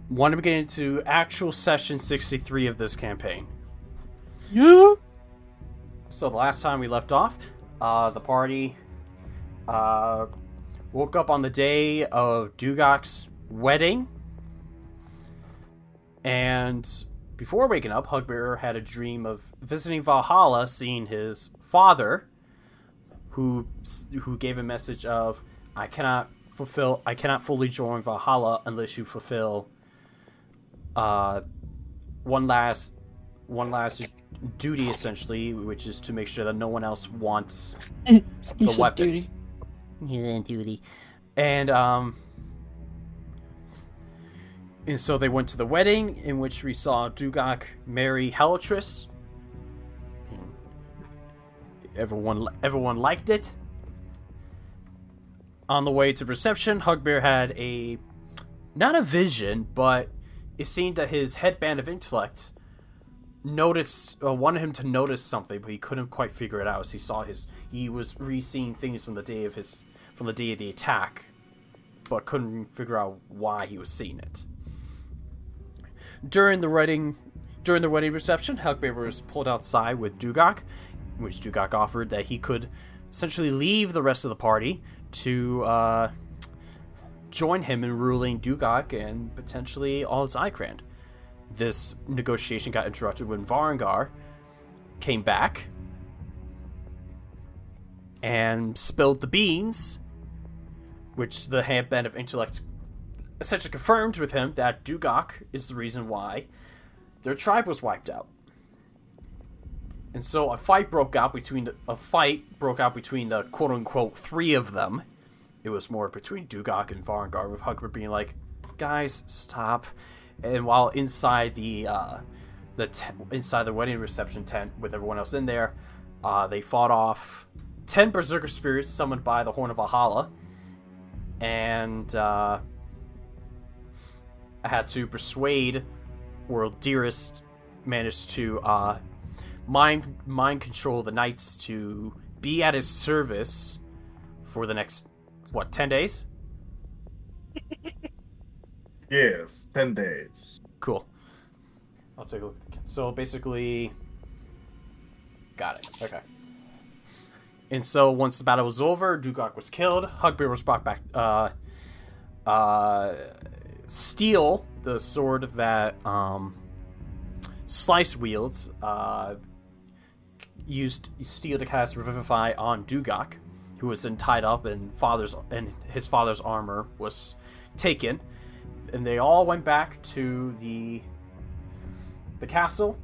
want to get into actual session 63 of this campaign. Yeah. So the last time we left off, the party woke up on the day of Duggock's wedding. And before waking up, Hugbear had a dream of visiting Valhalla, seeing his father, who gave a message of, I cannot fully join Valhalla unless you fulfill one last duty, essentially, which is to make sure that no one else wants the weapon. Duty. Yeah, duty. And so they went to the wedding, in which we saw Duggock marry Helitris. Everyone liked it. On the way to reception, Hugbear had not a vision, but it seemed that his headband of intellect wanted him to notice something, but he couldn't quite figure it out. As he was re-seeing things from the day of the attack, but couldn't figure out why he was seeing it. During the wedding reception, Hugbear was pulled outside with Duggock, in which Duggock offered that he could essentially leave the rest of the party to join him in ruling Duggock and potentially all his Ikrand. This negotiation got interrupted when Varangar came back and spilled the beans, which the headband of intellect essentially confirmed with him that Duggock is the reason why their tribe was wiped out. And so a fight broke out between the quote-unquote three of them. It was more between Duggock and Varangar, with Hugbear being like, guys, stop. And while inside the wedding reception tent with everyone else in there, they fought off 10 berserker spirits summoned by the Horn of Valhalla, and I had to persuade, or Dearest managed to mind control the knights to be at his service for the next 10 days? Yes, 10 days. Cool. I'll take a look at so basically, got it. Okay. And so once the battle was over, Duggock was killed. Hugbear was brought back. Steel, the sword that Slice wields, used Steel to cast Revivify on Duggock, who was then tied up, and his father's armor was taken. And they all went back to the castle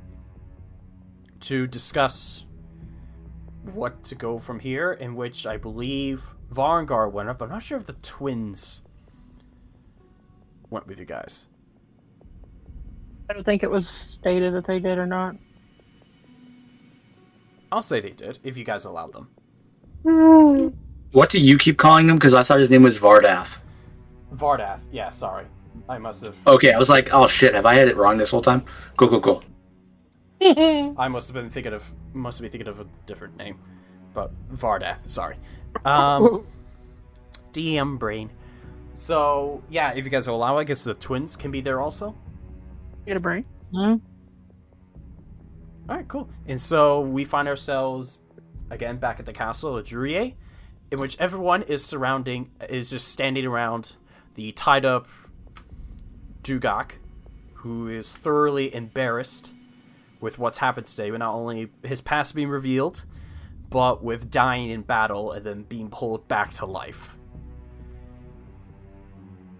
to discuss what to go from here, in which I believe Varangar went up. I'm not sure if the twins went with you guys. I don't think it was stated that they did or not. I'll say they did, if you guys allowed them. What do you keep calling him? Because I thought his name was Vardath. Vardath, yeah, sorry. I must have... Okay, I was like, oh shit, have I had it wrong this whole time? Go. I must be thinking of a different name. But Vardath, sorry. DM brain. So, yeah, if you guys will allow, I guess the twins can be there also. Get a brain. Alright, cool. And so we find ourselves again back at the castle of Druyye, in which everyone is just standing around the tied up Duggock, who is thoroughly embarrassed with what's happened today, with not only his past being revealed, but with dying in battle and then being pulled back to life.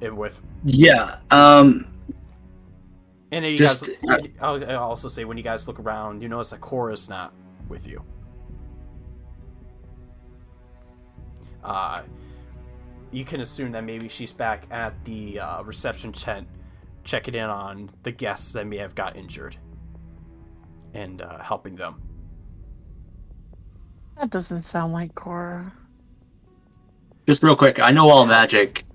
And with... Yeah, And then you guys, I'll also say, when you guys look around, you notice that Corra's not with you. You can assume that maybe she's back at the reception tent, checking in on the guests that may have got injured, and helping them. That doesn't sound like Corra. just real quick, I know all magic.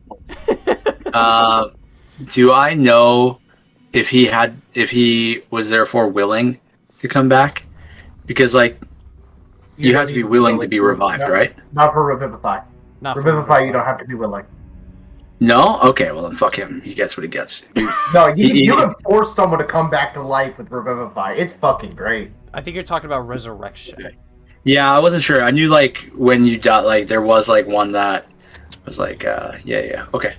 Do I know if he was therefore willing to come back? Because you have to be willing to be revived, right? Not for Revivify. Not for Revivify, you don't have to be willing. No? Okay, well then fuck him. He gets what he gets. No, you can force someone to come back to life with Revivify. It's fucking great. I think you're talking about resurrection. Yeah, I wasn't sure. I knew like when you died, like there was like one that was like, yeah. Okay,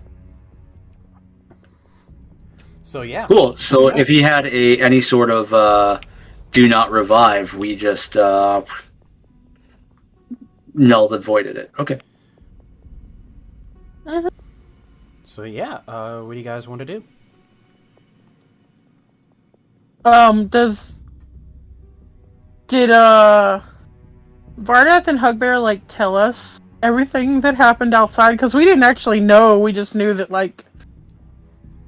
So yeah. cool. So if he had any sort of do not revive, we just nulled and voided it. Okay. So yeah, what do you guys want to do? Did Vardath and Hugbear like tell us everything that happened outside? Because we didn't actually know. We just knew that like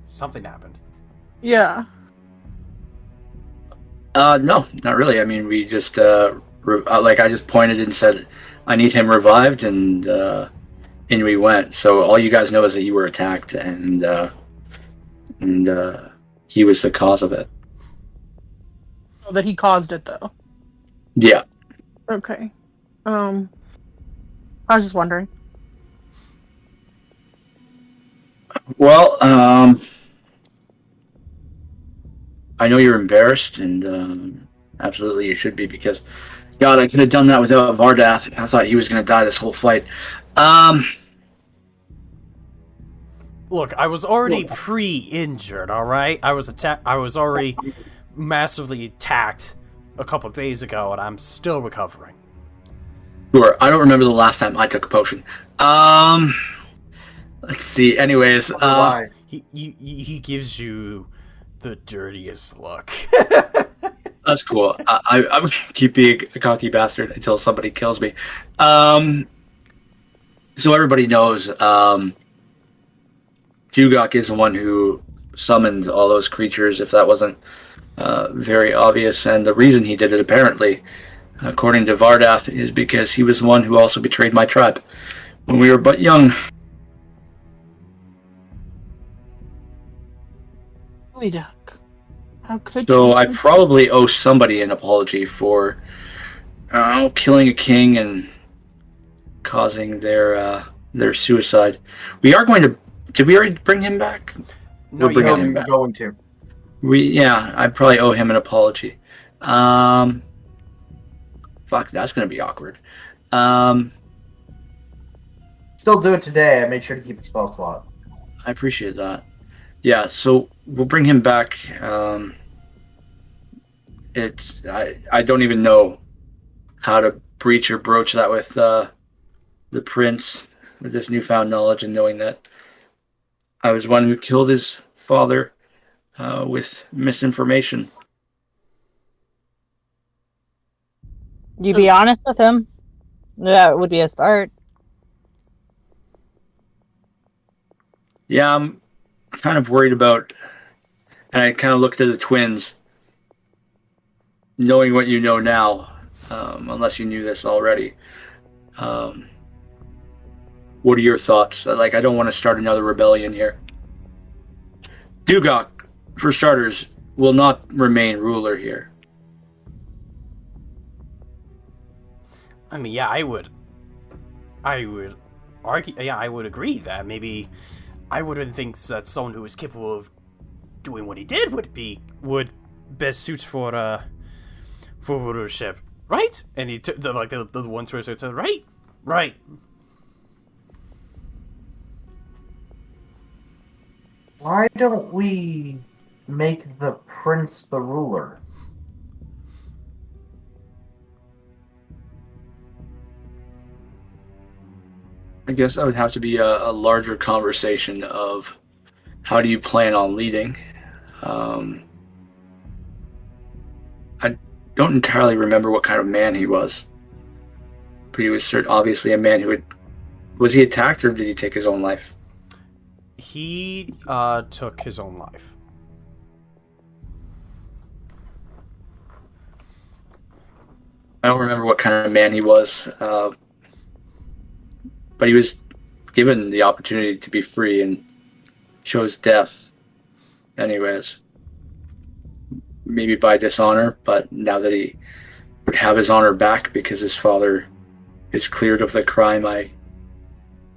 Something happened. yeah. No, not really. I mean, we just like I just pointed and said, I need him revived, and in we went. So all you guys know is that you were attacked, and he was the cause of it. Oh, that he caused it though. Yeah. Okay. I was just wondering. Well, I know you're embarrassed, and absolutely you should be, because, God, I could have done that without Vardath. I thought he was going to die this whole fight. Look, I was already pre-injured. All right, I was attacked. I was already massively attacked a couple of days ago, and I'm still recovering. Sure. I don't remember the last time I took a potion. Let's see. Anyways, Why? He gives you the dirtiest look. that's cool. I'm gonna keep being a cocky bastard until somebody kills me. So everybody knows, Duggock is the one who summoned all those creatures, if that wasn't very obvious. And the reason he did it, apparently, according to Vardath, is because he was the one who also betrayed my tribe when we were but young. Duck. How could So you? I probably owe somebody an apology for killing a king and causing their suicide. We are going to. Did we already bring him back? No, We're bringing you him We're back. going to. I probably owe him an apology. Fuck, that's gonna be awkward. Still do it today. I made sure to keep the spell slot. I appreciate that. Yeah, so we'll bring him back. I don't even know how to breach or broach that with the prince, with this newfound knowledge and knowing that I was one who killed his father with misinformation. You be honest with him. That would be a start. Yeah, I'm kind of worried about, and I kind of looked at the twins, knowing what you know now, unless you knew this already. What are your thoughts? Like, I don't want to start another rebellion here. Duggock, for starters, will not remain ruler here. I mean, yeah, I would argue. Yeah, I would agree that maybe I wouldn't think that someone who is capable of doing what he did would best suit for rulership, right? And he took the one person said, right. Why don't we make the prince the ruler? I guess that would have to be a larger conversation of how do you plan on leading. I don't entirely remember what kind of man he was, but he was obviously a man who would. Was he attacked or did he take his own life? He took his own life. I don't remember what kind of man he was, but he was given the opportunity to be free and chose death anyways. Maybe by dishonor, but now that he would have his honor back because his father is cleared of the crime I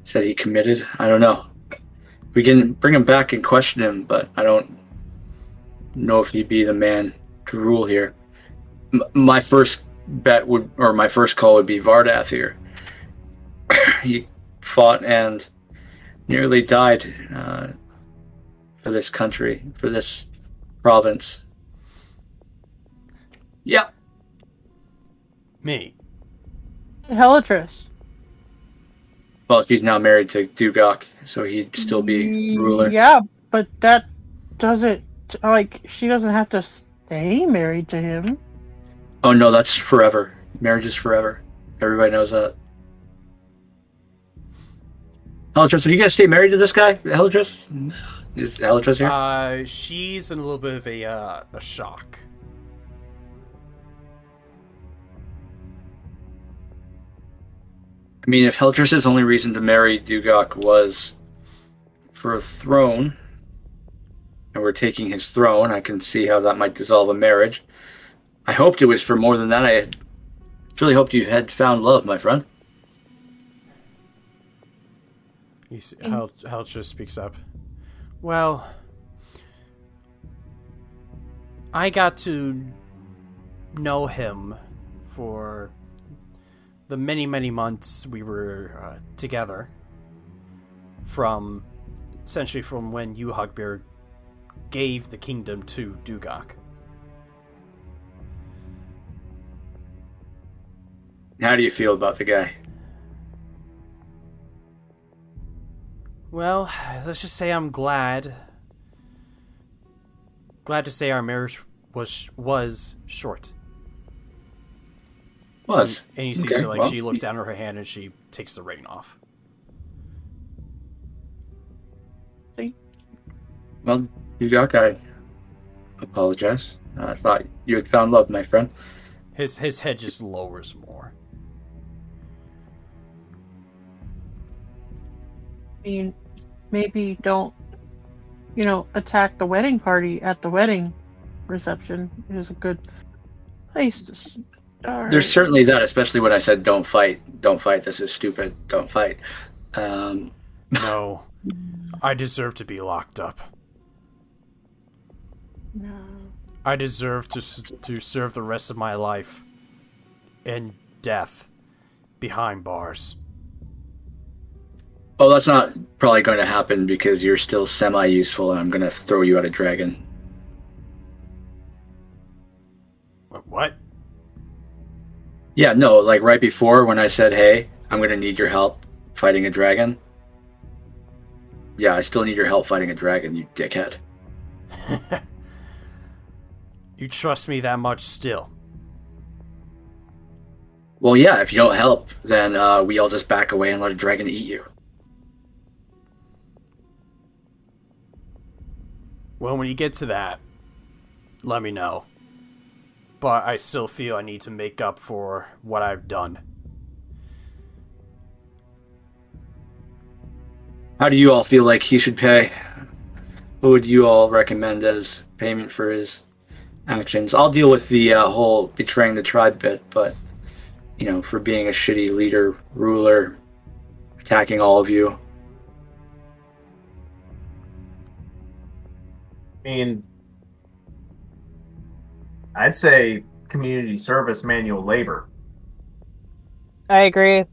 said he committed. I don't know. We can bring him back and question him, but I don't know if he'd be the man to rule here. My first call would be Vardath here. He fought and nearly died for this country, for this province. Yep. Me. Helitris. Well, she's now married to Duggock, so he'd still be ruler. Yeah, but that doesn't, like, she doesn't have to stay married to him. Oh no, that's forever. Marriage is forever. Everybody knows that. Helitris, are you gonna stay married to this guy, Helitris? Is Helitris here? She's in a little bit of a shock. I mean, if Helitris' only reason to marry Duggock was for a throne, and we're taking his throne, I can see how that might dissolve a marriage. I hoped it was for more than that. I really hoped you had found love, my friend. Helitris speaks up. Well, I got to know him for the many, many months we were together. Essentially from when you, Hugbear, gave the kingdom to Duggock. How do you feel about the guy? Well, let's just say I'm glad. Glad to say our marriage was short. Was. And you see, Okay, so like well, she looks down at her hand and she takes the ring off. Well, Duggock, I apologize. I thought you had found love, my friend. His head just lowers more. I mean, maybe don't, attack the wedding party at the wedding reception is a good place to start. There's certainly that, especially when I said don't fight, this is stupid, don't fight. No, I deserve to be locked up. No. I deserve to serve the rest of my life in death behind bars. Oh, that's not probably going to happen because you're still semi-useful and I'm going to throw you at a dragon. What? Yeah, no, like right before when I said, hey, I'm going to need your help fighting a dragon. Yeah, I still need your help fighting a dragon, you dickhead. You trust me that much still? Well, yeah, if you don't help, then we all just back away and let a dragon eat you. Well, when you get to that, let me know. But I still feel I need to make up for what I've done. How do you all feel like he should pay? What would you all recommend as payment for his actions? I'll deal with the whole betraying the tribe bit, but, for being a shitty leader, ruler, attacking all of you. I mean, I'd say community service, manual labor. I agree.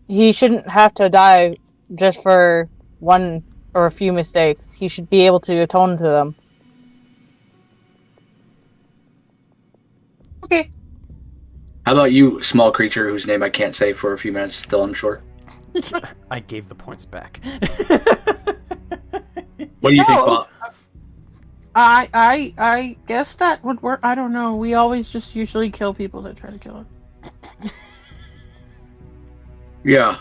He shouldn't have to die just for one or a few mistakes. He should be able to atone to them. Okay. How about you, small creature whose name I can't say for a few minutes still, I'm sure? I gave the points back. What do you think, Bob? I guess that would work. I don't know. We always just usually kill people that try to kill us. Yeah.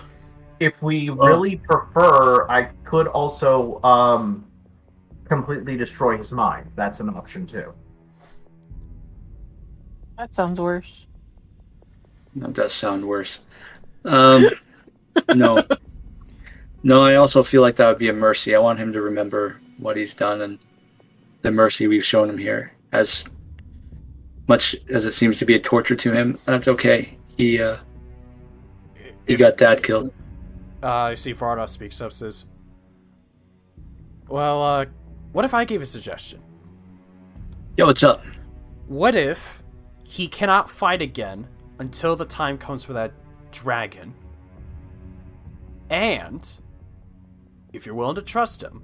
If we really prefer, I could also completely destroy his mind. That's an option too. That sounds worse. That does sound worse. No. No, I also feel like that would be a mercy. I want him to remember what he's done and the mercy we've shown him here. As much as it seems to be a torture to him, that's okay. He got Dad killed. I see Varda speaks up, says, Well, what if I gave a suggestion? Yo, what's up? What if he cannot fight again until the time comes for that dragon? And if you're willing to trust him,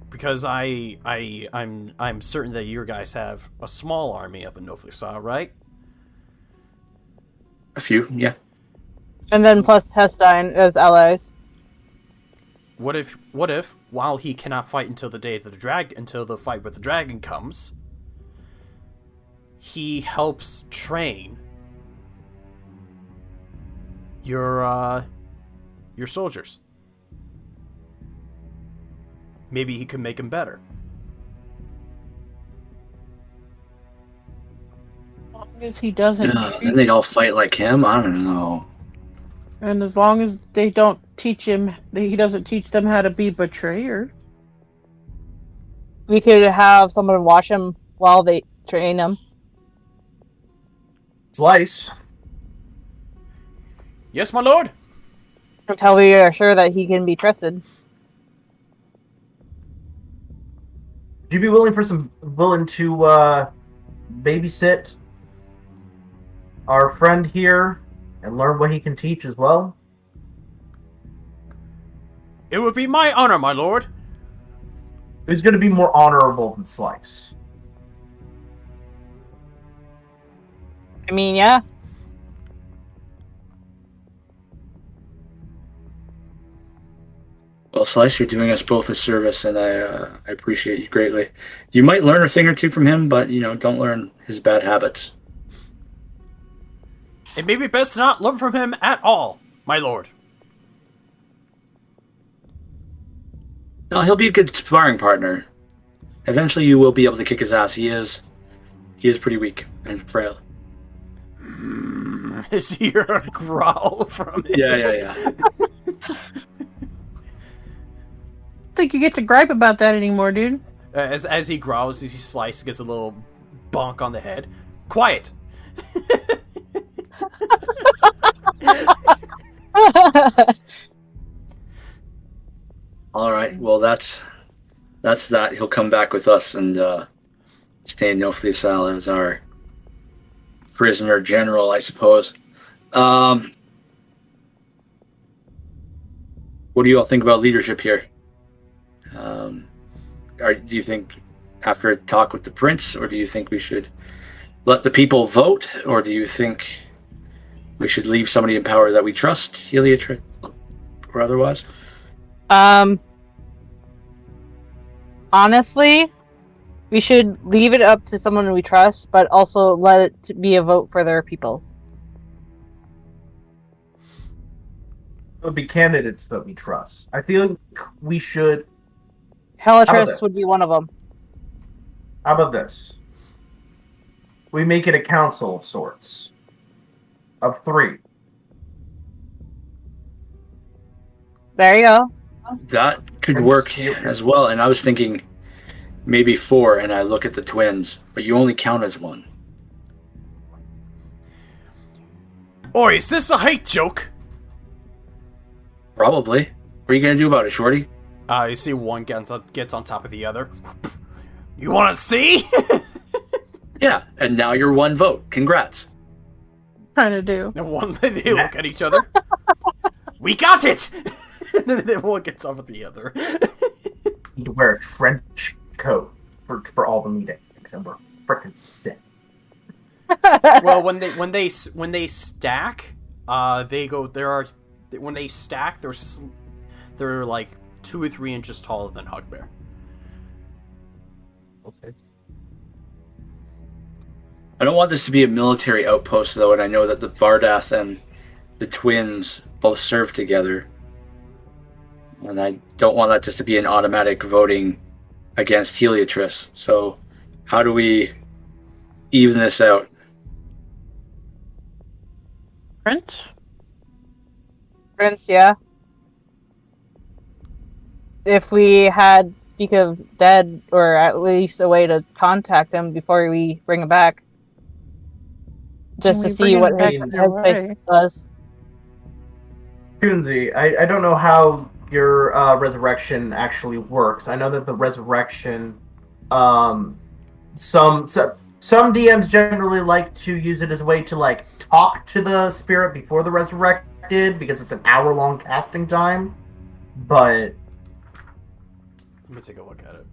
because I'm certain that you guys have a small army up in Noflisa, right? A few, yeah. And then plus Hestein as allies. What if while he cannot fight until until the fight with the dragon comes, he helps train your soldiers? Maybe he could make them better. As long as he doesn't, Then they'd all fight like him? I don't know. and as long as they don't teach him, he doesn't teach them how to be betrayers. We could have someone watch him while they train him. Slice. Yes, my lord. Until we are sure that he can be trusted. Would you be willing to babysit our friend here and learn what he can teach as well? It would be my honor, my lord. Who's going to be more honorable than Slice? I mean, yeah. Well, Slice, you're doing us both a service, and I appreciate you greatly. You might learn a thing or two from him, but, don't learn his bad habits. It may be best to not learn from him at all, my lord. No, he'll be a good sparring partner. Eventually you will be able to kick his ass. He is pretty weak and frail. Is here a growl from him? Yeah. Think you get to gripe about that anymore, dude. As he growls, as he slices, gets a little bonk on the head. Quiet. All right. Well, that's that. He'll come back with us and stay in Noflisa as our prisoner general, I suppose. What do you all think about leadership here? Do you think after a talk with the prince, or do you think we should let the people vote, or do you think we should leave somebody in power that we trust, Heliotrit, or otherwise? Honestly, we should leave it up to someone we trust, but also let it be a vote for their people. It would be candidates that we trust. I feel like we should. Heliotris would be one of them. How about this? We make it a council of sorts. Of 3. There you go. That could work as well. And I was thinking maybe 4, and I look at the twins, but you only count as 1. Oi, is this a height joke? Probably. What are you going to do about it, Shorty? You see one gets on top of the other. You want to see? Yeah, and now you're 1 vote. Congrats. Trying to do. And they look at each other. We got it! And then one gets off with the other. Need to wear a trench coat for all the meetings, and we're freaking sick. Well, when they stack, they go. When they stack, they're like 2 or 3 inches taller than Hugbear. Okay. I don't want this to be a military outpost, though, and I know that the Vardath and the twins both serve together. And I don't want that just to be an automatic voting against Heliotris. So how do we even this out? Prince, yeah. If we had Speak of Dead, or at least a way to contact him before we bring him back. Just to see what his headspace does. Kunzi, I don't know how your resurrection actually works. I know that the resurrection, some DMs generally like to use it as a way to like talk to the spirit before the resurrected because it's an hour-long casting time. But Let me take a look at it.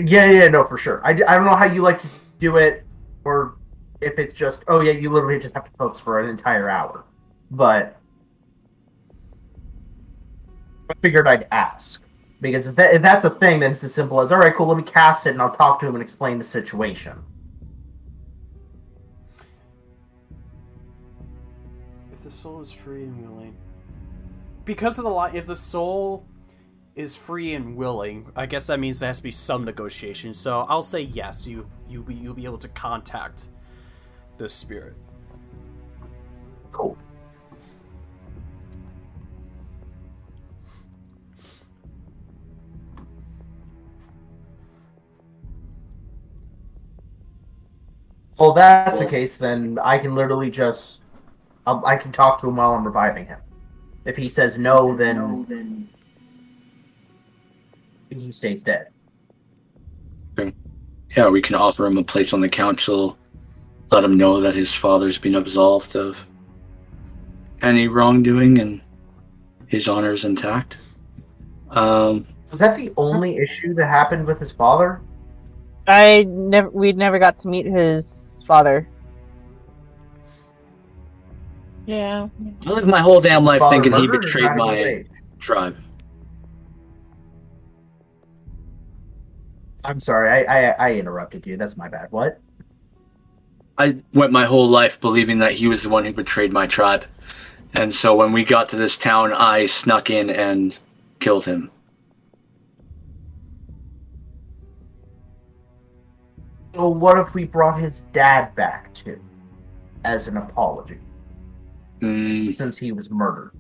yeah, no, for sure. I don't know how you like to do it, or if it's just, oh yeah, you literally just have to focus for an entire hour. But I figured I'd ask. Because if that's a thing, then it's as simple as, alright, cool, let me cast it and I'll talk to him and explain the situation. If the soul is free and willing. Because of the line, if the soul is free and willing, I guess that means there has to be some negotiation. So I'll say yes, you'll be able to contact the spirit. Cool. Well, if that's the case, then I can literally just... I can talk to him while I'm reviving him. If he says no, then he stays dead. Okay. Yeah, we can offer him a place on the council, let him know that his father's been absolved of any wrongdoing and his honor is intact. Was that the only issue that happened with his father? We never got to meet his father. Yeah. I lived my whole damn His life father thinking he murdered or betrayed died of old my age? tribe. I'm sorry, I interrupted you. That's my bad. What? I went my whole life believing that he was the one who betrayed my tribe. And so when we got to this town, I snuck in and killed him. Well, what if we brought his dad back too, as an apology, since he was murdered?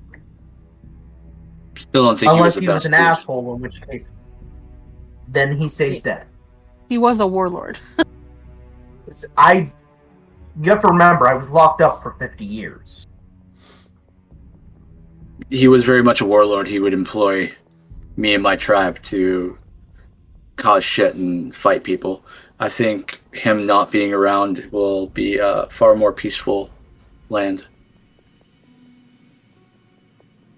Still don't think Unless he he was was the an best dude. asshole, in which case, then he stays dead. He was a warlord. You have to remember, I was locked up for 50 years. He was very much a warlord. He would employ me and my tribe to cause shit and fight people. I think him not being around will be a far more peaceful land.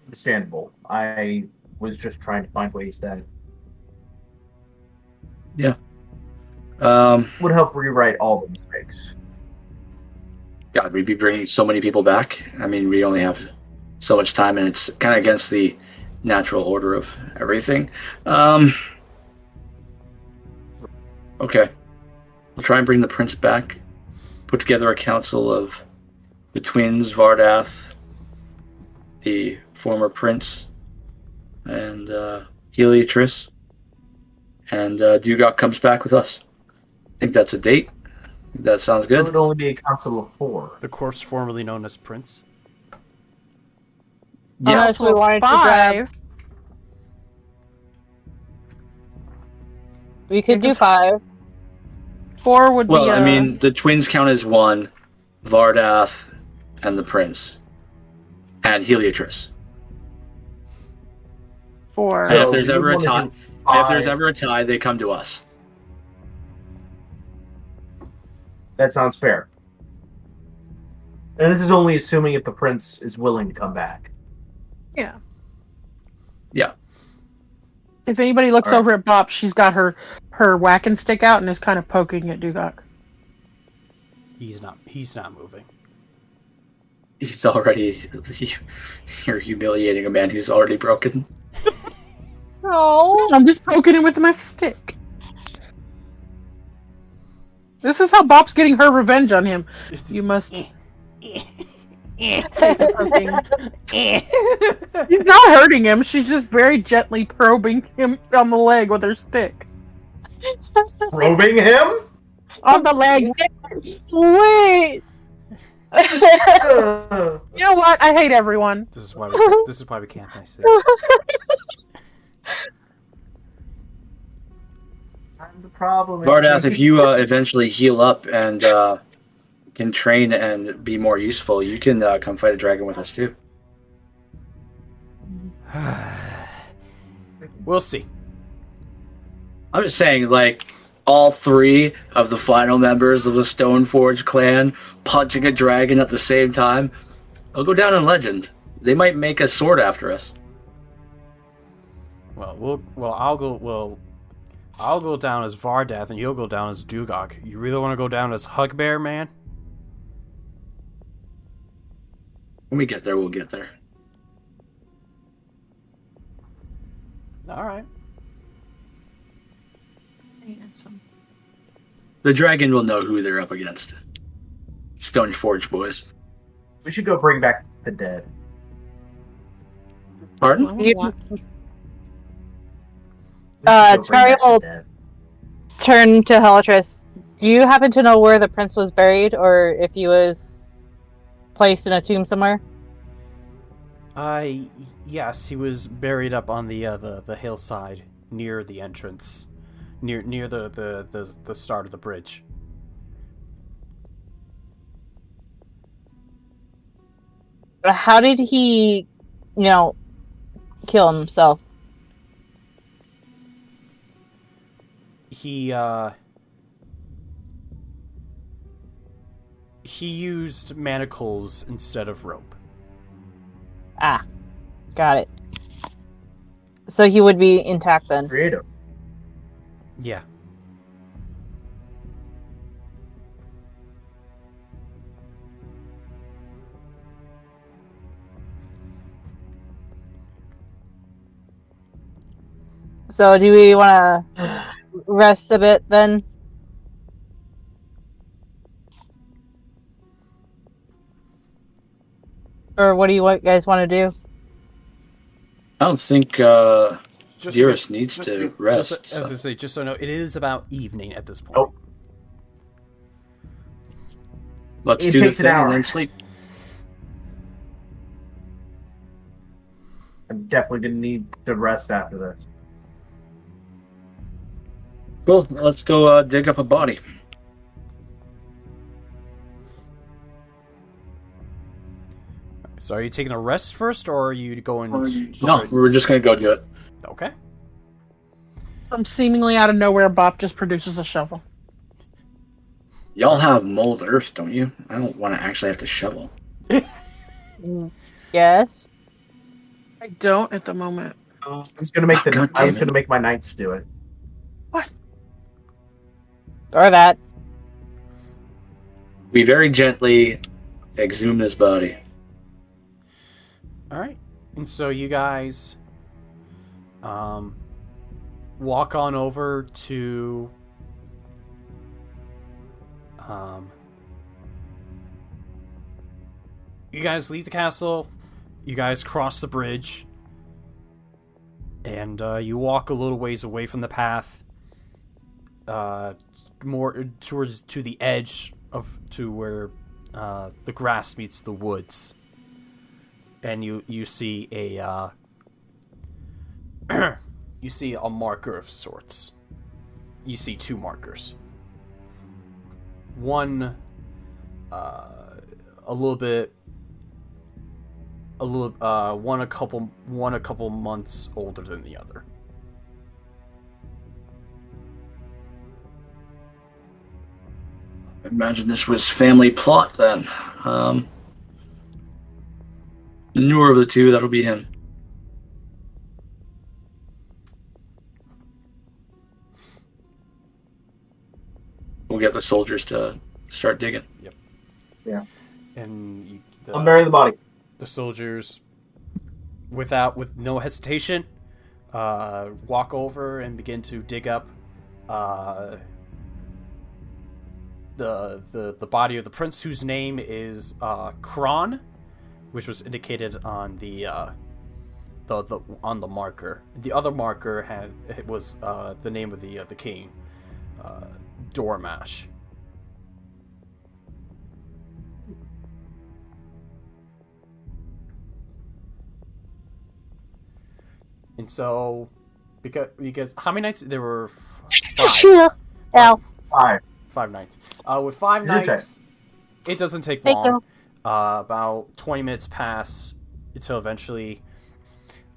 Understandable. I was just trying to find ways that would help rewrite all the mistakes. God, we'd be bringing so many people back. I mean, we only have so much time, and it's kind of against the natural order of everything. Okay. We'll try and bring the prince back. Put together a council of the twins, Vardath, the former prince, and Heliotris. And Duggock comes back with us. I think that's a date. That sounds It good. would only be a council of 4. The course formerly known as Prince. Yeah. Unless we wanted to grab... 5. We could do 5. 4 would Well, be. I mean, the twins count as 1, Vardath, and the prince, and Heliotris. 4. And if there's you ever a wanna tie, do if there's 5. ever a tie, they come to us. That sounds fair. And this is only assuming if the prince is willing to come back. Yeah. Yeah. If anybody looks All right. over at Bop, she's got her whacking stick out and is kind of poking at Duggock. He's not moving. He's already. You're humiliating a man who's already broken. No. I'm just poking him with my stick. This is how Bop's getting her revenge on him. You must. She's not hurting him. She's just very gently probing him on the leg with her stick. Probing him? On the leg. Wait. You know what? I hate everyone. This is why we can't finish this. I'm the problem. Vardath, if you eventually heal up and can train and be more useful, you can come fight a dragon with us too. We'll see. I'm just saying, like, all three of the final members of the Stoneforge clan punching a dragon at the same time, they'll go down in legend. They might make a sword after us. I'll go down as Vardath, and you'll go down as Duggock. You really want to go down as Hugbear, man? When we get there, we'll get there. All right. Handsome. The dragon will know who they're up against. Stoneforge boys. We should go bring back the dead. Pardon? We want- Takari will turn to Helitris. Do you happen to know where the prince was buried, or if he was placed in a tomb somewhere? Yes, he was buried up on the hillside near the entrance, near the start of the bridge. How did he, kill himself? He used manacles instead of rope. Ah, got it. So he would be intact then. Creative. Yeah. So do we want to rest a bit then? Or what do you guys want to do? I don't think Dearest needs to rest. As I say, just so I know, it is about evening at this point. Oh. Let's It do takes this an thing hour. and then sleep. I'm definitely gonna need to rest after this. Cool. Let's go dig up a body. So are you taking a rest first, or are you going? No, we're just gonna go do it. Okay. Some seemingly out of nowhere, Bop just produces a shovel. Y'all have mold earth, don't you? I don't want to actually have to shovel. Yes. I don't at the moment. I'm just gonna make God damn I was it. gonna make my knights do it. Or that. We very gently exhume this body. All right. And so you guys walk on over to you guys leave the castle, you guys cross the bridge, and you walk a little ways away from the path, more towards to the edge to where the grass meets the woods. And you see a you see a marker of sorts. You see two markers. One one a couple months older than the other. I imagine this was family plot then. The newer of the two, that'll be him. We'll get the soldiers to start digging. Yep. Yeah. And I'll bury the body. the soldiers, with no hesitation, walk over and begin to dig up the body of the prince, whose name is Kron, which was indicated on the on the marker. The other marker was the name of the king, Dormash. And so, because how many nights there were? Ow. 5. 5 nights. With 5 Your nights, it doesn't take Thank long. you. About 20 minutes pass until eventually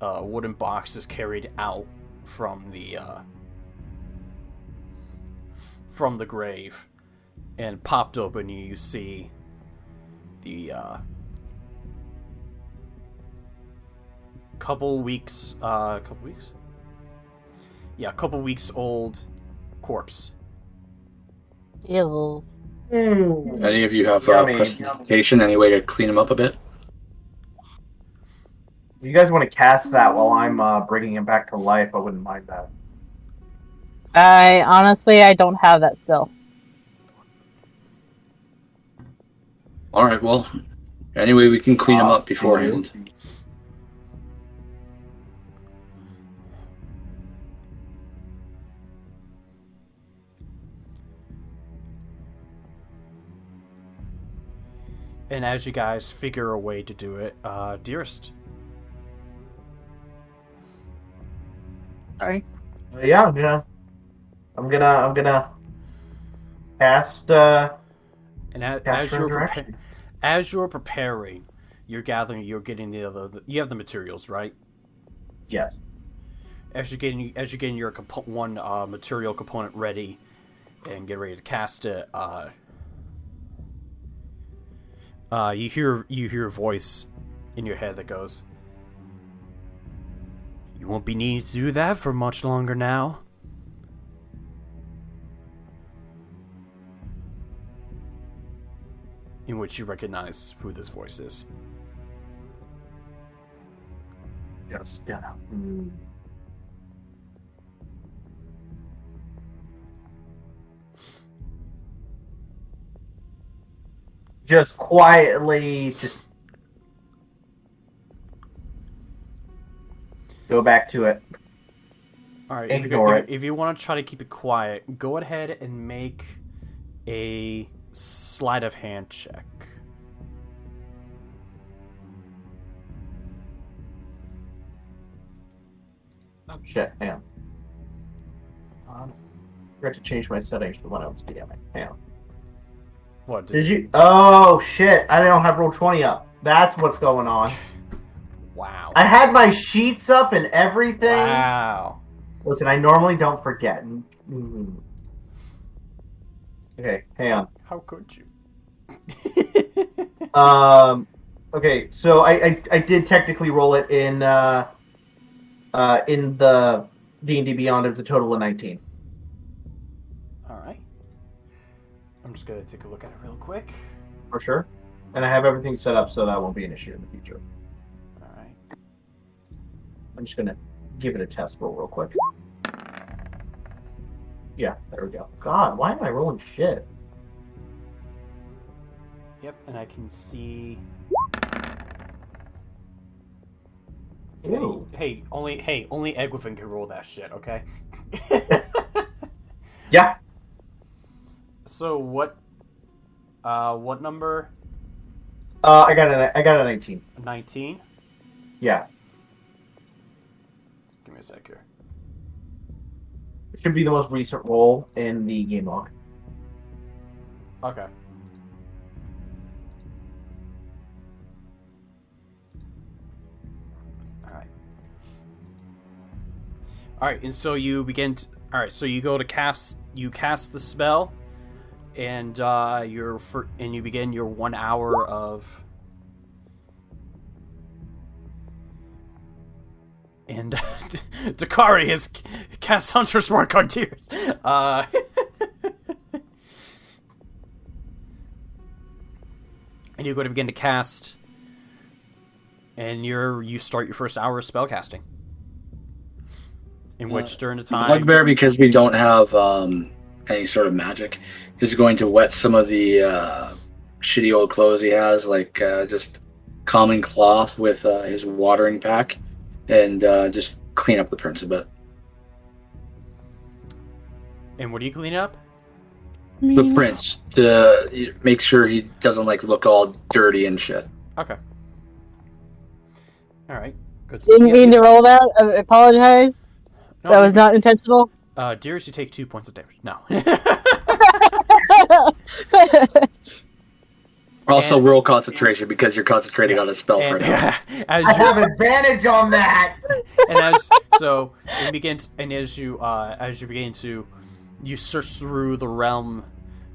a wooden box is carried out from the grave, and popped open. You see the couple weeks old corpse. Ew. Any of you have Yummy. presentation? Any way to clean him up a bit? You guys want to cast that while I'm bringing him back to life? I wouldn't mind that. I don't have that spell. All right. Well, anyway, we can clean him up beforehand. And as you guys figure a way to do it, Dearest. Sorry. Yeah, I'm gonna cast. And Cast Resurrection. as you're preparing, you're gathering, you're getting you have the materials, right? Yes. As you're getting your one material component ready and get ready to cast it, you hear a voice in your head that goes, "You won't be needing to do that for much longer now." In which you recognize who this voice is. Yes. Yeah. Just quietly, just go back to it. All right. Ignore it. If you want to try to keep it quiet, go ahead and make a sleight of hand check. Oh shit! Hang on. I forgot to change my settings for when I was DMing. Hang on. What Did you? Oh shit! I don't have Roll20 up. That's what's going on. Wow. I had my sheets up and everything. Wow. Listen, I normally don't forget. Okay, hang on. How could you? Okay, so I did technically roll it in the D&D Beyond. It was a total of 19. All right. I'm just gonna take a look at it real quick. For sure. And I have everything set up so that won't be an issue in the future. All right. I'm just gonna give it a test roll real quick. Yeah, there we go. God, why am I rolling shit? Yep, and I can see. Ooh. Hey, only Egwithin can roll that shit, okay? Yeah. So what number? I got a 19. 19? Yeah. Give me a sec here. It should be the most recent roll in the game log. Okay. Alright, and so you begin to... Alright, so you go to cast... You cast the spell, and you begin your 1 hour of... And Takari has cast Hunter's Mark on Tears. And you're going to begin to cast, and you start your first hour of spell casting. In which, during the time... Hugbear, because we don't have any sort of magic, is going to wet some of the shitty old clothes he has, like just common cloth with his watering pack, and just clean up the prints a bit. And what do you clean up? The prints, to make sure he doesn't look all dirty and shit. Okay. Alright. Didn't mean to roll that. I apologize. No, that was not intentional. Dearest, you take 2 points of damage. No. Also, roll concentration because you're concentrating on a spell for now. I have advantage on that. And So it begins, and as you begin to, you search through the realm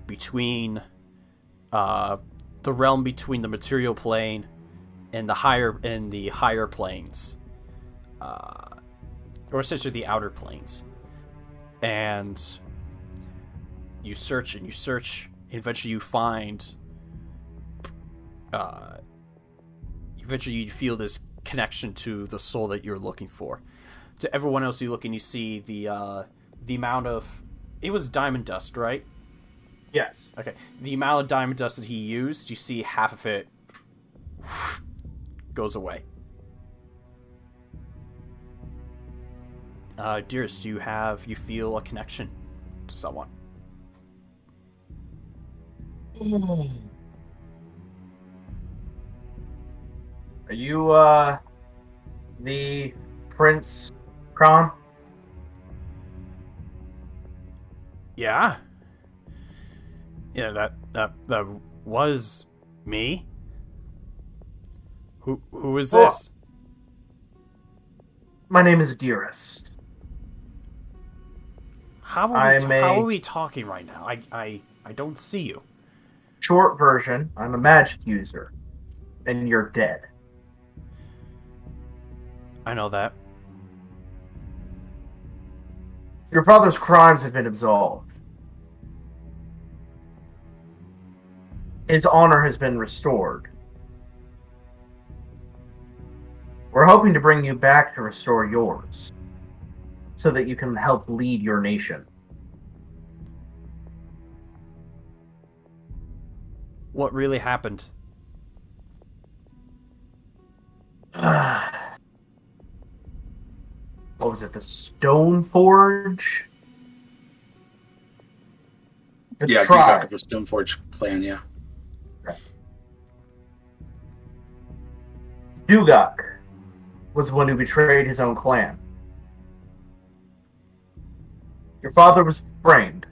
between the material plane and the higher planes, or essentially the outer planes, and you search and you search. And eventually, you find. Eventually, you feel this connection to the soul that you're looking for. To everyone else, you look and you see the amount of. It was diamond dust, right? Yes. Okay. The amount of diamond dust that he used, you see half of it goes away. Dearest, do you feel a connection to someone? Are you, the Prince Kron? Yeah. Yeah, that was me. Who is this? My name is Dearest. How are we talking right now? I don't see you. Short version, I'm a magic user. And you're dead. I know that. Your father's crimes have been absolved. His honor has been restored. We're hoping to bring you back to restore yours, so that you can help lead your nation. What really happened? What was it, the Stone Forge? The Yeah, tribe. Duggock of the Stoneforge clan, yeah. Duggock was the one who betrayed his own clan. Your father was framed.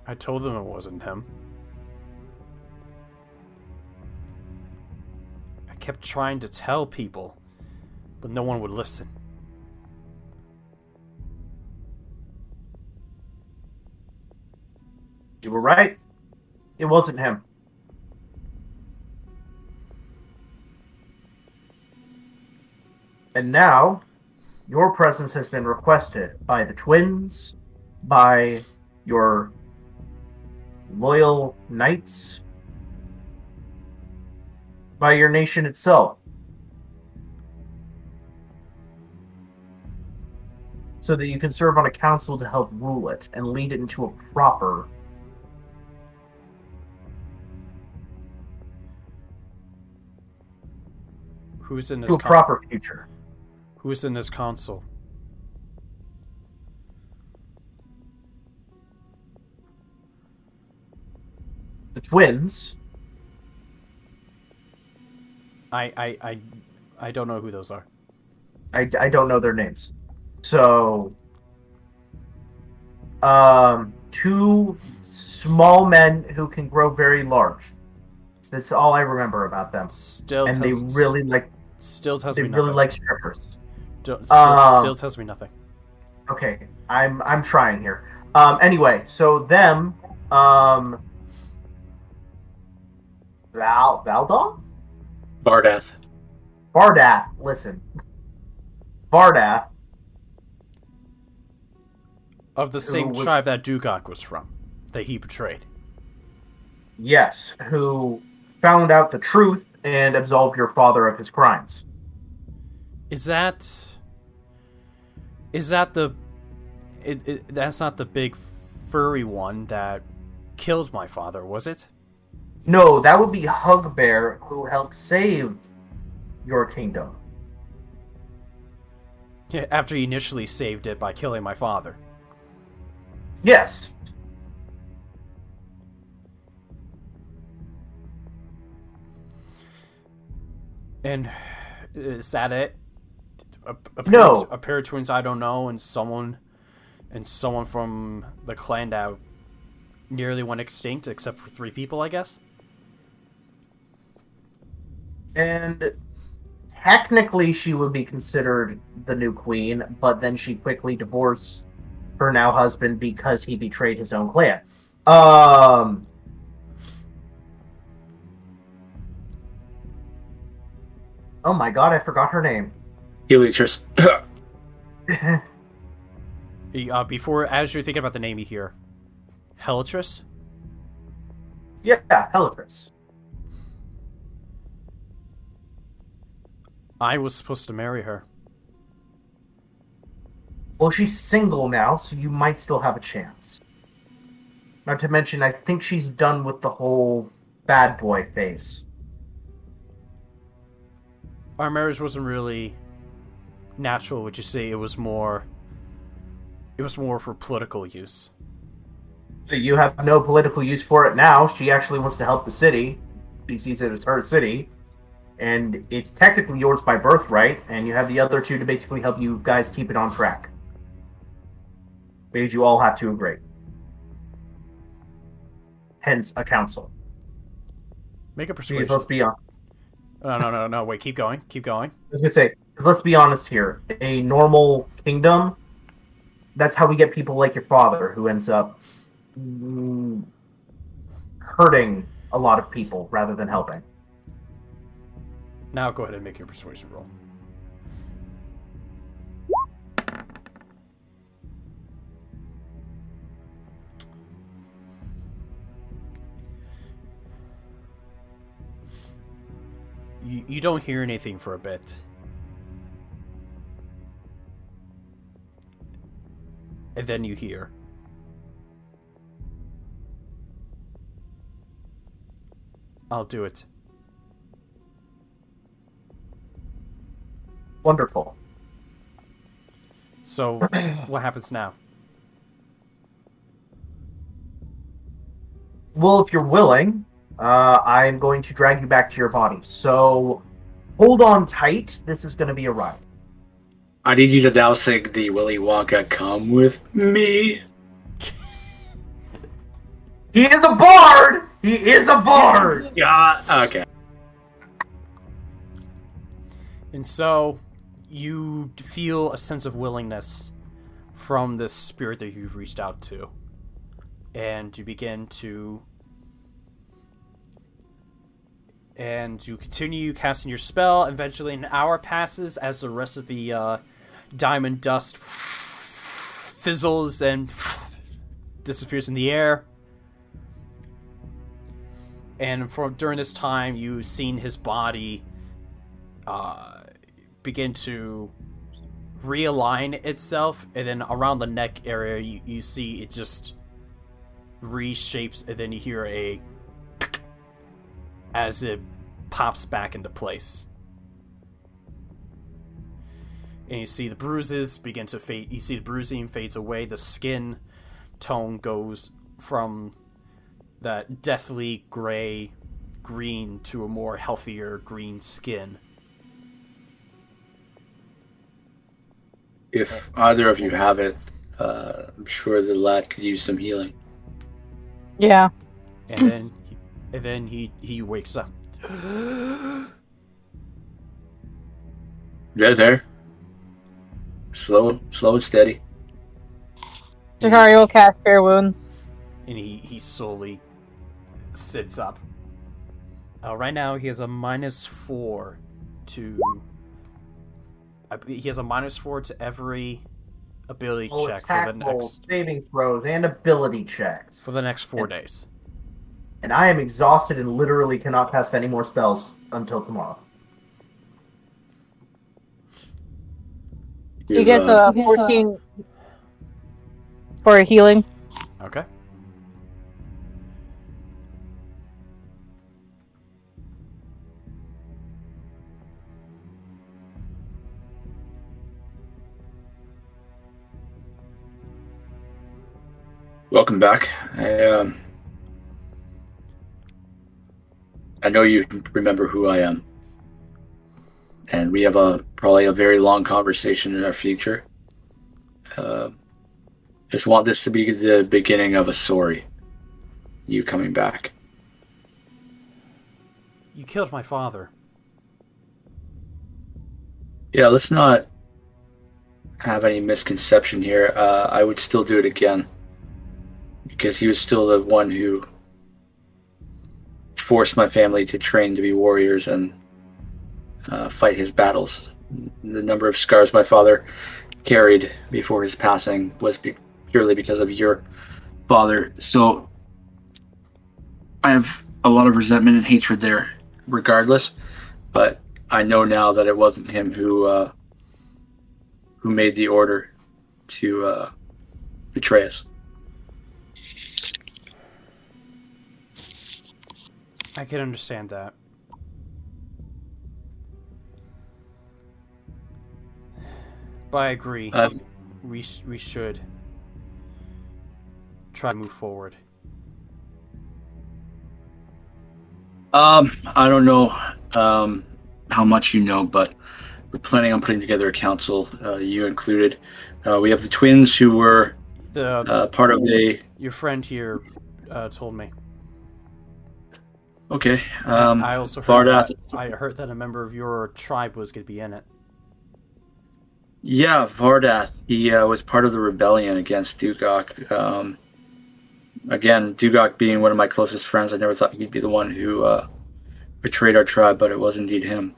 I told them it wasn't him. I kept trying to tell people, but no one would listen. You were right. It wasn't him. And now, your presence has been requested by the twins, by your loyal knights, by your nation itself. So that you can serve on a council to help rule it and lead it into a proper Who's in this to a proper future. Who's in this console? The twins. I don't know who those are. I don't know their names. So, two small men who can grow very large. That's all I remember about them. Still tells me nothing. Like strippers. Still tells me nothing. Okay, I'm trying here. Anyway, so them, Valdoth? Bardath, listen. Bardath. Of the same tribe that Duggock was from, that he betrayed. Yes, who found out the truth and absolved your father of his crimes. Is that the... that's not the big furry one that killed my father, was it? No, that would be Hugbear, who helped save your kingdom. Yeah, after he initially saved it by killing my father. Yes. And is that it? No. A pair of twins I don't know, and someone from the clan that nearly went extinct, except for 3 people, I guess. And technically she would be considered the new queen, but then she quickly divorced her now husband because he betrayed his own clan. Oh my god, I forgot her name. Iliren. Before, as you're thinking about the name, you hear Helitris. Yeah, Helitris. I was supposed to marry her. Well, she's single now, so you might still have a chance. Not to mention, I think she's done with the whole bad boy phase. Our marriage wasn't really natural, would you say? It was more for political use. You have no political use for it now. She actually wants to help the city. She sees it as her city. And it's technically yours by birthright, and you have the other two to basically help you guys keep it on track. Because you all have to agree. Hence, a council. Make a persuasion. Because let's be honest. No, wait, keep going. I was going to say, because let's be honest here. A normal kingdom, that's how we get people like your father, who ends up hurting a lot of people rather than helping. Now go ahead and make your persuasion roll. You don't hear anything for a bit. And then you hear. I'll do it. Wonderful. So, what happens now? Well, if you're willing, I'm going to drag you back to your body. So, hold on tight. This is going to be a ride. I need you to now sing the Willy Wonka "Come with Me." He is a bard! He is a bard! Yeah, okay. And so, you feel a sense of willingness from this spirit that you've reached out to. And you begin to... And you continue casting your spell. Eventually an hour passes as the rest of the diamond dust fizzles and disappears in the air. And during this time, you've seen his body begin to realign itself, and then around the neck area, you see it just reshapes, and then you hear a as it pops back into place. And you see the bruises begin to fade. You see the bruising fades away. The skin tone goes from that deathly gray green to a more healthier green skin. If either of you have it, I'm sure the lad could use some healing. Yeah. And then he wakes up. There. Slow and steady. Takari will cast Cure Wounds. And he slowly sits up. Right now he has a -4 to... He has a -4 to every ability check attack for the rolls, next... saving throws, and ability checks. For the next 4 days. And I am exhausted and literally cannot cast any more spells until tomorrow. He gets a 14 for a healing. Okay. Welcome back. I know you remember who I am, and we have probably a very long conversation in our future. Just want this to be the beginning of a story. You coming back. You killed my father. Yeah, let's not have any misconception here. I would still do it again because he was still the one who forced my family to train to be warriors and fight his battles. The number of scars my father carried before his passing was purely because of your father. So I have a lot of resentment and hatred there, regardless. But I know now that it wasn't him who made the order to betray us. I can understand that. But I agree. We should try to move forward. I don't know how much you know, but we're planning on putting together a council, you included. We have the twins who were part of your friend here told me. Okay. I also heard Vardath. that a member of your tribe was going to be in it. Yeah, Vardath. He was part of the rebellion against Duggock. Again, Duggock being one of my closest friends, I never thought he'd be the one who betrayed our tribe, but it was indeed him.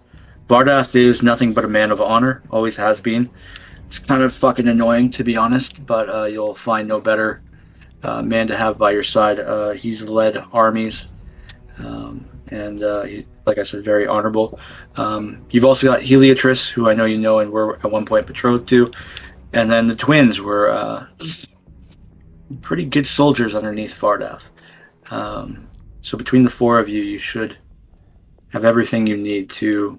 Vardath is nothing but a man of honor, always has been. It's kind of fucking annoying, to be honest, but you'll find no better man to have by your side. He's led armies, and he, like I said, very honorable. You've also got Heliotris, who I know you know and were at one point betrothed to, and then the twins were pretty good soldiers underneath Vardath. So between the four of you, you should have everything you need to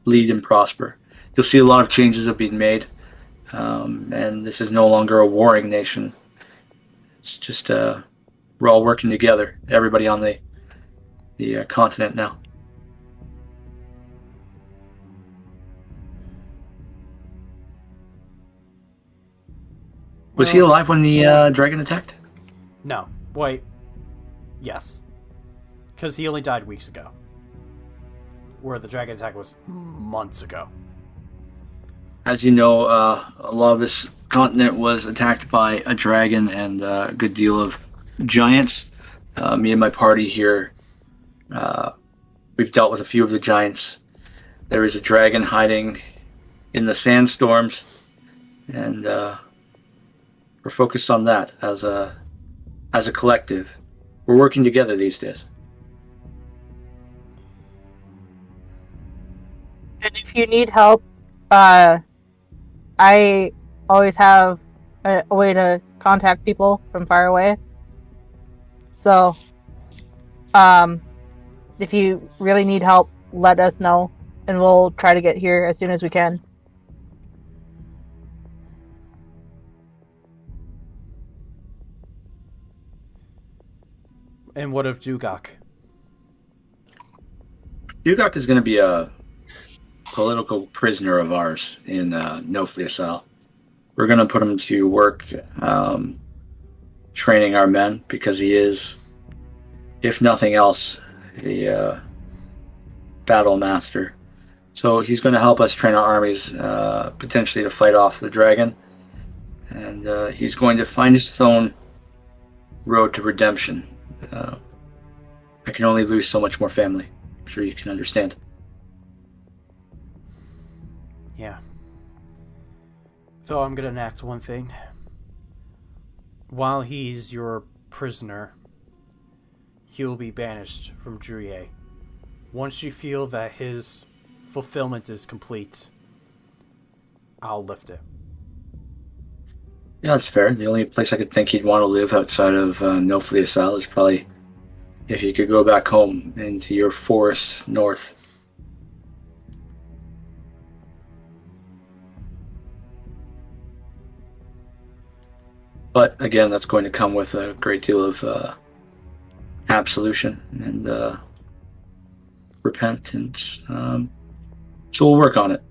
lead and prosper. You'll see a lot of changes have been made, and this is no longer a warring nation. It's just we're all working together. Everybody on the continent now. Was he alive when the dragon attacked? No. Wait. Yes. Because he only died weeks ago. Where the dragon attack was months ago. As you know, a lot of this continent was attacked by a dragon and a good deal of giants. Me and my party here, we've dealt with a few of the giants. There is a dragon hiding in the sandstorms, and we're focused on that as a collective. We're working together these days. And if you need help, I always have a way to contact people from far away. So, if you really need help, let us know, and we'll try to get here as soon as we can. And what of Duggock? Duggock is going to be a political prisoner of ours in Nofliasal. We're going to put him to work training our men because he is, if nothing else, a battle master. So he's going to help us train our armies, potentially to fight off the dragon. And he's going to find his own road to redemption. I can only lose so much more family. I'm sure you can understand. Yeah. Though I'm gonna enact one thing. While he's your prisoner, he'll be banished from Druyye. Once you feel that his fulfillment is complete, I'll lift it. Yeah, that's fair. The only place I could think he'd want to live outside of Nofliasal is probably if you could go back home into your forest north. But again, that's going to come with a great deal of absolution and repentance. So we'll work on it.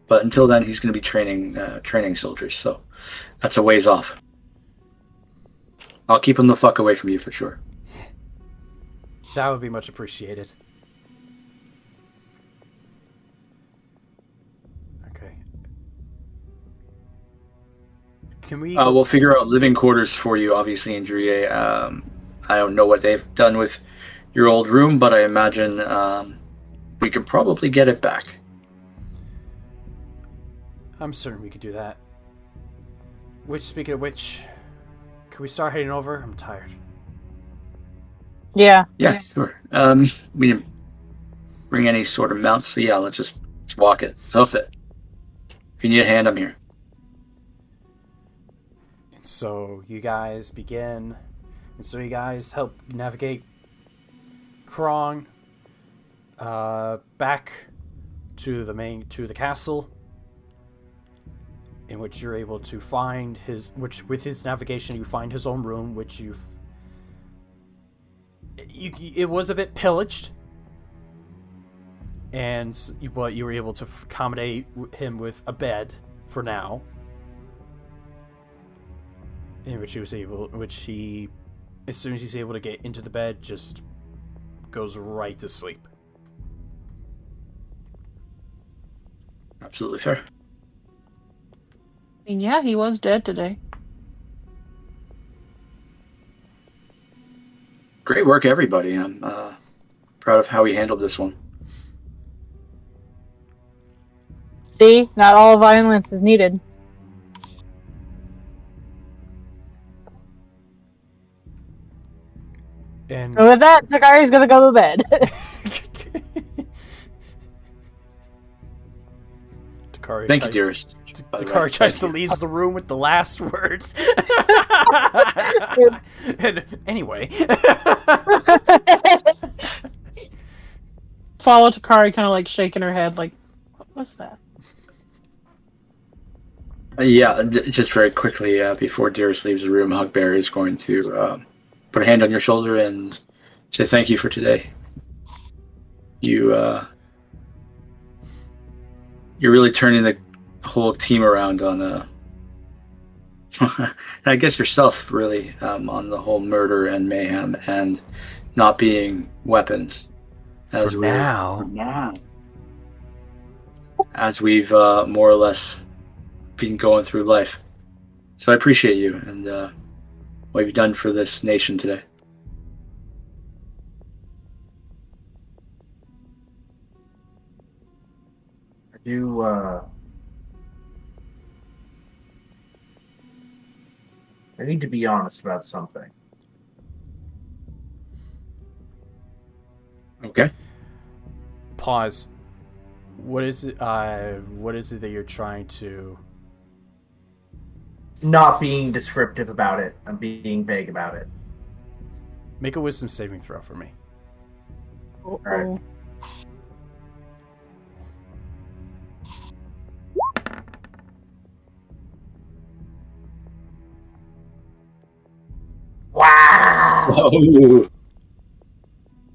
But until then, he's going to be training soldiers. So that's a ways off. I'll keep him the fuck away from you for sure. That would be much appreciated. Can we? We'll figure out living quarters for you, obviously, in Druyye. I don't know what they've done with your old room, but I imagine we could probably get it back. I'm certain we could do that. Speaking of which, can we start heading over? I'm tired. Yeah. Yeah, sure. We didn't bring any sort of mount, so yeah, let's walk it. Hoof it. If you need a hand, I'm here. And so you guys begin, and so you guys help navigate Krong back to the castle, in which you're able to find with his navigation you find his own room, which it was a bit pillaged, but you were able to accommodate him with a bed for now, in which he as soon as he's able to get into the bed, just goes right to sleep. Absolutely fair. I mean, yeah, he was dead today. Great work, everybody. I'm proud of how we handled this one. See, not all violence is needed. And So with that, Takari's gonna go to bed. Takari Thank you, Dearest. by the way. Takari tries to Thank you. leave the room with the last words. And anyway. Follow Takari, kind of like shaking her head, like, what was that? Yeah, just very quickly before Dearest leaves the room, Hugbear is going to put a hand on your shoulder and say thank you for today. You're really turning the whole team around on and I guess yourself really on the whole murder and mayhem and not being weapons. As For we're- now. for now. As we've more or less been going through life. So I appreciate you and what you've done for this nation today. I do, I need to be honest about something. Okay. Pause. What is it that you're trying to... Not being descriptive about it. I'm being vague about it. Make a wisdom saving throw for me. Uh-oh. Alright. Wow! Oh.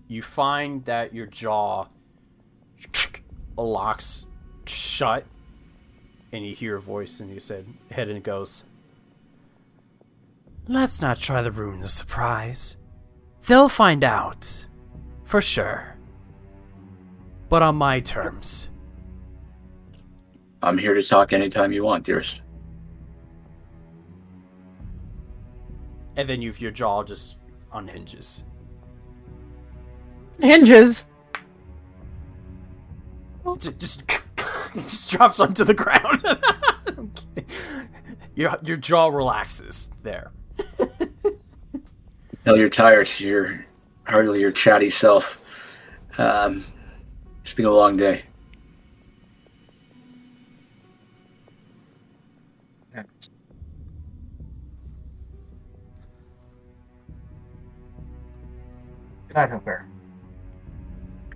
You find that your jaw locks shut, and you hear a voice, and you said, head and it goes, "Let's not try to ruin the surprise. They'll find out. For sure. But on my terms." I'm here to talk anytime you want, Dearest. And then your jaw just unhinges. Hinges. It just drops onto the ground. I'm kidding. Your jaw relaxes there. No, you're tired. You're hardly your chatty self. It's been a long day. Good night, Hooker.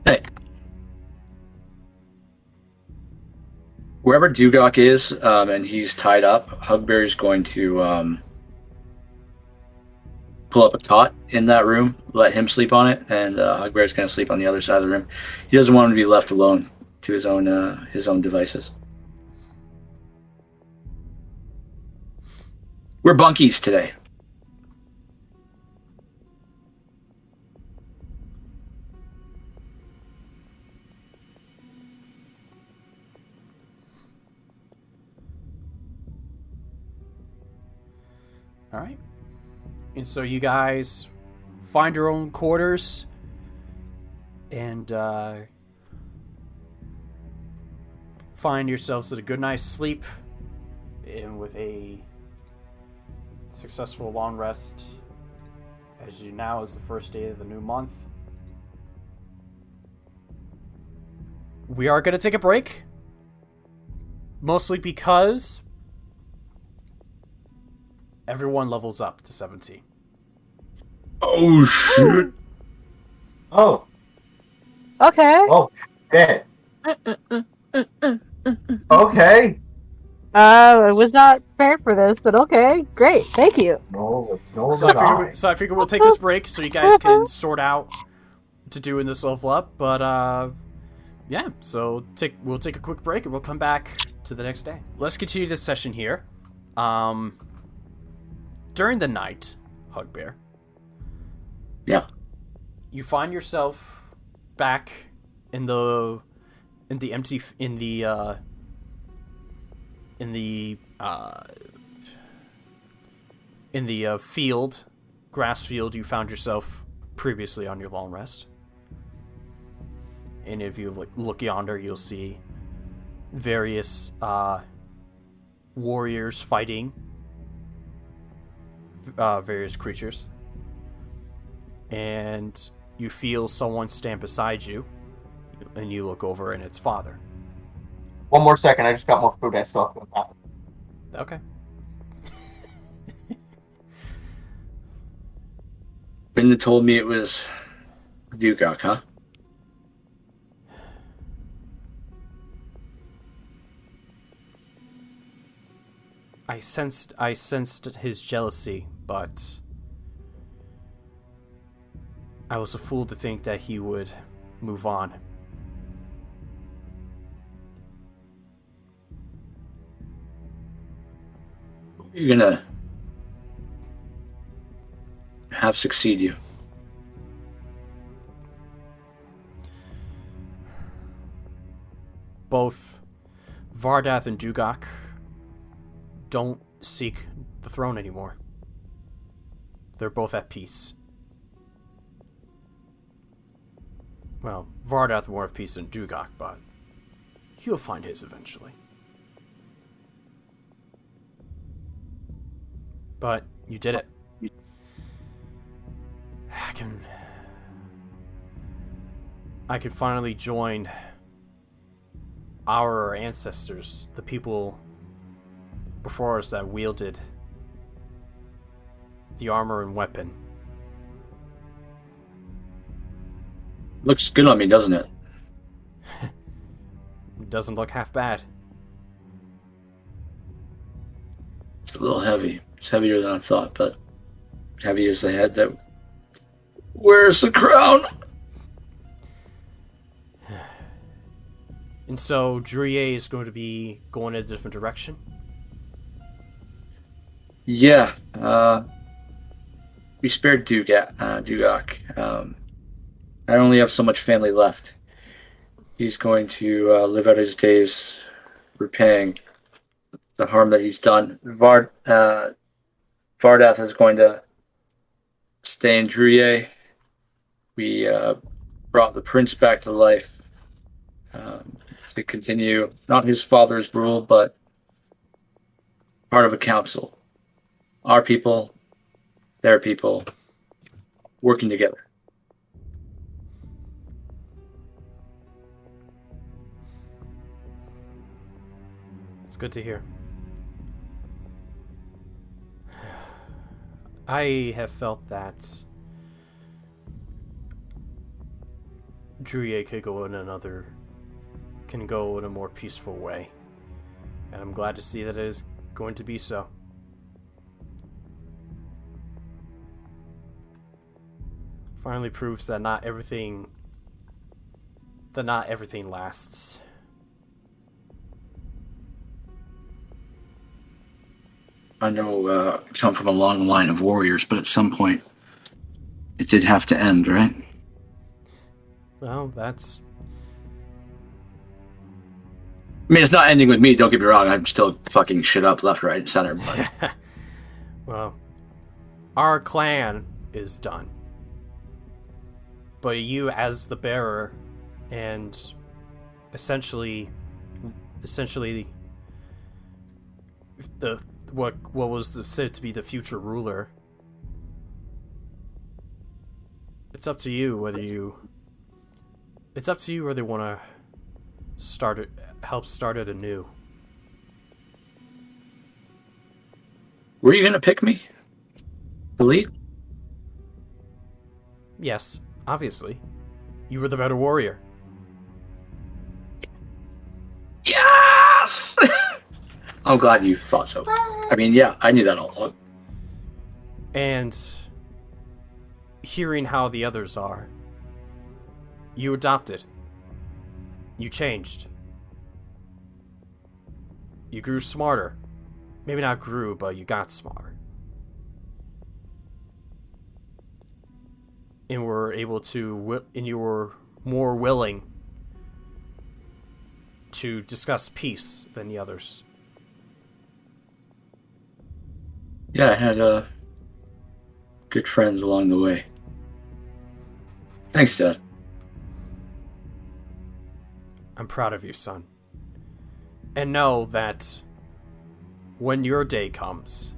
Hey. Wherever Duggock is, and he's tied up, Hugbear is going to pull up a cot in that room, let him sleep on it, and Hugbear is going to sleep on the other side of the room. He doesn't want him to be left alone to his own devices. We're bunkies today. All right. And so you guys find your own quarters and find yourselves at a good night's sleep and with a successful long rest as you now is the first day of the new month. We are going to take a break, mostly because everyone levels up to 17. Oh, shit. Oh. Okay. Oh, shit. Okay. I was not prepared for this, but okay, great, thank you. No, it's no So I figure we'll take this break so you guys can sort out to do in this level up. But yeah, so we'll take a quick break and we'll come back to the next day. Let's continue this session here. During the night, Hugbear. Yeah. You find yourself back in the field, grass field you found yourself previously on your long rest. And if you look yonder, you'll see various warriors fighting various creatures. And you feel someone stand beside you, and you look over, and it's Father. One more second, I just got more food I still have to go. Okay. Brendan told me it was Duggock, huh? I sensed his jealousy, but I was a fool to think that he would move on. You're gonna have succeed you. Both Vardath and Duggock don't seek the throne anymore. They're both at peace. Well, Vardath more of peace than Duggock, but he'll find his eventually. But you did it. I can finally join our ancestors, the people before us that wielded the armor and weapon. Looks good on me, doesn't it? It doesn't look half bad. It's a little heavy. It's heavier than I thought, but heavy as the head that wears the crown. And so Druyye is going to be going in a different direction. Yeah. We spared Duggock. I only have so much family left. He's going to live out his days repaying the harm that he's done. Vardath is going to stay in Druyye. We brought the prince back to life to continue, not his father's rule, but part of a council. Our people, their people, working together. It's good to hear. I have felt that Druyye can go in a more peaceful way. And I'm glad to see that it is going to be so. Finally proves that not everything lasts. I know come from a long line of warriors, but at some point it did have to end, right? Well, that's... I mean, it's not ending with me, don't get me wrong. I'm still fucking shit up left, right, and center. But... Well, our clan is done. But you, as the bearer, and essentially, the what was said to be the future ruler. It's up to you whether you. It's up to you whether you want to help start it anew. Were you gonna pick me? The lead? Yes, obviously. You were the better warrior. Yes! I'm glad you thought so. I mean, yeah, I knew that all along. And hearing how the others are, you adopted. You changed. You grew smarter. Maybe not grew, but you got smarter. And were able to, and you were more willing to discuss peace than the others. Yeah, I had good friends along the way. Thanks, Dad. I'm proud of you, son. And know that when your day comes,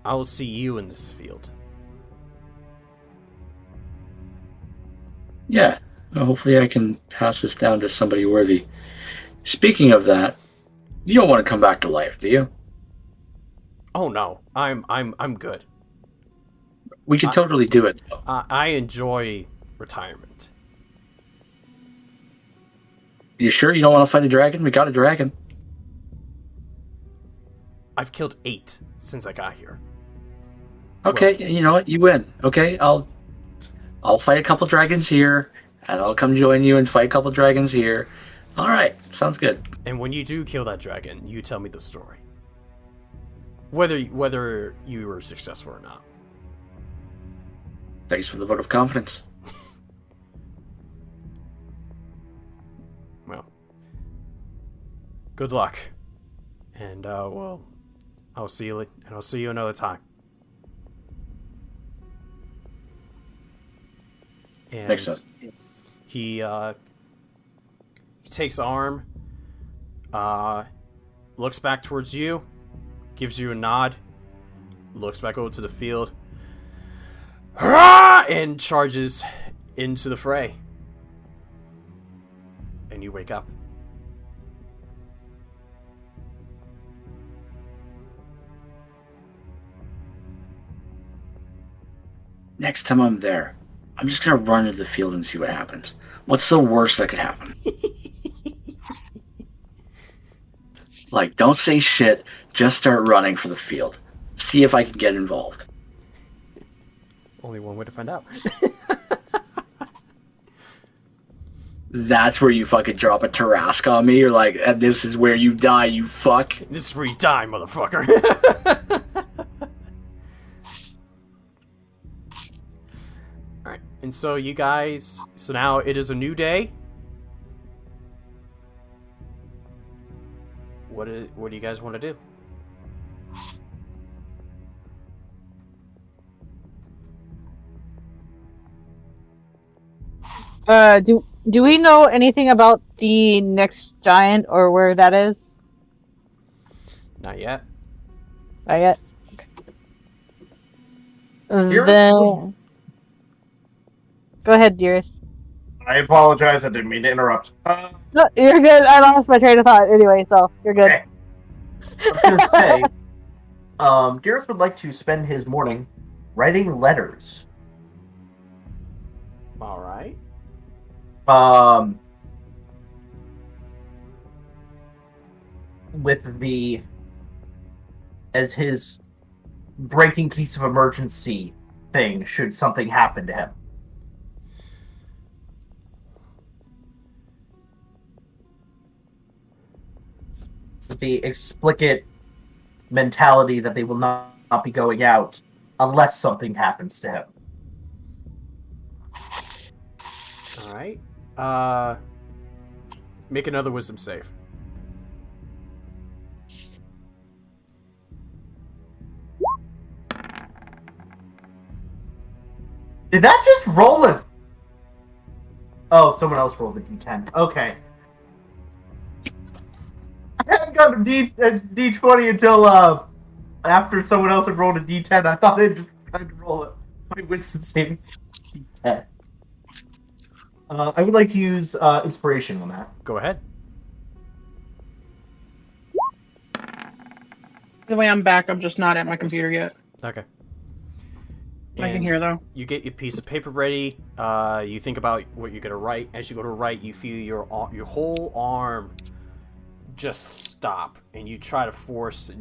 I will see you in this field. Yeah, well, hopefully I can pass this down to somebody worthy. Speaking of that, you don't want to come back to life, do you? Oh no, I'm good. We can totally do it, though. I enjoy retirement. You sure you don't want to fight a dragon? We got a dragon. I've killed 8 since I got here. Okay, you know what? You win. Okay, I'll fight a couple dragons here, and I'll come join you and fight a couple dragons here. All right, sounds good. And when you do kill that dragon, you tell me the story. Whether you were successful or not. Thanks for the vote of confidence. Well, good luck. And well, I'll see you another time. And Next up. He takes arm, looks back towards you, gives you a nod, looks back over to the field, and charges into the fray. And you wake up. Next time I'm there, I'm just gonna run into the field and see what happens. What's the worst that could happen? Like, don't say shit, just start running for the field. See if I can get involved. Only one way to find out. That's where you fucking drop a Tarrasque on me. You're like, and this is where you die, you fuck. This is where you die, motherfucker. Alright, and so you guys... So now it is a new day. What do you guys want to do? Do we know anything about the next giant or where that is? Not yet. Not yet. Dearest? Then... Go ahead, Dearest. I apologize. I didn't mean to interrupt. No, you're good. I lost my train of thought anyway, so you're good. Okay. I was going to say, Dearest would like to spend his morning writing letters. Alright. With the... as his breaking case of emergency thing, should something happen to him. With the explicit mentality that they will not be going out unless something happens to him. Alright. Make another wisdom save. Did that just roll a... Oh, someone else rolled a d10. Okay. I hadn't gotten a d20 until after someone else had rolled a d10. I thought I'd just tried to roll my wisdom saving d10. I would like to use inspiration on that. Go ahead. The way I'm back, I'm just not at my computer yet. Okay. I can hear though. You get your piece of paper ready. You think about what you're gonna write. As you go to write, you feel your whole arm just stop, and you try to force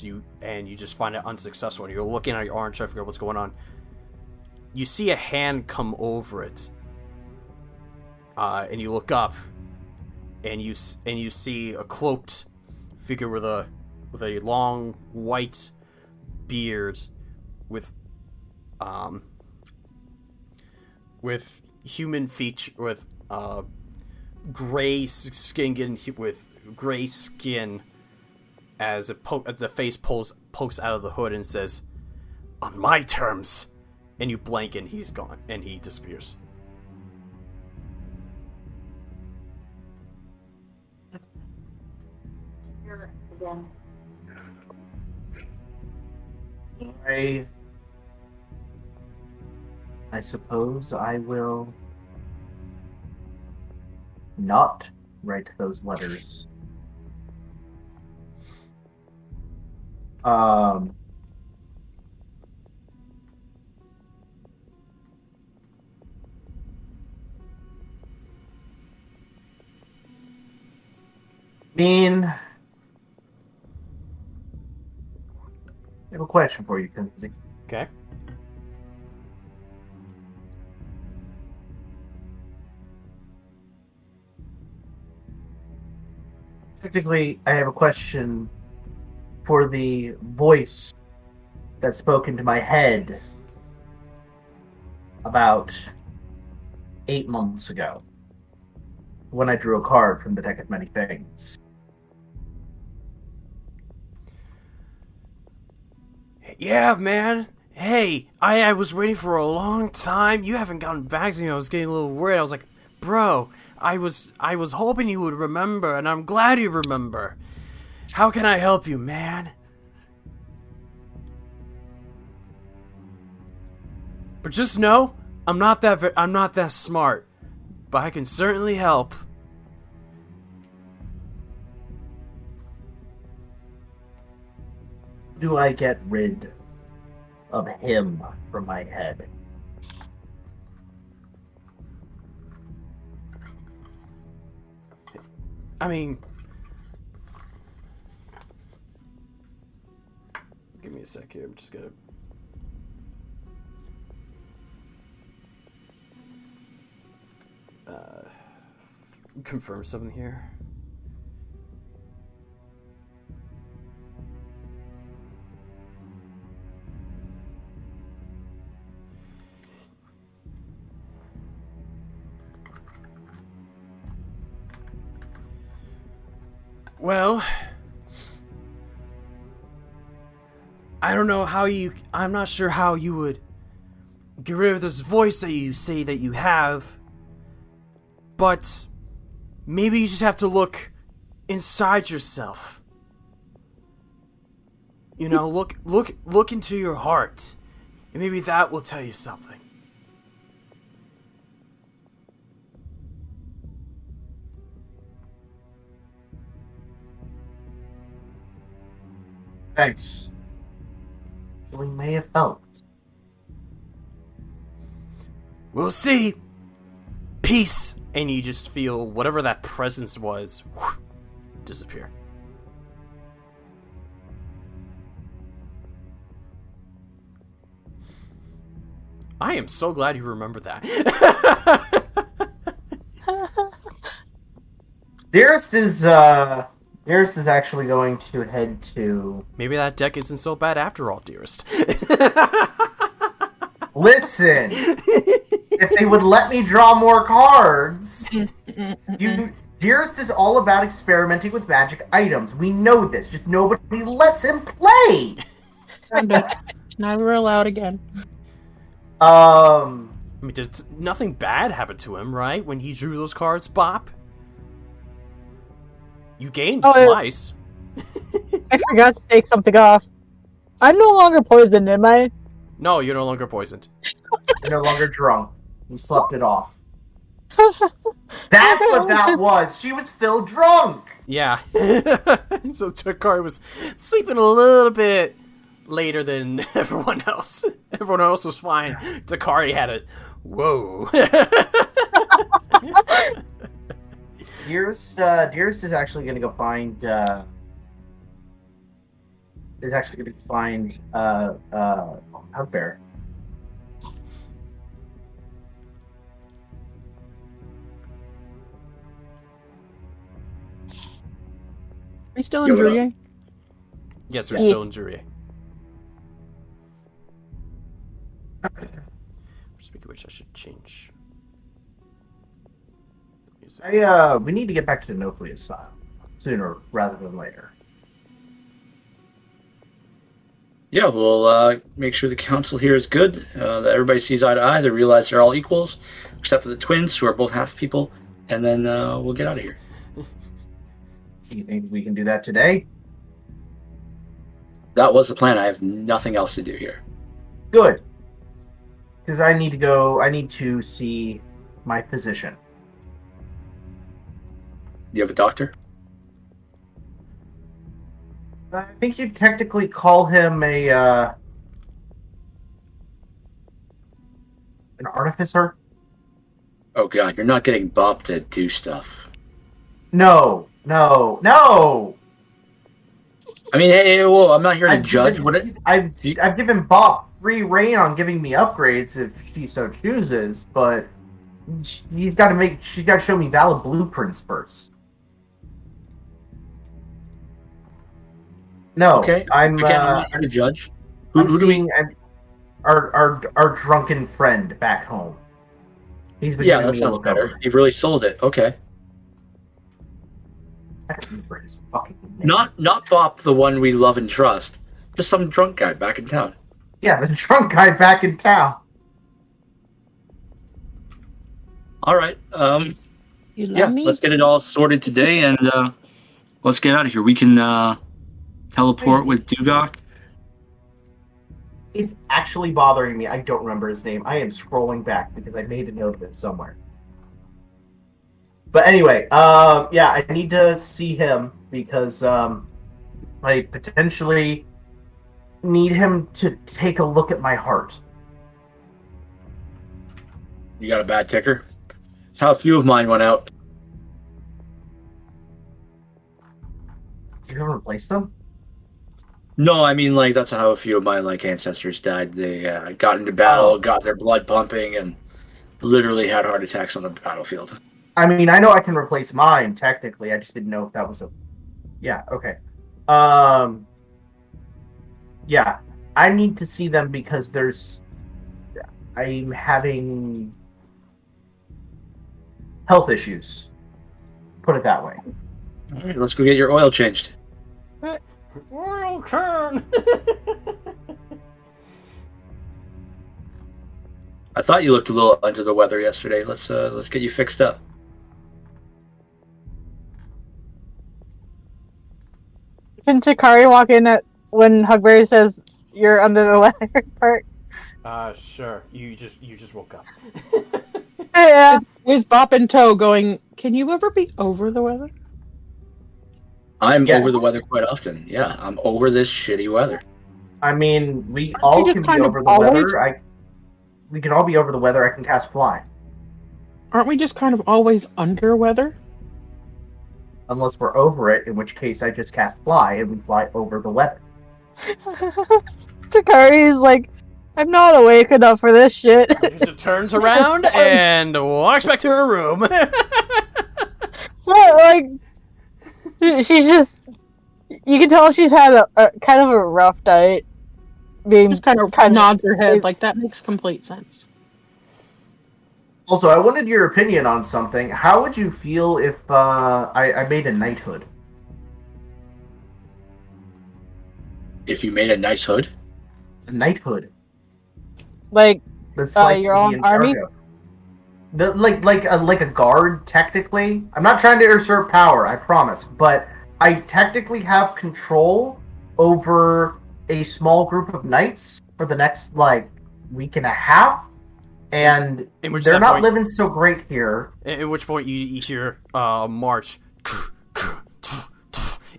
you, and you just find it unsuccessful. And you're looking at your arm, trying to figure out what's going on. You see a hand come over it, and you look up, and you see a cloaked figure with a long white beard, with human feature, with gray skin, with gray skin, as the face pokes out of the hood and says, "On my terms," and you blank and he's gone and he disappears. Again. I suppose I will not write those letters. I have a question for you, Kenzie. Okay. Technically, I have a question for the voice that spoke into my head about 8 months ago, when I drew a card from the deck of many things. Yeah, man. Hey, I was waiting for a long time. You haven't gotten back to me. I was getting a little worried. I was like, bro, I was hoping you would remember, and I'm glad you remember. How can I help you, man? But just know, I'm not that smart, but I can certainly help. Do I get rid of him from my head? I mean, give me a sec here. I'm just gonna. Confirm something here. Well, I don't know how I'm not sure how you would get rid of this voice that you say that you have, but maybe you just have to look inside yourself. You know, look into your heart, and maybe that will tell you something. Thanks. We may have felt. We'll see. Peace. And you just feel whatever that presence was disappear. I am so glad you remembered that. Dearest is actually going to head to... Maybe that deck isn't so bad after all, Dearest. Listen! If they would let me draw more cards... Dearest is all about experimenting with magic items. We know this. Just nobody lets him play! Never allowed again. I mean, nothing bad happened to him, right? When he drew those cards, Bop? You gained Slice. I forgot to take something off. I'm no longer poisoned, am I? No, you're no longer poisoned. You're no longer drunk. You slept it off. That's what that was. She was still drunk. Yeah. So Takari was sleeping a little bit later than everyone else. Everyone else was fine. Takari had a whoa. Dearest is actually going to go find. Is actually going to find Hugbear. Are you still in Druyye? Yes, we're still in Druyye. Speaking of which, I should change. We need to get back to the nucleus style sooner rather than later. Yeah, we'll make sure the council here is good, that everybody sees eye to eye, they realize they're all equals, except for the twins, who are both half people, and then we'll get out of here. Do you think we can do that today? That was the plan. I have nothing else to do here. Good. Because I need to go, I need to see my physician. Do you have a doctor? I think you'd technically call him an artificer. Oh god, you're not getting Bob to do stuff. No. I mean, hey, well, I'm not here to judge. I've given Bob free reign on giving me upgrades if she so chooses, but she's got to show me valid blueprints first. No, okay. I'm not here to judge. Who do we? Our drunken friend back home. He's been that sounds better. You've really sold it. Okay. I don't remember his fucking name. Not Bop, the one we love and trust. Just some drunk guy back in town. Yeah, the drunk guy back in town. All right. Let's get it all sorted today, and let's get out of here. We can teleport with Duggock. It's actually bothering me. I don't remember his name. I am scrolling back because I made a note of it somewhere. But anyway, I need to see him because I potentially need him to take a look at my heart. You got a bad ticker? That's how a few of mine went out. You gonna replace them? No, I mean, like, that's how a few of my, ancestors died. They got into battle, got their blood pumping, and literally had heart attacks on the battlefield. I mean, I know I can replace mine, technically. I just didn't know if that was a... Yeah, okay. Yeah, I need to see them because I'm having health issues. Put it that way. All right, let's go get your oil changed. Oil can! I thought you looked a little under the weather yesterday. Let's get you fixed up. Can Takari walk in when Hugbear says you're under the weather part? Sure. You just woke up. Yeah. With Bop in tow going, can you ever be over the weather? I'm over the weather quite often. Yeah, I'm over this shitty weather. I mean, we all can be over the weather. We can all be over the weather. I can cast fly. Aren't we just kind of always under weather? Unless we're over it, in which case I just cast fly and we fly over the weather. Takari's like, I'm not awake enough for this shit. She turns around and walks back to her room. What, she's just... You can tell she's had a kind of a rough night. Just kind of nods her head, like, that makes complete sense. Also, I wanted your opinion on something. How would you feel if I made a knighthood? If you made a nice hood? A knighthood. Like, The slice your would be own in charge army? of. Like a guard, technically. I'm not trying to usurp power, I promise, but I technically have control over a small group of knights for the next week and a half, and they're not living so great here. At which point you hear march,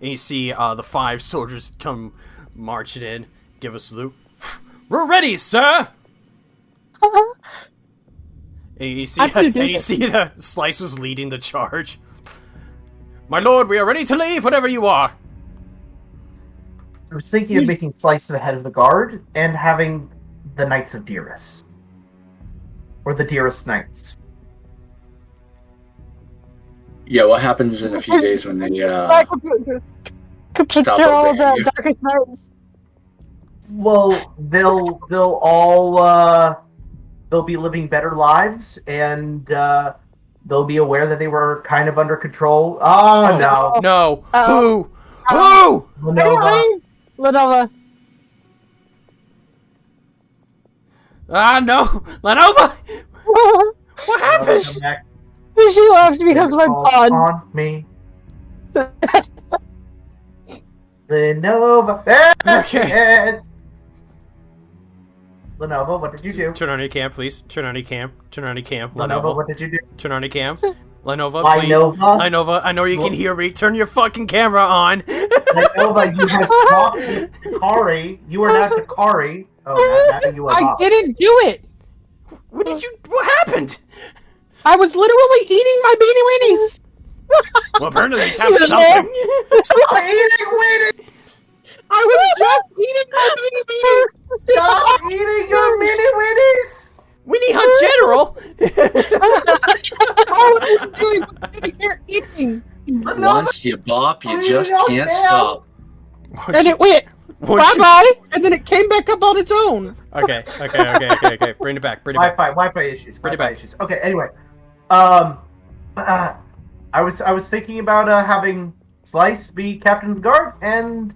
and you see the 5 soldiers come marching in, give a salute. We're ready, sir. And you see, the Slice was leading the charge. My lord, we are ready to leave, whatever you are. I was thinking of making Slice the head of the guard and having the Knights of Dearest. Or the Dearest Knights. Yeah, what happens in a few days when they Patrol the Darkest Nights. Well, they'll all they'll be living better lives, and they'll be aware that they were kind of under control. Oh no! No! Uh-oh. Who? Lynova. No! Lynova! What happened? She left because of my pun. On me. Lynova. There Okay. is. Lynova, what did you do? Turn on your cam, please. Turn on your cam. Turn on your cam. Lynova, what did you do? Turn on your cam. Lynova, please. Lynova, I know you can hear me. Turn your fucking camera on. Lynova, you have talked to Takari. You are not Takari. Oh, now you are I off. didn't do it. What happened? I was literally eating my beanie weenies. Well, apparently you tapped something. Stop eating weenies! I was just eating my beanie weenies. Stop eating your mini weenies! Winnie Hunt General. They're eating. Once you bop, you just can't stop. And it went bye-bye, and then it came back up on its own. Okay. Bring it back. Wi-Fi issues. Bring it Wi-Fi back. issues. Okay. Anyway, I was thinking about having Slice be captain of the guard and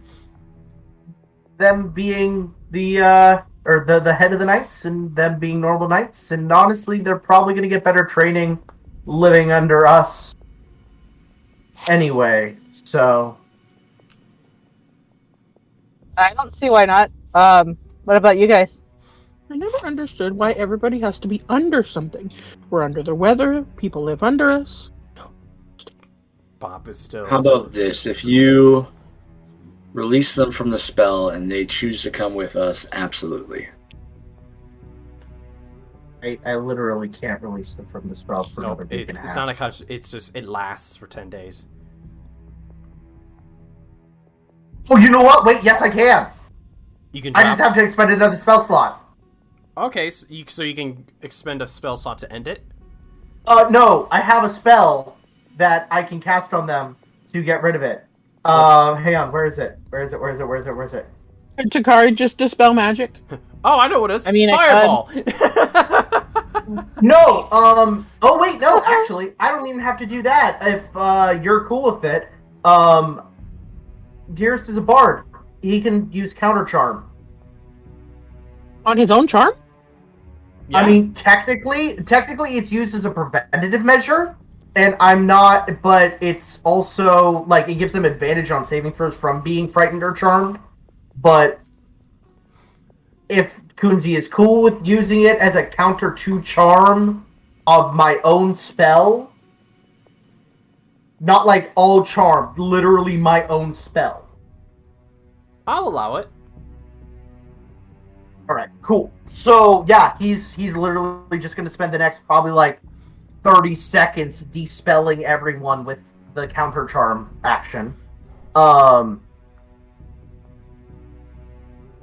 them being the head of the knights and them being normal knights. And honestly, they're probably going to get better training living under us anyway. So I don't see why not. What about you guys? I never understood why everybody has to be under something. We're under the weather. People live under us. Pop is still. How about this? If you release them from the spell and they choose to come with us, absolutely. I literally can't release them from the spell for No, another week and a half. it's not a conscious. It's just it lasts for 10 days. Oh, you know what? Wait, yes, I can. You can. I just have to expend another spell slot. Okay, so you can expend a spell slot to end it. No, I have a spell that I can cast on them to get rid of it. Hang on, where is it? Where is it? Did Takari just dispel magic? Oh, I know what it is. I mean, Fireball. No, oh wait, no, actually, I don't even have to do that if you're cool with it. Dearest is a bard. He can use counter charm. On his own charm? Yeah. I mean, technically it's used as a preventative measure, and I'm not, but it's also, like, it gives them advantage on saving throws from being frightened or charmed, but if Kunzi is cool with using it as a counter to charm of my own spell, not like all charm, literally my own spell. I'll allow it. Alright, cool. So, yeah, he's literally just going to spend the next probably, like, 30 seconds dispelling everyone with the counter charm action. It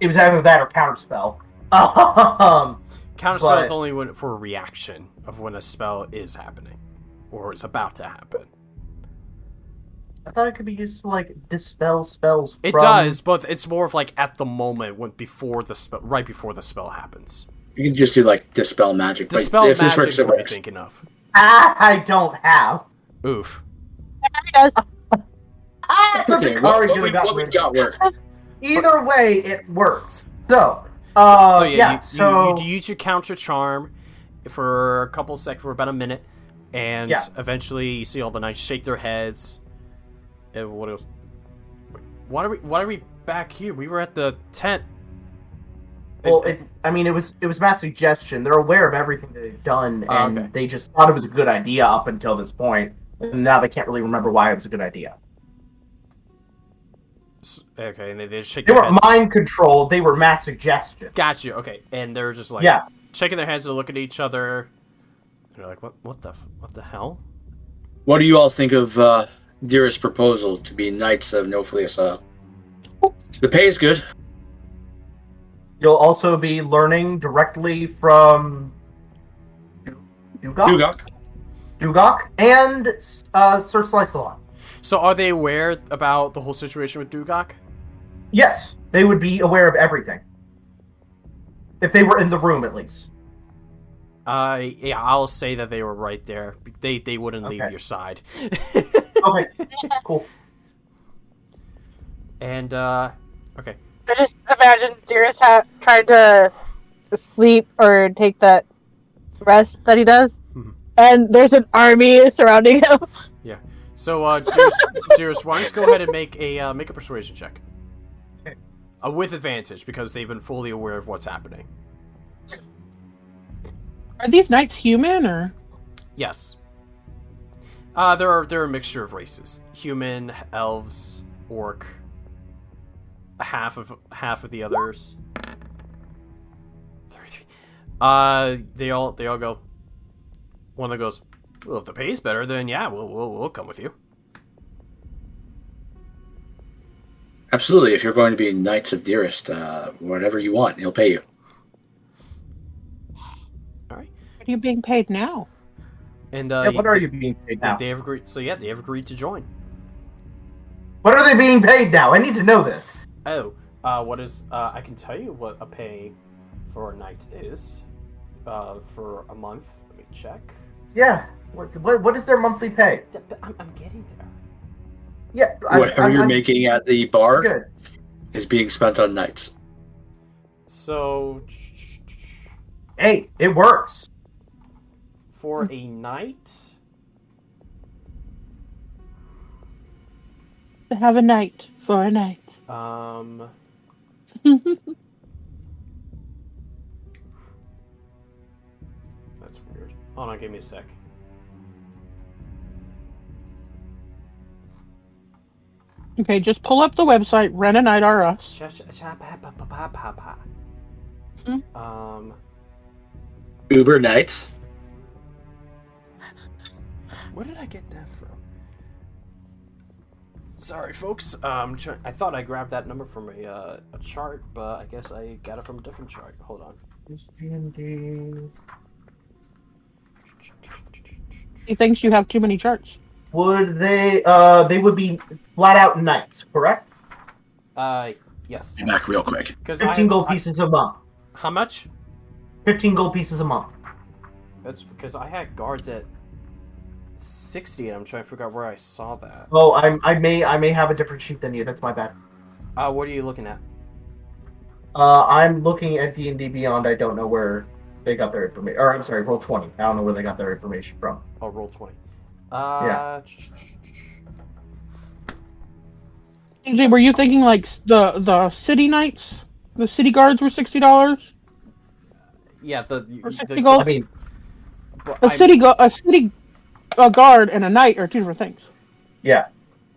was either that or counter spell. Counterspell is only for a reaction of when a spell is happening or is about to happen. I thought it could be used to, like, dispel spells. It does, but it's more of like at the moment when right before the spell happens. You can just do like dispel magic. Dispel if this magic works, is it what you're works. thinking of. I don't have. Oof. He does. That's Okay, Takari what we've got works. Either way, it works. So, So yeah, yeah. you use your counter charm for a couple seconds, for about a minute, and eventually you see all the knights shake their heads. And what else? Why are we back here? We were at the tent. Well, it was mass suggestion. They're aware of everything they've done, and they just thought it was a good idea up until this point, and now they can't really remember why it was a good idea. Okay, and they shake They their weren't heads. mind controlled, they were mass suggestion. Got you. Okay, and they're just like shaking their heads and look at each other. And they're like, what the hell? What do you all think of Dearest's proposal to be Knights of No Flee Asylum? The pay is good. You'll also be learning directly from Duggock and Sir Slice-A-Lot. So are they aware about the whole situation with Duggock? Yes, they would be aware of everything. If they were in the room, at least. Yeah, I'll say that they were right there. They wouldn't leave your side. Okay, cool. And, okay. I just imagine Dearest trying to sleep or take that rest that he does, and there's an army surrounding him. Yeah. So, Dearest, why don't you go ahead and make a persuasion check. Okay. With advantage, because they've been fully aware of what's happening. Are these knights human or? Yes. They're a mixture of races: human, elves, orc. Half of the others. 33. They all go. One of them goes, well, if the pay's better, then yeah, we'll come with you. Absolutely. If you're going to be Knights of Dearest, whatever you want, he'll pay you. All right. What are you being paid now? And what are you being paid now? They have agreed. So yeah, they have agreed to join. What are they being paid now? I need to know this. Oh, what is? I can tell you what a pay for a knight is. For a month. Let me check. Yeah. What is their monthly pay? I'm getting there. Yeah. Whatever you're making at the bar good. is being spent on Knights. So. Hey, it works. For a knight. To have a night for a night. That's weird. Hold on, give me a sec. Okay, just pull up the website, Rent a Night R Us. Uber Knights. Where did I get that from? Sorry, folks. I thought I grabbed that number from a chart, but I guess I got it from a different chart. Hold on. He thinks you have too many charts. Would they would be flat out knights, correct? Yes. Be back real quick. 15 gold pieces a month. How much? 15 gold pieces a month. That's because I had guards at 60, and I'm trying to figure out where I saw that. Oh, I may have a different sheet than you. That's my bad. What are you looking at? I'm looking at D&D Beyond. I don't know where they got their information. Or I'm sorry, Roll20. I don't know where they got their information from. Oh, Roll20. Yeah. Were you thinking like the city knights? The city guards were $60? Yeah, Or 60 gold? I mean, A city guard and a knight are two different things. yeah.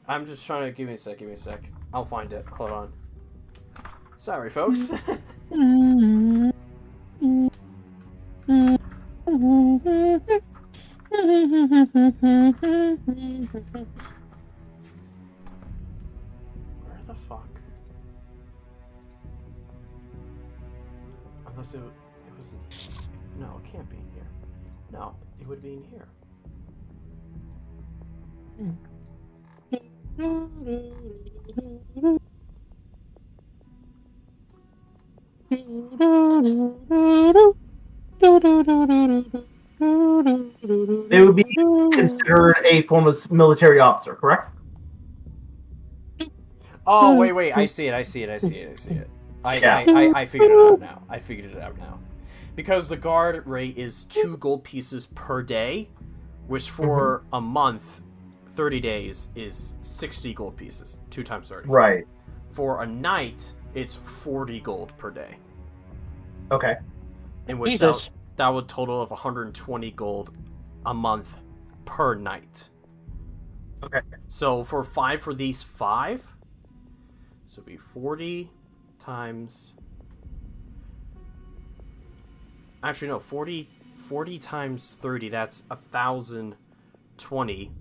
I'm just trying to give me a sec. I'll find it. Hold on. Sorry, folks. Where the fuck? Unless it was in here. No, it can't be in here. No, it would be in here. They would be considered a form of military officer, correct? Oh, wait. I see it. I figured it out now. I figured it out now. Because the guard rate is 2 gold pieces per day, which for a month, 30 days, is 60 gold pieces. 2 times 30. Right. For a night, it's 40 gold per day. Okay. In which Jesus. that would total of 120 gold a month per night. Okay. So for these 5, so it'd be 40 times... Actually, no, 40 times 30, that's 1,020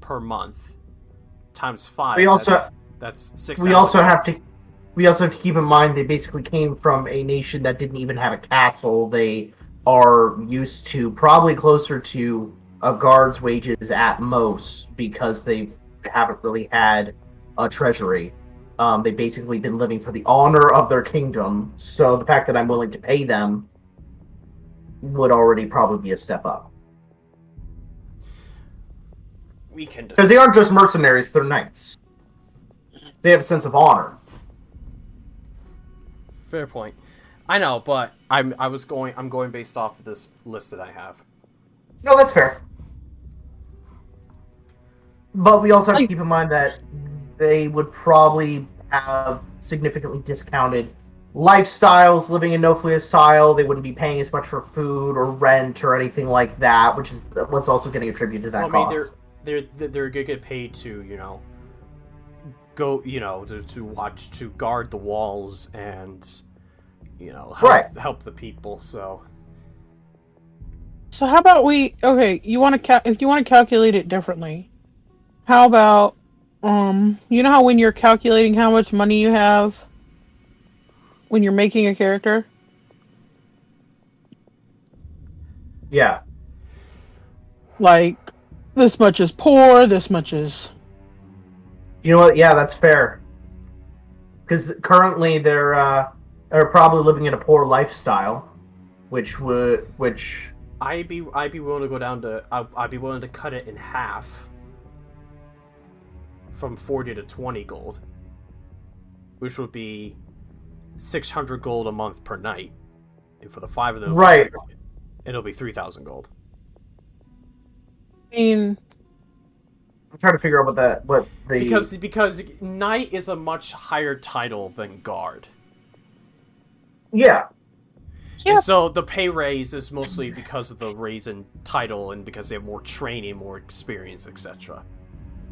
per month. Times 5, that's 6,000. We also have to keep in mind they basically came from a nation that didn't even have a castle. They are used to probably closer to a guard's wages at most because they haven't really had a treasury. They've basically been living for the honor of their kingdom. So the fact that I'm willing to pay them would already probably be a step up. We can Because they aren't just mercenaries; they're knights. They have a sense of honor. Fair point. I know, but I'm going based off of this list that I have. No, that's fair. But we also have to keep in mind that they would probably have significantly discounted lifestyles, living in no-flee style. They wouldn't be paying as much for food or rent or anything like that, which is what's also getting attributed to that cost. They're gonna get paid to, go, to guard the walls and, help the people. So how about you want to if you want to calculate it differently, how about you know how when you're calculating how much money you have when you're making a character? Yeah. Like, this much is poor, this much is... You know what? Yeah, that's fair. Because currently they're probably living in a poor lifestyle, which I'd be willing to go down to I'd be willing to cut it in half from 40 to 20 gold, which would be 600 gold a month per night, and for the 5 of them, right, it'll be 3,000 gold. I mean, I'm trying to figure out because knight is a much higher title than guard. Yeah. And so the pay raise is mostly because of the raise in title and because they have more training, more experience, etc.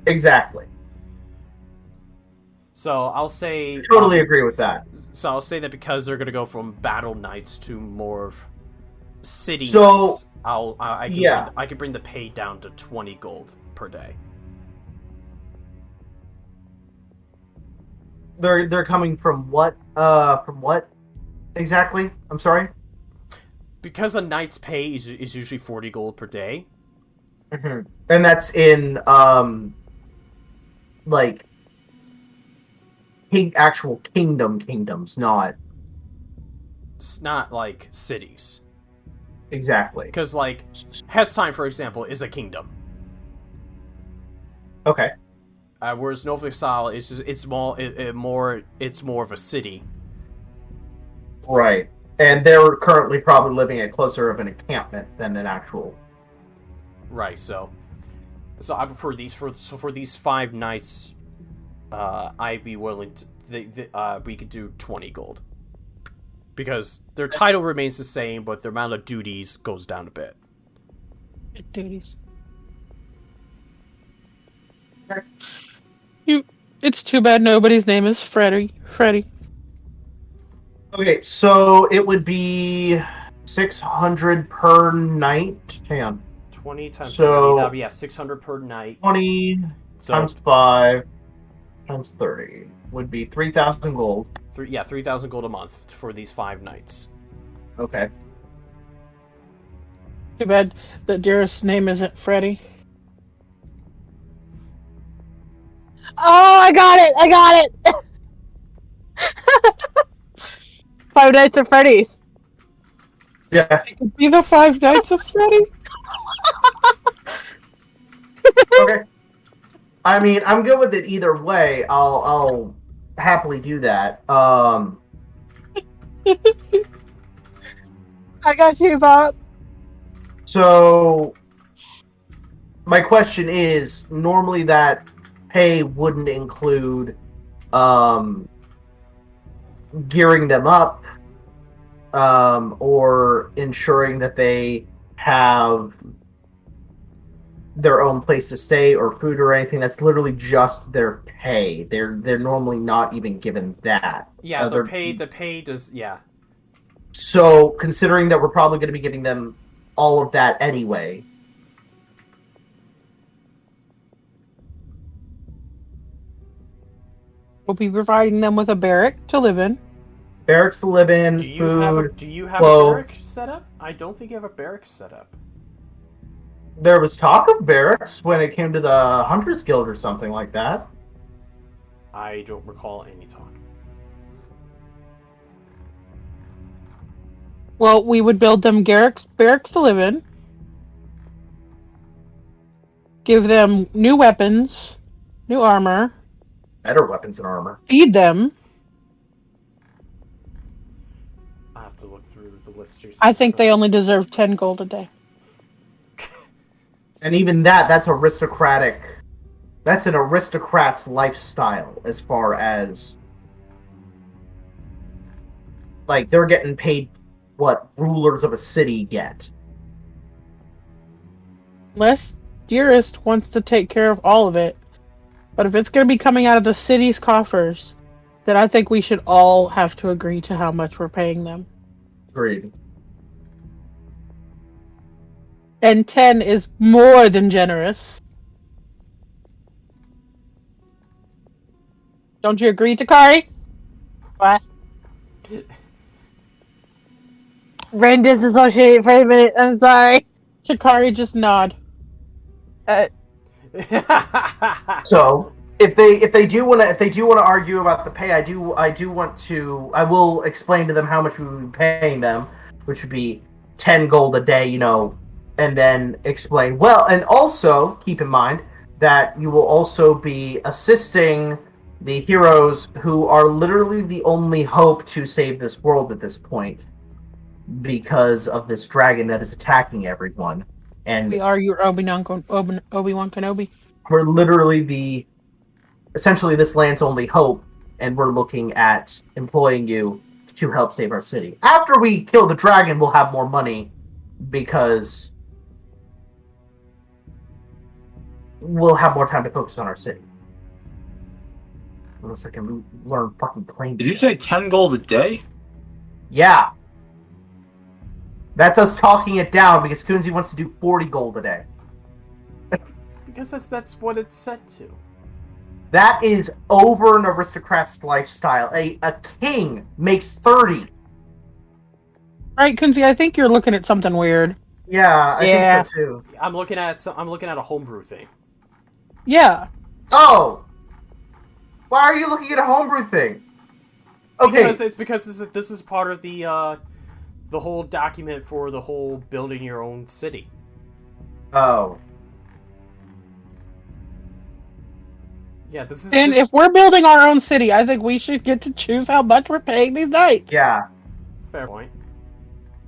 Exactly. So I'll say... I totally agree with that. So I'll say that because they're going to go from battle knights to more of city knights, I can bring the pay down to 20 gold per day. They're coming from what? From what exactly? I'm sorry? Because a knight's pay is usually 40 gold per day. Mm-hmm. And that's in, like... actual kingdoms, not... It's not like cities. Exactly. Because, like, Hestheim, for example, is a kingdom. Okay. Whereas Noflexile is just, it's more of a city. Right. And they're currently probably living at closer of an encampment than an actual... Right, so I prefer these, for these 5 nights, I'd be willing to, we could do 20 gold. Because their title remains the same, but their amount of duties goes down a bit. Duties. It's too bad nobody's name is Freddy. Okay, so it would be 600 per night. Hang on. 20 times 30, So- that'd be 600 per night. 20 So, times 5 times 30 would be 3,000 gold. 3,000 gold a month for these 5 nights. Okay. Too bad that Dearest's name isn't Freddy. Oh, I got it! 5 Nights at Freddy's. Yeah. It could be the 5 Nights of Freddy. Okay. I mean, I'm good with it either way. I'll happily do that. I got you, Bob. So, my question is, normally that pay wouldn't include gearing them up or ensuring that they have their own place to stay or food or anything. That's literally just their pay. They're normally not even given that. Yeah, the pay does, yeah. So, considering that we're probably going to be giving them all of that anyway, We'll be providing them with a barrack to live in. barracks to live in, Do you food. have clothes. a barrack set up? I don't think you have a barrack set up. There was talk of barracks when it came to the Hunters Guild or something like that. I don't recall any talk. Well, we would build them barracks to live in. Give them new weapons, new armor. Better weapons and armor. Feed them. I have to look through the list. I think they only deserve 10 gold a day. And even that's aristocratic. That's an aristocrat's lifestyle as far as... Like, they're getting paid what rulers of a city get. Unless Dearest wants to take care of all of it. But if it's going to be coming out of the city's coffers, then I think we should all have to agree to how much we're paying them. Agreed. And 10 is more than generous. Don't you agree, Takari? What? Brain disassociated for a minute. I'm sorry. Takari, just nod. So if they do want to argue about the pay, I will explain to them how much we would be paying them, which would be 10 gold a day, and then explain. Well, and also keep in mind that you will also be assisting the heroes who are literally the only hope to save this world at this point because of this dragon that is attacking everyone. And We are your Obi-Wan Kenobi. we're literally essentially this land's only hope, and we're looking at employing you to help save our city. After we kill the dragon, we'll have more money because we'll have more time to focus on our city. Unless I can learn fucking plain. Did you say 10 gold a day? Yeah. That's us talking it down because Kunzi wants to do 40 gold a day. Because that's what it's set to. That is over an aristocrat's lifestyle. A king makes 30. Right, Kunzi, I think you're looking at something weird. Yeah, I Yeah. think so too. I'm looking at a homebrew thing. Yeah. Oh! Why are you looking at a homebrew thing? Okay. Because this is part of the whole document for the whole building your own city. Oh. Yeah, this is. And if we're building our own city, I think we should get to choose how much we're paying these knights. Yeah. Fair point.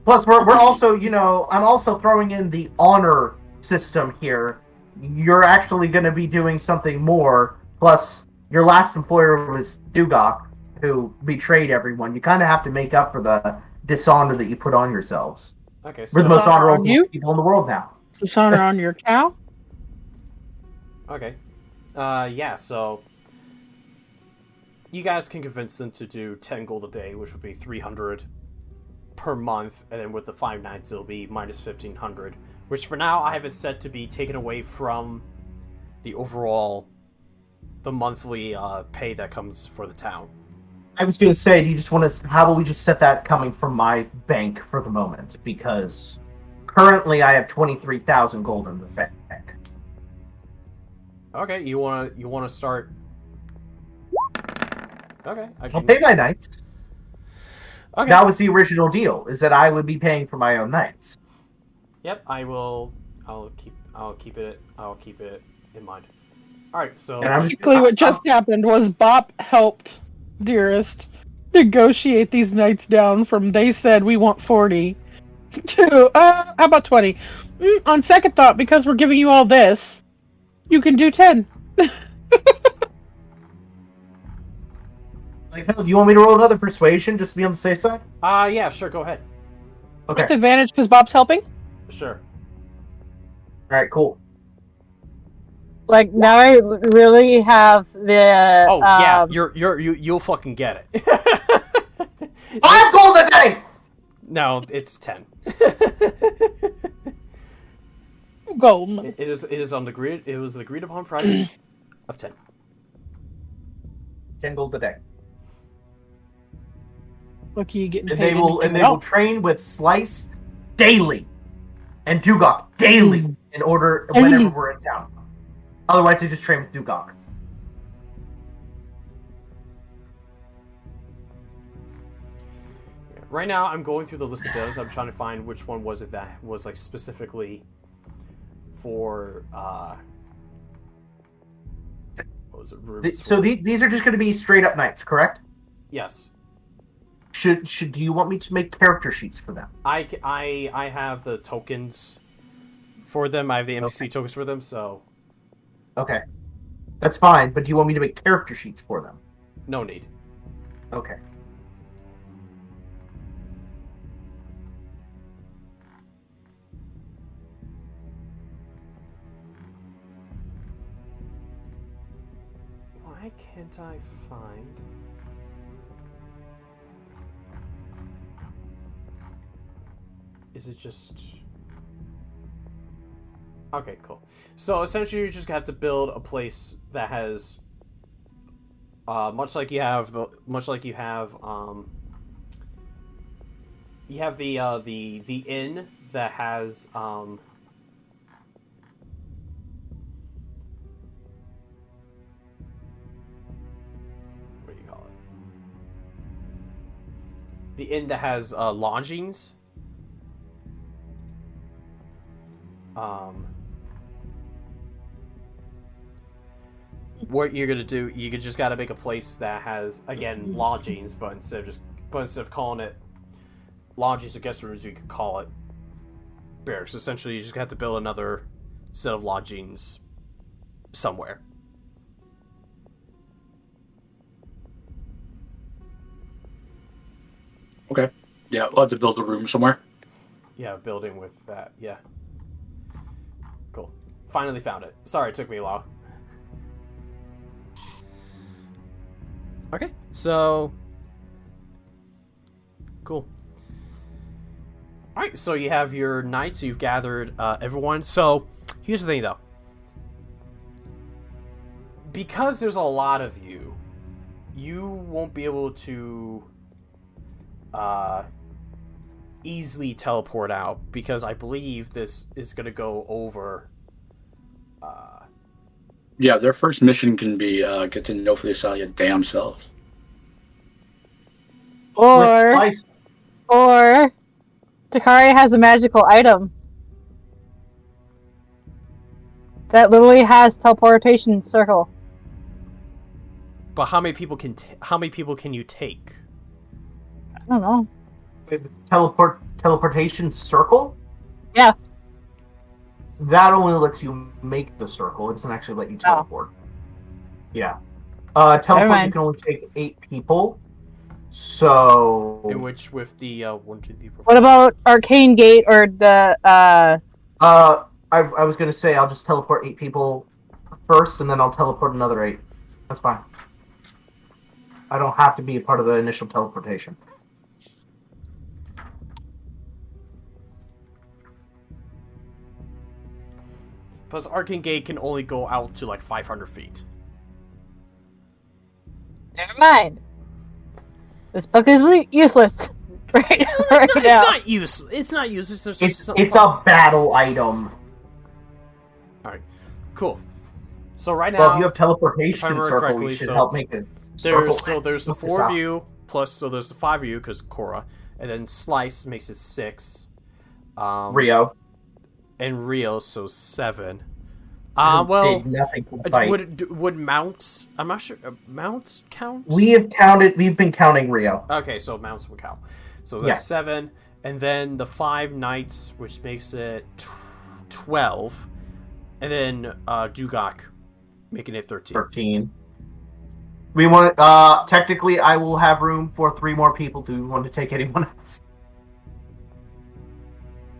Plus, we're also, I'm also throwing in the honor system here. You're actually going to be doing something more. Plus, your last employer was Duggock, who betrayed everyone. You kind of have to make up for the dishonor that you put on yourselves. Okay, so We're the most Dishonor on honorable you? people in the world now. Dishonor on your cow? Okay. Yeah, so you guys can convince them to do 10 gold a day, which would be 300 per month, and then with the 5 nights it'll be minus 1,500, which for now I have it set to be taken away from the monthly pay that comes for the town. I was going to say, how about we just set that coming from my bank for the moment? Because currently I have 23,000 gold in the bank. Okay, you wanna start? Okay, I'll pay my knights. Okay. That was the original deal, is that I would be paying for my own knights. Yep, I will. I'll keep it in mind. All right, so And I'm Basically, what just happened was Bop helped Dearest negotiate these knights down from they said we want 40 to how about 20? On second thought, because we're giving you all this, you can do 10. Like, hell, do you want me to roll another persuasion just to be on the safe side? Yeah, sure, go ahead. Okay. With advantage because Bob's helping. Sure. All right, cool. Like, now I really have the. Oh yeah, you'll fucking get it. 5 gold a day. No, it's 10. Gold. It is on the grid. It was the agreed upon price of 10. 10 gold a day. Look, you getting And paid. they will train with Slice daily and Duggock daily in order whenever we're in town. Otherwise, they just train with Duggock. Right now, I'm going through the list of those. I'm trying to find which one was it that was like specifically for. What was it? So these are just going to be straight up knights, correct? Yes. Do you want me to make character sheets for them? I have the tokens for them. I have the NPC tokens for them. So. Okay, that's fine. But do you want me to make character sheets for them? No need. Okay. Why can't I find? Is it just? Okay, cool. So essentially, you just have to build a place that has, much like you have the inn that has what do you call it? The inn that has lodgings. What you're gonna do, you just gotta make a place that has, again, lodgings, but instead of calling it lodgings or guest rooms, you could call it barracks. Essentially, you just have to build another set of lodgings somewhere. Okay. Yeah, we'll have to build a room somewhere. Yeah, building with that. Yeah. Cool. Finally found it. Sorry, it took me a while. Okay, so cool. All right, so you have your knights. You've gathered everyone. So here's the thing, though. Because there's a lot of you, you won't be able to easily teleport out, because I believe this is going to go over. Yeah, their first mission can be get to know for yourself your damn selves. Or Takari has a magical item that literally has teleportation circle. But how many people can you take? I don't know. Teleportation circle? Yeah. That only lets you make the circle. It doesn't actually let you teleport. Yeah. Teleport, you can only take 8 people. So. In which, with the 1, 2, 3, 4. What about Arcane Gate or the? I was gonna say I'll just teleport 8 people first, and then I'll teleport another 8. That's fine. I don't have to be a part of the initial teleportation. Plus, Arcane Gate can only go out to like 500 feet. Never mind. This book is useless right now. It's not useless. It's not useless. It's a battle item. All right, cool. So right now, well, if you have teleportation if I circle, correctly, you should so help make a circle. There's the 4 of you plus, so there's the 5 of you because Corra, and then Slice makes it 6. Rio and Rio, so 7. Well, did nothing to fight. would mounts? I'm not sure. Mounts count? We've been counting Rio. Okay, so mounts would count. So that's 7, and then the 5 knights, which makes it 12, and then Duggock, making it 13. 13. We want. Technically, I will have room for 3 more people. Do we want to take anyone else?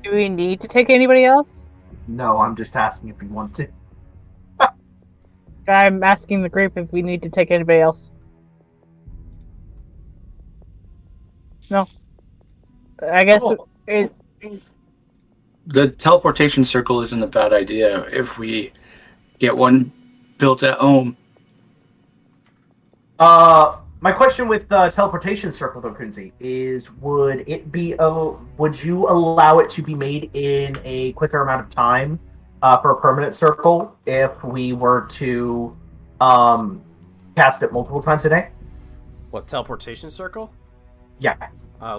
Do we need to take anybody else? No, I'm just asking if we want to. I'm asking the group if we need to take anybody else. No. I guess Cool. The teleportation circle isn't a bad idea if we get one built at home. My question with the teleportation circle, though, Kunzi, is would you allow it to be made in a quicker amount of time for a permanent circle if we were to cast it multiple times a day? What, teleportation circle? Yeah.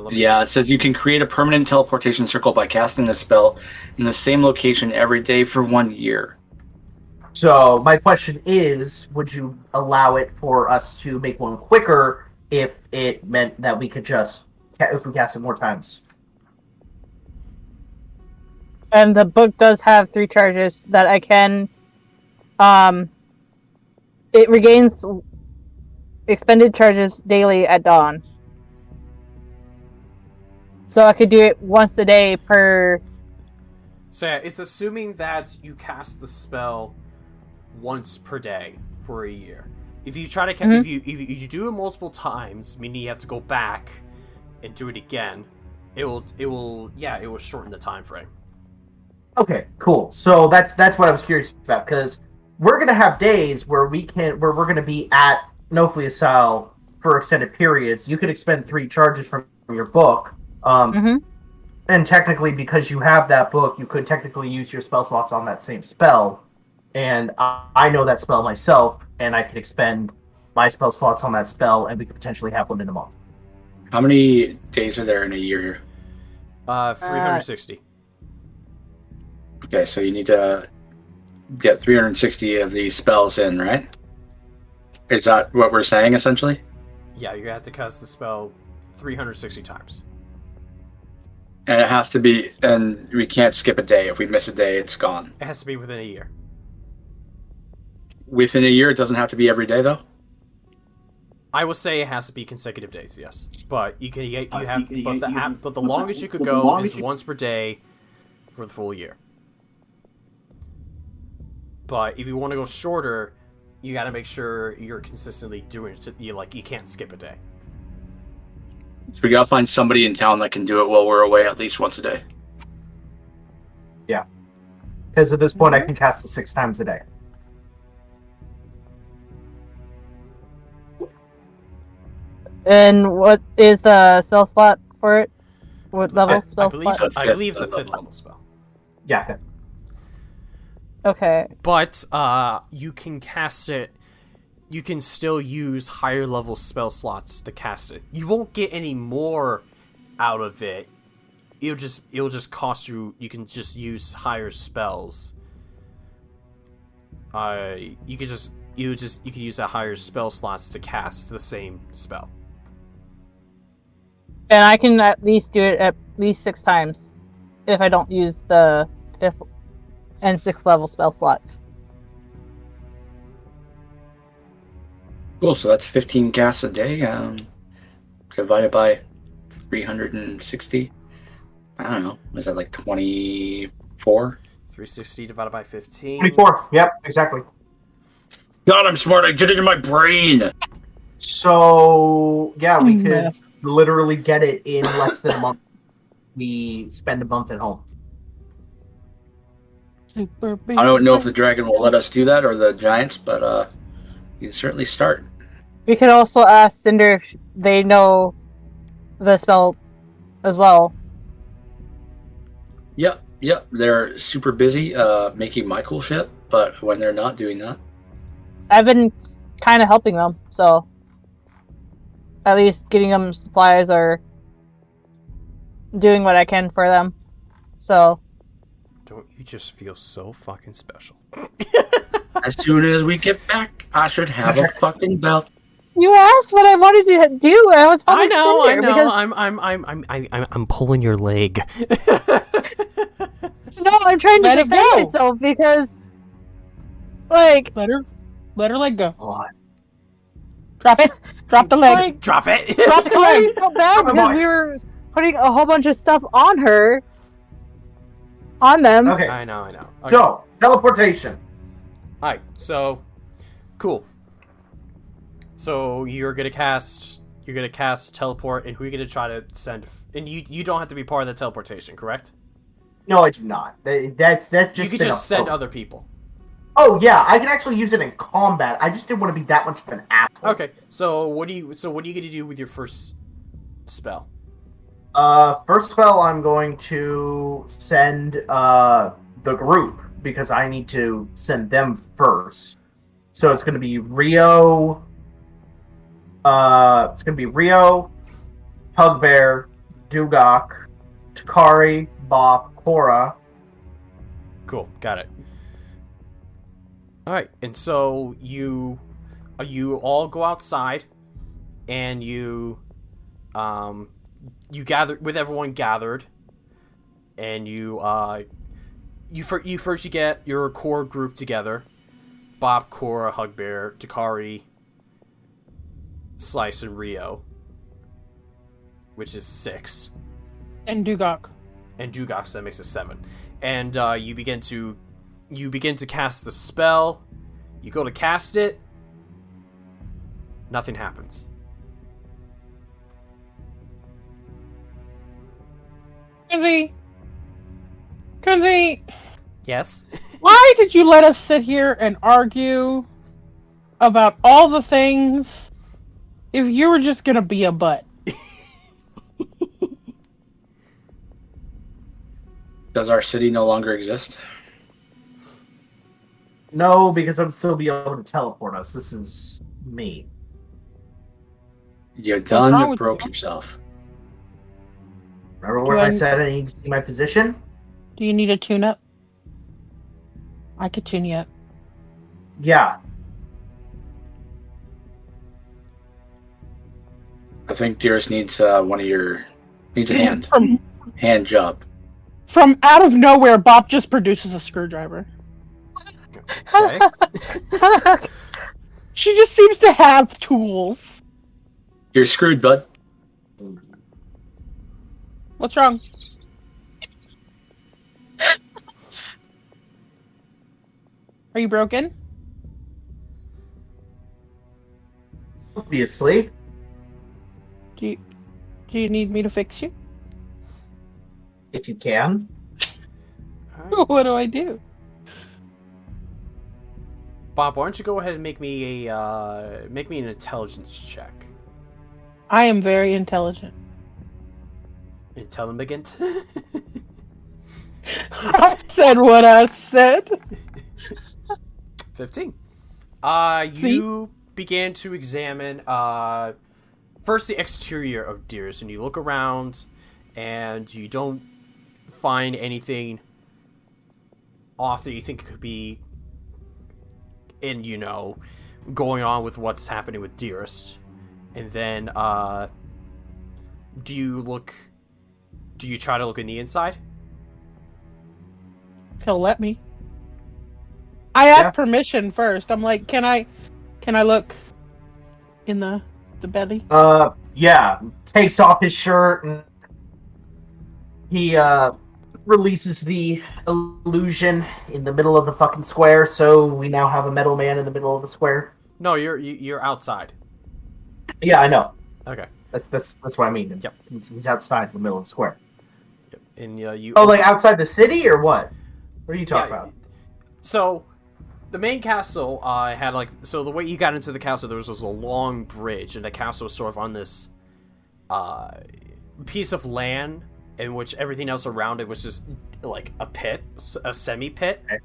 Yeah, it says you can create a permanent teleportation circle by casting the spell in the same location every day for 1 year. So my question is, would you allow it for us to make one quicker if it meant that we could if we cast it more times? And the book does have 3 charges that I can... it regains expended charges daily at dawn. So I could do it once a day per... So yeah, it's assuming that you cast the spell once per day for a year. If you try to if you do it multiple times, meaning you have to go back and do it again, it will shorten the time frame. Okay, cool. So that's what I was curious about, because we're gonna have days where we're gonna be at Nofliasal for extended periods. You could expend 3 charges from your book. And technically, because you have that book, you could technically use your spell slots on that same spell. And I know that spell myself, and I could expend my spell slots on that spell, and we could potentially have one in a month. How many days are there in a year? 360. Okay, so you need to get 360 of these spells in, right? Is that what we're saying, essentially? Yeah, you're gonna have to cast the spell 360 times. And it has to be, and we can't skip a day. If we miss a day, it's gone. It has to be within a year. Within a year, it doesn't have to be every day, though? I would say it has to be consecutive days, yes. But the longest you could go is once per day for the full year. But if you want to go shorter, you got to make sure you're consistently doing it. You can't skip a day. So we gotta find somebody in town that can do it while we're away at least once a day. Yeah. Because at this point, I can cast it 6 times a day. And what is the spell slot for it? What level spell slot? I believe it's a 5th level spell. Yeah. Okay. But you can cast it. You can still use higher level spell slots to cast it. You won't get any more out of it. It'll just cost you. You can just use higher spells. You can use the higher spell slots to cast the same spell. And I can at least do it at least 6 times if I don't use the 5th and 6th level spell slots. Cool, so that's 15 casts a day, divided by 360. I don't know, is that like 24? 360 divided by 15. 24. Yep, exactly. God, I'm smart. I did it in my brain. So yeah, we could literally get it in less than a month. We spend a month at home. I don't know if the dragon will let us do that or the giants, but you can certainly start. We could also ask Cinder if they know the spell as well. Yep. They're super busy making my cool shit, but when they're not doing that, I've been kind of helping them, so at least getting them supplies or doing what I can for them. So Don't you just feel so fucking special? As soon as we get back, I should have a fucking belt. You asked what I wanted to do, and I was I know. because I'm pulling your leg. no, I'm trying to Let it defend go. myself because, like, Let her leg go. Oh, Drop it. Drop the leg. like, Drop it. Drop the leg. So bad Come because on. we were putting a whole bunch of stuff on her, on them. okay, I know. Okay. so teleportation. All right. So, cool. So you're gonna cast teleport, and who are you gonna try to send? And you don't have to be part of the teleportation, correct? No, I do not. That's just You could an just send approach. other people. Oh yeah, I can actually use it in combat. I just didn't want to be that much of an asshole. Okay. So what are you gonna do with your first spell? First spell, I'm going to send the group because I need to send them first. So it's going to be Rio. It's going to be Rio, Hugbear, Duggock, Takari, Bob, Corra. Cool. Got it. All right. And so you all go outside, and you gather with everyone gathered, and you get your core group together: Bob, Corra, Hugbear, Takari, Slice, and Rio, which is 6, And Duggock. and Duggock, so that makes it 7. And you begin to cast the spell. You go to cast it. Nothing happens. Kenzie, Yes. why did you let us sit here and argue about all the things if you were just gonna be a butt? Does our city no longer exist? No, because I'd still be able to teleport us. This is me. You're wrong done with broke you? yourself. Remember when Do I I- said I need to see my physician? Do you need a tune-up? I could tune you up. Yeah. I think Dearest needs needs a hand job. From out of nowhere, Bob just produces a screwdriver. Okay. She just seems to have tools. You're screwed, bud. What's wrong? Are you broken? Obviously. Do you need me to fix you? If you can. What do I do? Bob, why don't you go ahead and make me an intelligence check? I am very intelligent. Intelligent. I said what I said. 15. You began to examine first the exterior of Dearest, and you look around, and you don't find anything off that you think could be going on with what's happening with Dearest. And then do you try to look in the inside? He'll let me. I asked permission first. I'm like, can I look in the belly? Yeah. Takes off his shirt and he releases the illusion in the middle of the fucking square, so we now have a metal man in the middle of the square. No, you're outside. Yeah, I know. Okay. That's what I mean. Yep. He's outside in the middle of the square. Yep. And you. Oh, like outside the city or what? What are you talking about? So, the main castle had the way you got into the castle, there was a long bridge, and the castle was sort of on this piece of land in which everything else around it was just like a pit, a semi-pit. Okay.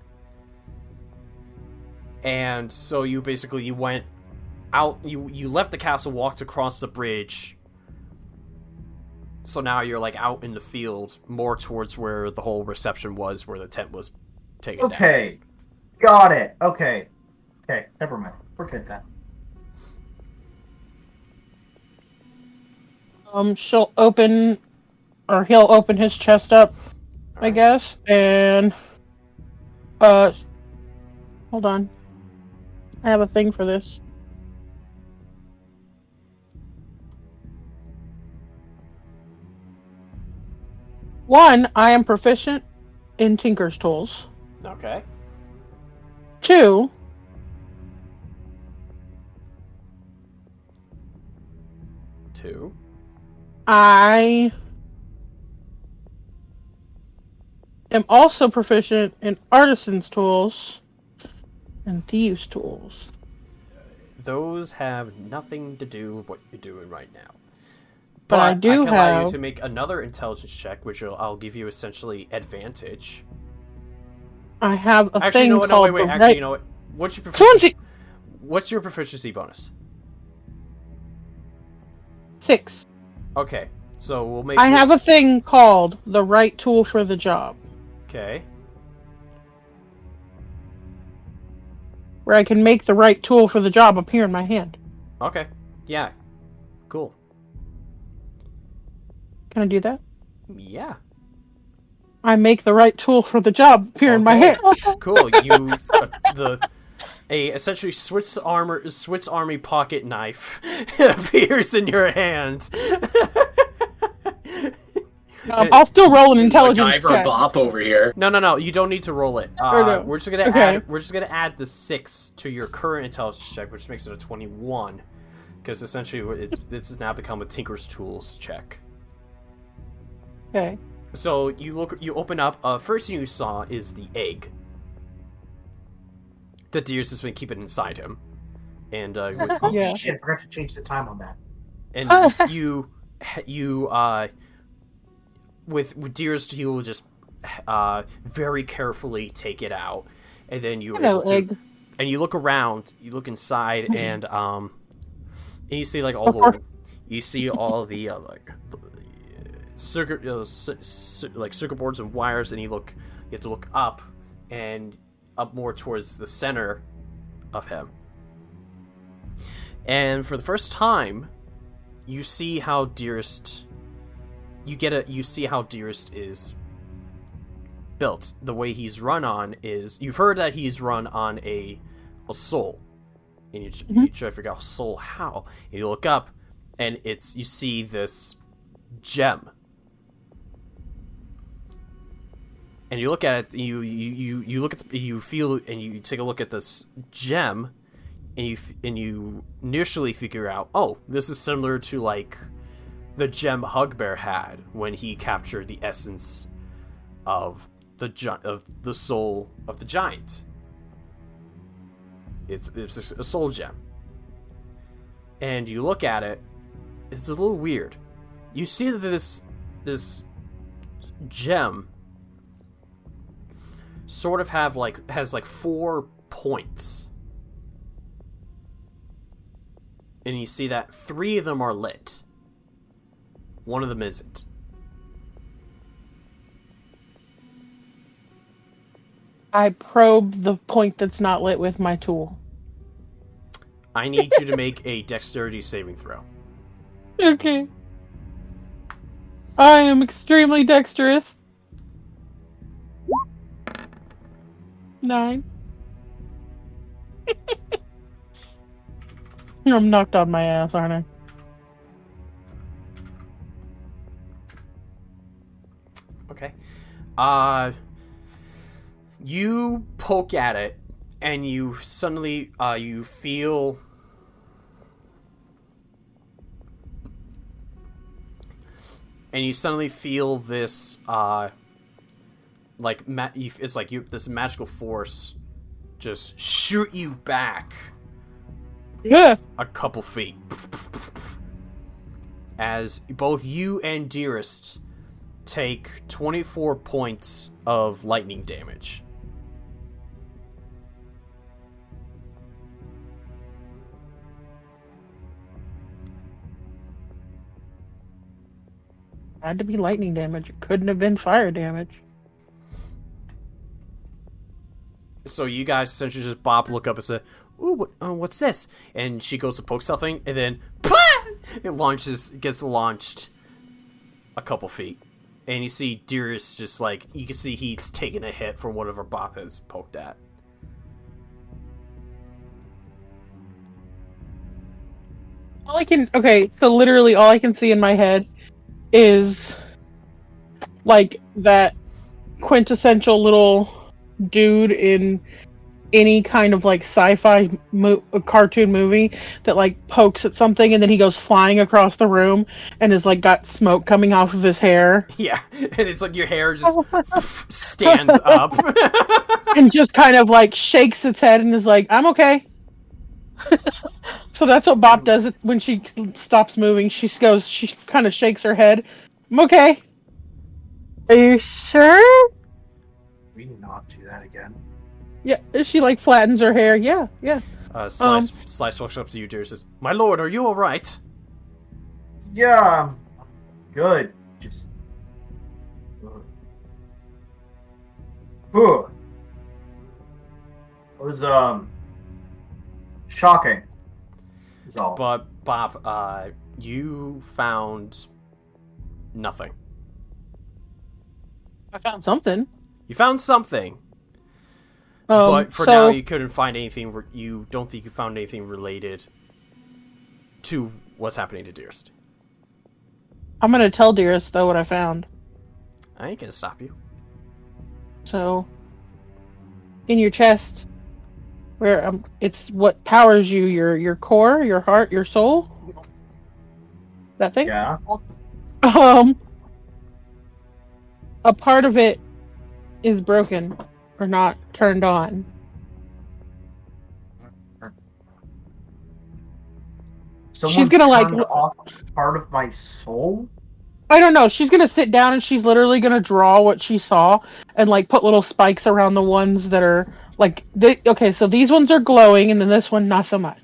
And so you went out, you left the castle, walked across the bridge, So now you're like out in the field, more towards where the whole reception was, where the tent was taken down. Okay. Got it. Okay. Okay, never mind. Forget that. She'll open, or he'll open his chest up, I Alright. guess, and, hold on. I have a thing for this. One, I am proficient in Tinker's tools. Okay. 2, I am also proficient in artisan's tools and thieves' tools. Those have nothing to do with what you're doing right now. But I do can allow you have- to make another intelligence check, which I'll give you essentially advantage. I have a Actually, thing you know what? No, called wait. the Actually, right- you know what? What's your Told proficiency? you- What's your proficiency bonus? 6. Okay, so we'll make. I have a thing called the right tool for the job, Okay. where I can make the right tool for the job appear in my hand. Okay. Yeah. Cool. Can I do that? Yeah. I make the right tool for the job appear in my Okay. hand. Cool. You essentially Swiss Army pocket knife appears in your hand. I'll still roll an intelligence MacGyver check. Bop over here. No. You don't need to roll it. No. We're just gonna Okay. add the 6 to your current intelligence check, which makes it a 21, because essentially this has now become a Tinker's Tools check. Okay. So you open up. First thing you saw is the egg that Dearest has been keeping inside him, and Oh Yeah. shit! I forgot to change the time on that. and you with Dearest, he will just very carefully take it out, and then you Hello, egg. and you look around, you look inside, and you see like you see all the circuit like circuit boards and wires, and you have to look up and up more towards the center of him, and for the first time you see how Dearest you see how Dearest is built. The way he's run on is, you've heard that he's run on a soul, and you try to figure out soul how, and you look up and you see this gem, and you look at it, you look at you feel, and you take a look at this gem, and you initially figure out, oh, this is similar to like the gem Hugbear had when he captured the essence of the soul of the giant. It's a soul gem, and you look at it. It's a little weird. You see that this gem sort of has 4 points, and you see that 3 of them are lit. One of them isn't. I probe the point that's not lit with my tool. I need you to make a dexterity saving throw. Okay. I am extremely dexterous. 9. I'm knocked on my ass, aren't I? Okay. You poke at it, and you suddenly you feel this it's like this magical force just shoot you back Yeah. a couple feet, as both you and Dearest take 24 points of lightning damage. Had to be lightning damage. It couldn't have been fire damage. So you guys essentially just look up and say, "Ooh, what's this?" And she goes to poke something, and then it gets launched a couple feet, and you see Dearest just like you can see he's taking a hit from whatever Bop has poked at. So literally all I can see in my head is like that quintessential little dude in any kind of like sci-fi cartoon movie that like pokes at something and then he goes flying across the room and is like got smoke coming off of his hair. Yeah, and it's like your hair just stands up. And just kind of like shakes its head and is like, I'm okay. So that's what Bop does when she stops moving. She kind of shakes her head. I'm okay. Are you sure? We need not do that again. Yeah, she like flattens her hair. Yeah. Slice walks up to you, Dearest, says, "My lord, are you all right?" Yeah, good. Just. Whew. It was shocking. Is all. But Bop, you found nothing. I found something. You found something. But for now, you couldn't find anything. You don't think you found anything related to what's happening to Dearest. I'm gonna tell Dearest though what I found. I ain't gonna stop you. So, in your chest, where it's what powers you, your core, your heart, your soul. That thing. Yeah. A part of it is broken or not turned on. Someone she's gonna like off part of my soul. I don't know. She's gonna sit down and she's literally gonna draw what she saw and like put little spikes around the ones that are like. Okay, so these ones are glowing and then this one not so much.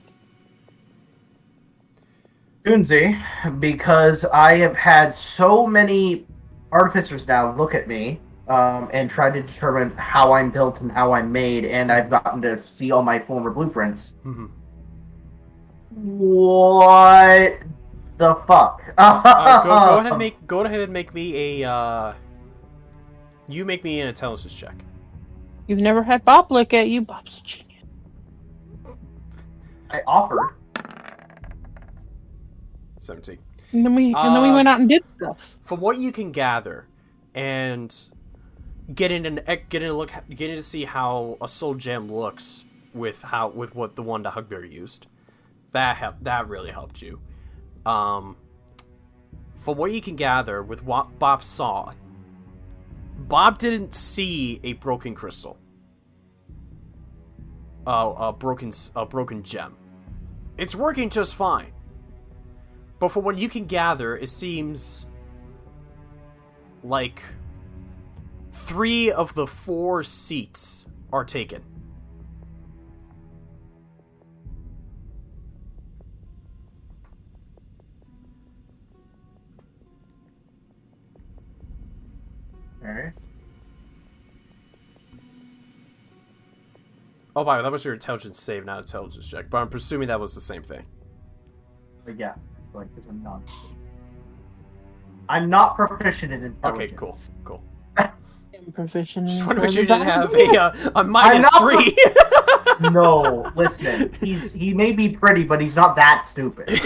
Kunzi, because I have had so many artificers now look at me and try to determine how I'm built and how I'm made, and I've gotten to see all my former blueprints. Mm-hmm. What the fuck? Go ahead and make me a. You make me an intelligence check. You've never had Bob look at you. Bob's a genius. I offered. 17. And then we went out and did stuff. From what you can gather, and getting to see how a soul gem looks with what the one that Hugbear used, that really helped you. From what you can gather with what Bob saw, Bob didn't see a broken crystal. A broken gem. It's working just fine. But from what you can gather, it seems like 3 of the 4 seats are taken. Alright. Oh, by the way, that was your intelligence save, not intelligence check. But I'm presuming that was the same thing. But yeah, like, because I'm not proficient in intelligence. Okay, cool. I'm proficient. Just want to make sure you didn't have a -3. No, listen. He may be pretty, but he's not that stupid. I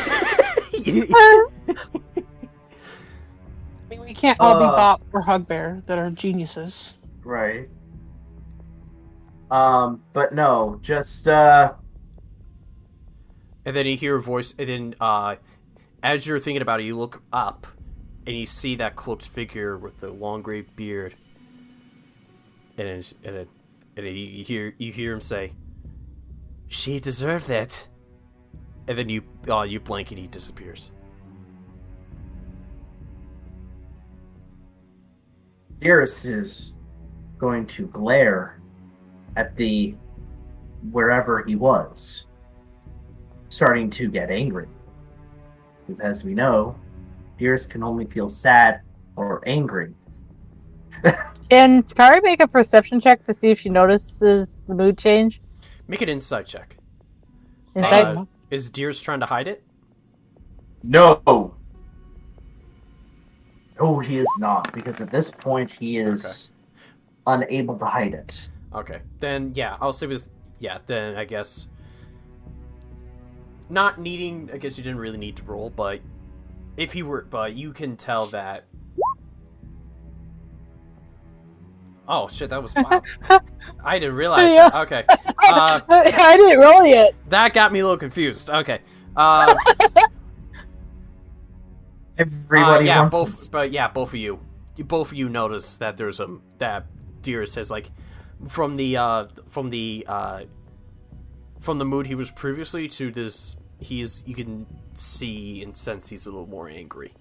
mean, we can't all be Bop or Hugbear that are geniuses. Right. But no, just And then you hear a voice, and then as you're thinking about it, you look up, and you see that cloaked figure with the long gray beard. And you hear him say, "She deserved that." And then you blink, and he disappears. Dearest is going to glare at the wherever he was, starting to get angry. Because as we know, Dearest can only feel sad or angry. Can Takari make a perception check to see if she notices the mood change? Make an insight check. Insight? Is Dearest trying to hide it? No. No, he is not, because at this point he is unable to hide it. Okay, then yeah, I'll say with then I guess not needing. I guess you didn't really need to roll, but if he were, but you can tell that. Oh shit, that was wow. I didn't realize that. Okay, I didn't roll yet. that got me a little confused. Okay, Everybody yeah, wants both of you notice that there's that Dearest says like from the mood he was previously to this, you can see and sense he's a little more angry.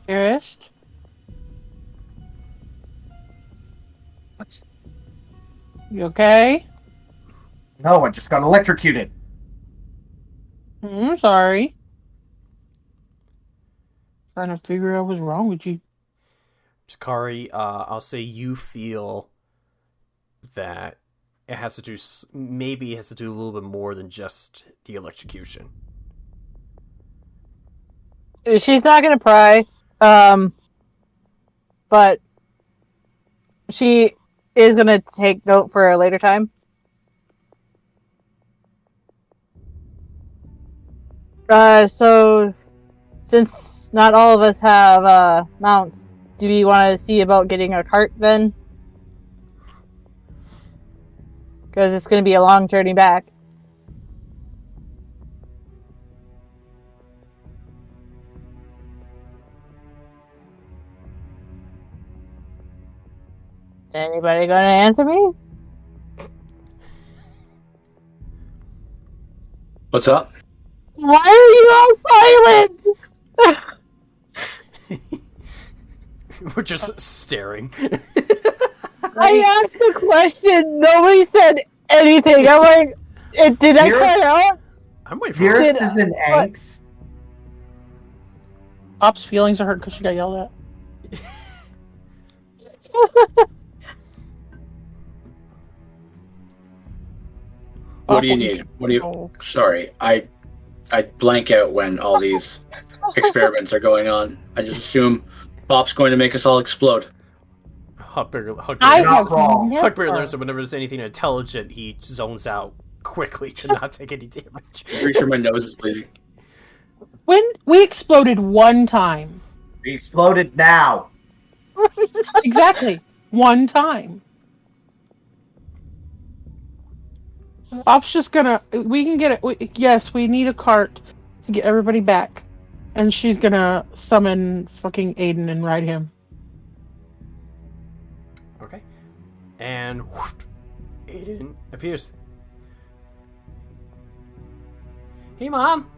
Dearest? What? You okay? No, I just got electrocuted. I'm sorry. Trying to figure out what's wrong with you. Takari, I'll say you feel that it has to do, maybe it has to do a little bit more than just the electrocution. She's not gonna pry, but she is gonna take note for a later time. So since not all of us have mounts, do we want to see about getting a cart then? Because it's going to be a long journey back. Anybody going to answer me? What's up? Why are you all silent? We're just staring. I asked the question. Nobody said anything. I'm like, did I cut out? I'm waiting for Dearest is in angst. Op's feelings are hurt because she got yelled at. What do you need? What do you? Sorry, I blank out when all these experiments are going on. I just assume Bob's going to make us all explode. Hugbear not wrong. learns that whenever there's anything intelligent, he zones out quickly to not take any damage. Pretty sure my nose is bleeding. When we exploded one time. We exploded now. Exactly. One time. Op's just gonna. We can get it. Yes, we need a cart to get everybody back. And she's gonna summon fucking Aiden and ride him. Okay. And whoosh, Aiden appears. Hey, Mom.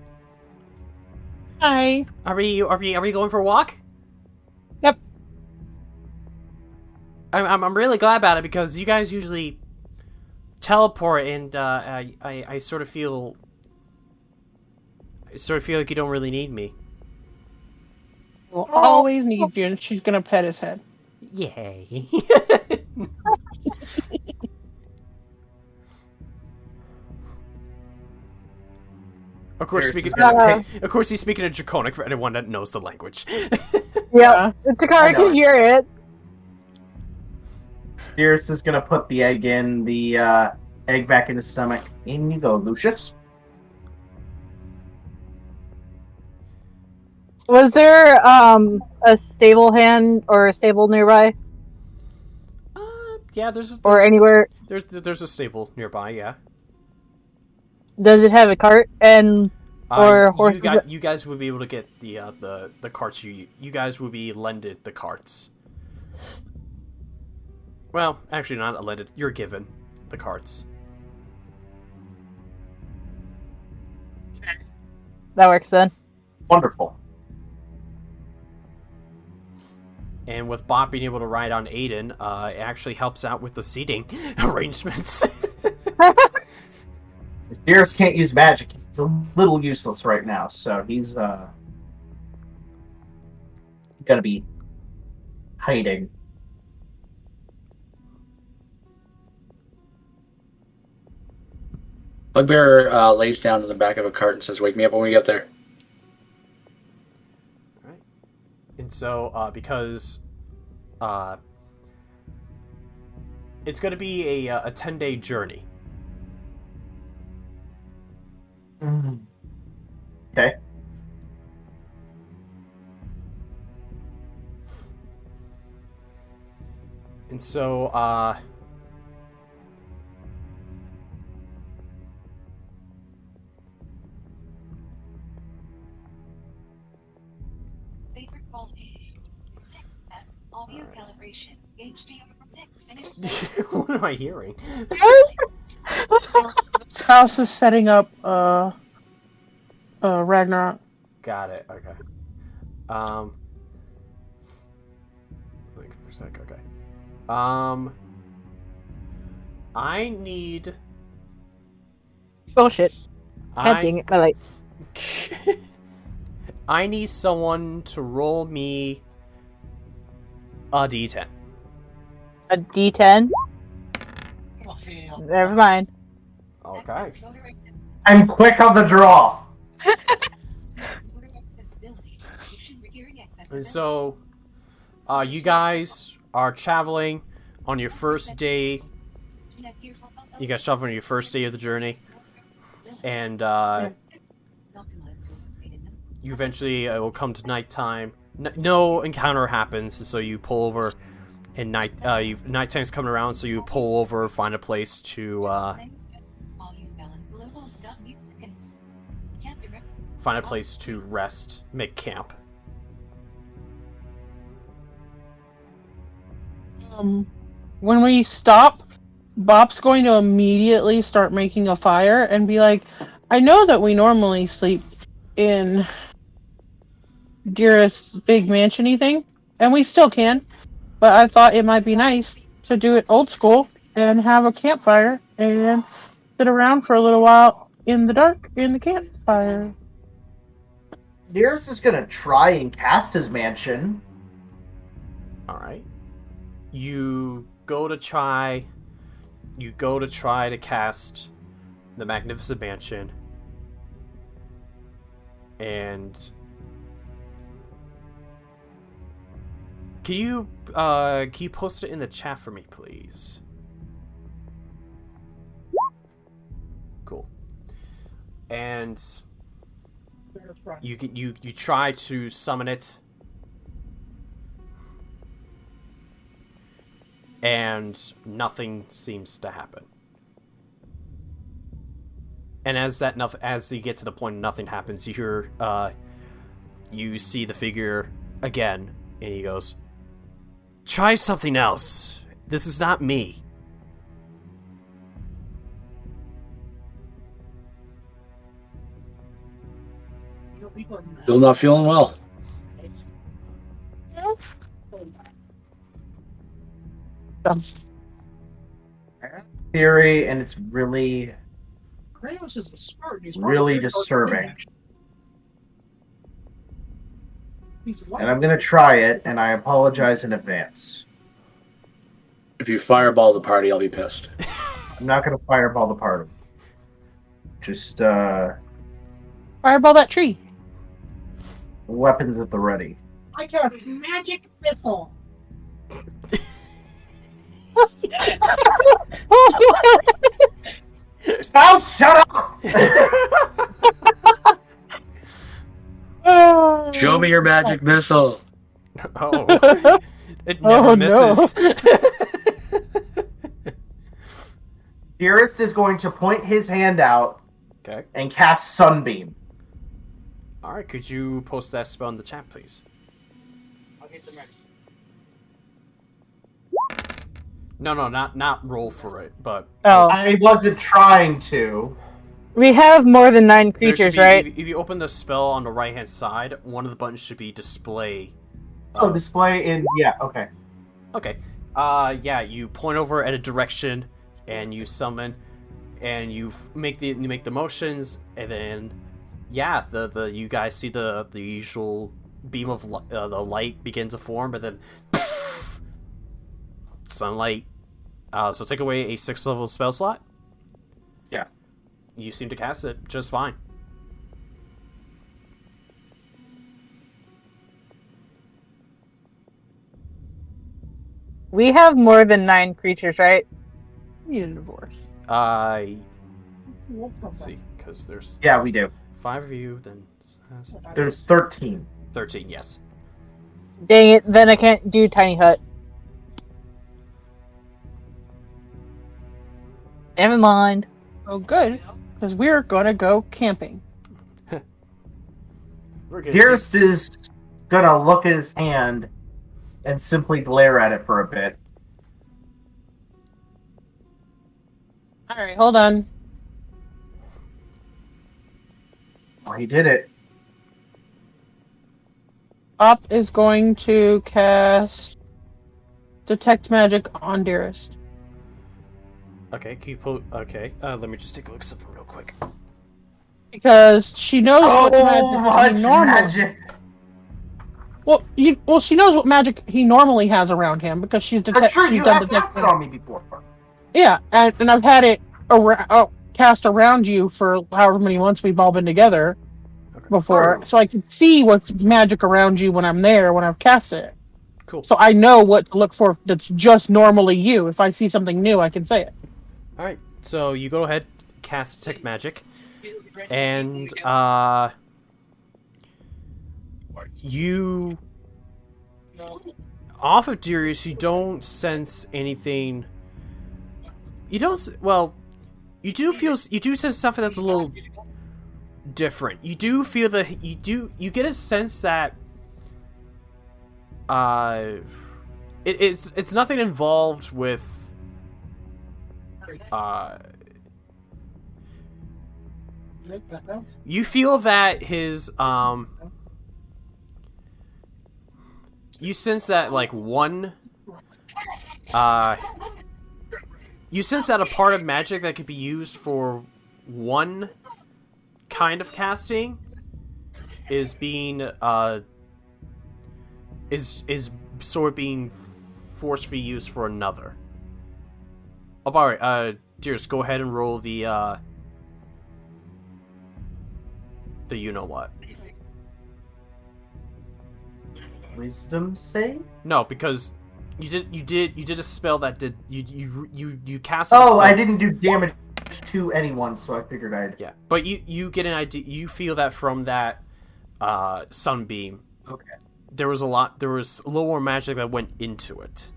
Hi. Are we going for a walk? Yep. I'm really glad about it because you guys usually teleport, and I sort of feel like you don't really need me. We'll always need you, and she's gonna pet his head. Yay. Of course, he's speaking in Draconic for anyone that knows the language. Yeah, Takari can hear it. Dearest is gonna put the egg back in his stomach. In you go, Lucius. Was there a stable hand or a stable nearby? Yeah, there's or anywhere. There's a stable nearby. Yeah. Does it have a cart and or horse? You guys would be able to get the carts. You guys would be lended the carts. Well, actually, not lended. You're given the carts. That works then. Wonderful. And with Bob being able to ride on Aiden, it actually helps out with the seating arrangements. Dearest can't use magic. He's a little useless right now, so he's gonna be hiding. Hugbear lays down in the back of a cart and says, "Wake me up when we get there." Right. And so, because it's going to be a 10-day journey. Okay. And so, Favorite quality. Protect that audio calibration. HDR protect finish. what am I hearing? This house is setting up Ragnarok. Got it. Okay. Wait for a sec. Okay. I need. Bullshit. God dang it, my light. I need someone to roll me a d10. A D10? Oh, hell. Never mind. Okay. I'm quick on the draw. And so, you guys are traveling on your first day. You guys travel on your first day of the journey, and you eventually will come to nighttime. No encounter happens, so you pull over. And nighttime's coming around, so you pull over, find a place to rest, make camp. When we stop, Bop's going to immediately start making a fire and be like, I know that we normally sleep in Dearest's big mansion-y thing, and we still can, but I thought it might be nice to do it old school and have a campfire and sit around for a little while in the dark in the campfire. Dearest is gonna try and cast his mansion. Alright. You go to try to cast the Magnificent Mansion, and can you post it in the chat for me, please? Cool. And you try to summon it, and nothing seems to happen. And as you get to the point nothing happens, you hear you see the figure again, and he goes, "Try something else. This is not me." Still not feeling well. Theory, and it's really disturbing. And I'm gonna try it, and I apologize in advance. If you fireball the party, I'll be pissed. I'm not gonna fireball the party. Just Fireball that tree. weapons at the ready. I cast magic missile. Oh, shut up! Show me your magic missile. Oh. It never misses. Dearest is going to point his hand out Okay. and cast Sunbeam. Alright, could you post that spell in the chat, please? I'll get the next. No, not roll for it, but Oh, I wasn't trying to. we have more than 9 there should creatures, be- right? If you open the spell on the right-hand side, one of the buttons should be display. Oh, display in... Yeah, okay. Okay. Yeah, you point over at a direction, and you summon, and you make the motions, and then, yeah, the you guys see the usual beam of the light begin to form, and then sunlight. So take away a 6th level spell slot. Yeah. You seem to cast it just fine. We have more than 9 creatures, right? Need a divorce. Let's see, because there's Yeah, we do. 5 of you, then There's 13. 13. Yes. Dang it, then I can't do tiny hut. Never mind. Oh, good, because we're gonna go camping. We're good. Dearest is gonna look at his hand and simply glare at it for a bit. All right, hold on. Well, he did it. Op is going to cast Detect Magic on Dearest. Okay, okay. Let me just take a look at something real quick. Because she knows what Oh, magic he normally. magic! Well, she knows what magic he normally has around him because she's That's true, she's you done have detect cast it magic. on me before. Yeah, and I've had it cast around you for however many months we've all been together before, True. so I can see what's magic around you when I'm there when I've cast it. Cool. So I know what to look for that's just normally you. If I see something new, I can say it. All right. So you go ahead, cast Detect Magic, and you off of Dearest, you don't sense anything. You don't. Well, you do sense something that's a little different. You do feel that you get a sense that it's nothing involved with you feel that his you sense that like one you sense that a part of magic that could be used for one kind of casting is being is sort of being forcefully used for another. Oh, alright, Dearest, go ahead and roll the you know what. Wisdom save? No, because you did a spell that did you cast a Oh, spell. I didn't do damage to anyone, so I figured I'd... Yeah, but you get an idea. You feel that from that sunbeam. Okay. There was a little more magic that went into it.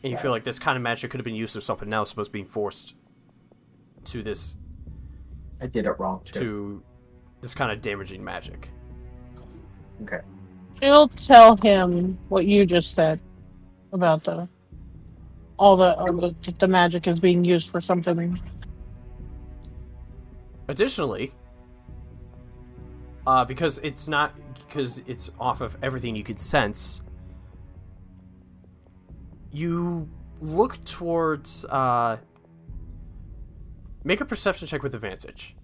And you feel like this kind of magic could have been used for something else, but it's being forced to this. I did it wrong, too. To this kind of damaging magic. Okay. She'll tell him what you just said about the magic is being used for something. Additionally, because it's off of everything you could sense, you look towards make a perception check with advantage.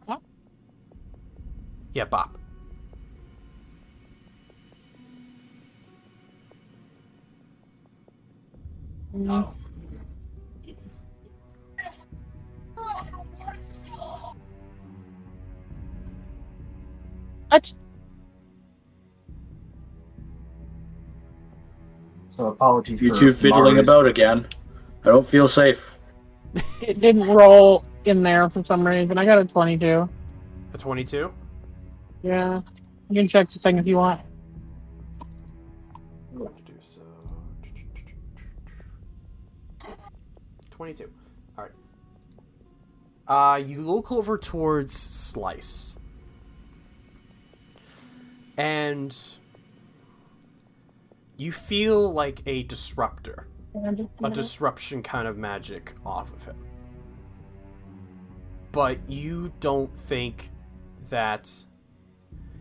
Huh? Yeah, Bop. Mm. So apologies You for two fiddling Mari's- about again. I don't feel safe. It didn't roll in there for some reason. I got a 22. A 22. Yeah. You can check the thing if you want. Do so. 22. All right. You look over towards Slice, and you feel like a disruptor, a disruption kind of magic off of him. But you don't think that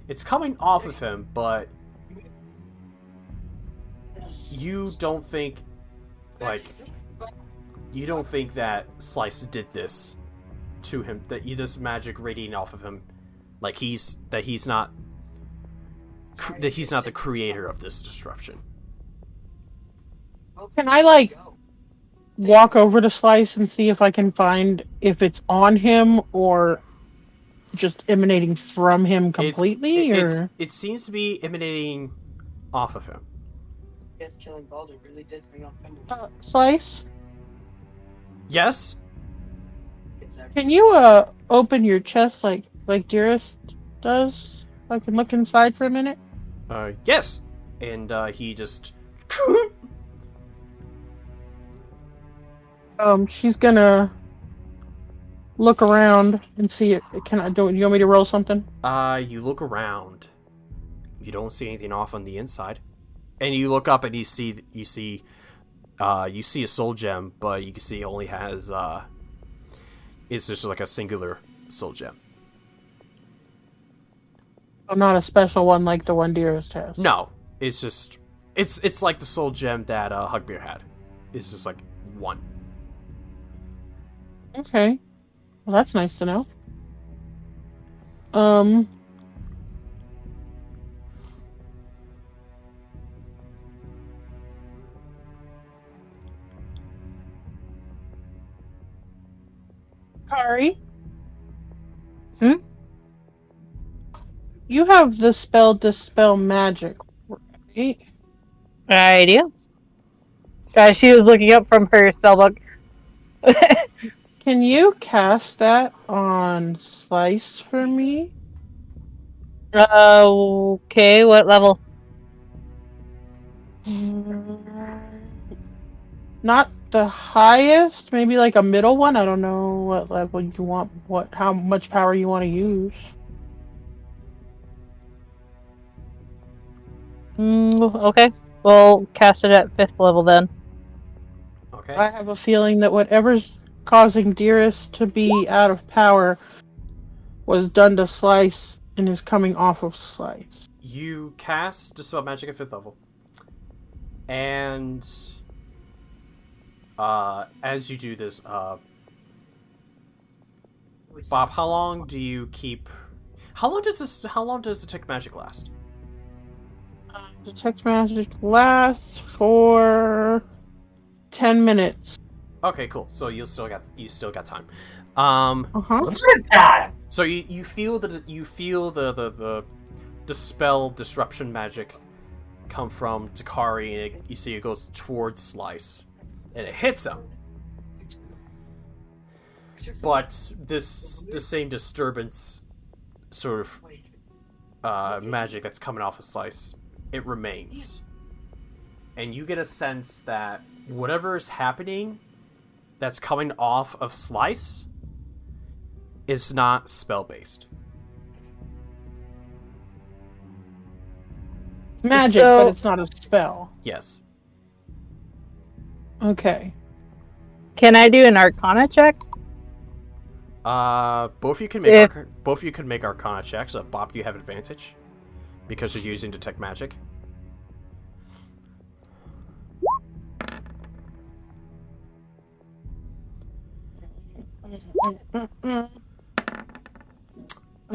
it's coming off of him, but you don't think that Slice did this to him, that this magic radiating off of him Like he's not the creator of this disruption. Can I like walk over to Slice and see if I can find if it's on him or just emanating from him completely? It seems to be emanating off of him. Yes, killing Baldur really did bring up him. Slice, Yes. can you open your chest like Dearest does? I can look inside for a minute. Yes. And he just. She's gonna look around and see it. Do you want me to roll something? You look around. You don't see anything off on the inside, and you look up and you see a soul gem, but you can see it only has it's just like a singular soul gem. Oh, not a special one like the one Dearest has. No, it's just it's like the soul gem that Hugbear had. It's just like one. Okay. Well, that's nice to know. Takari? You have the spell Dispel Magic, right? I do. She was looking up from her spellbook. Can you cast that on Slice for me? Okay, what level? Not the highest, maybe like a middle one. I don't know what level you want, how much power you want to use. Okay. We'll cast it at 5th level then. Okay. I have a feeling that whatever's causing Dearest to be out of power was done to Slice and is coming off of Slice. You cast Dispel Magic at 5th level. And as you do this, Bob, how long do you keep... How long does Detect Magic last? Detect Magic lasts for 10 minutes. Okay, cool. So you still got time. Uh-huh. So you feel the dispel disruption magic come from Takari, and you see it goes towards Slice, and it hits him. But the same disturbance sort of magic that's coming off of Slice, it remains. And you get a sense that whatever is happening that's coming off of Slice is not spell-based. Magic, but it's not a spell. Yes. Okay. Can I do an Arcana check? Both of you can make Arcana checks. Bob, you have advantage because you're using Detect Magic.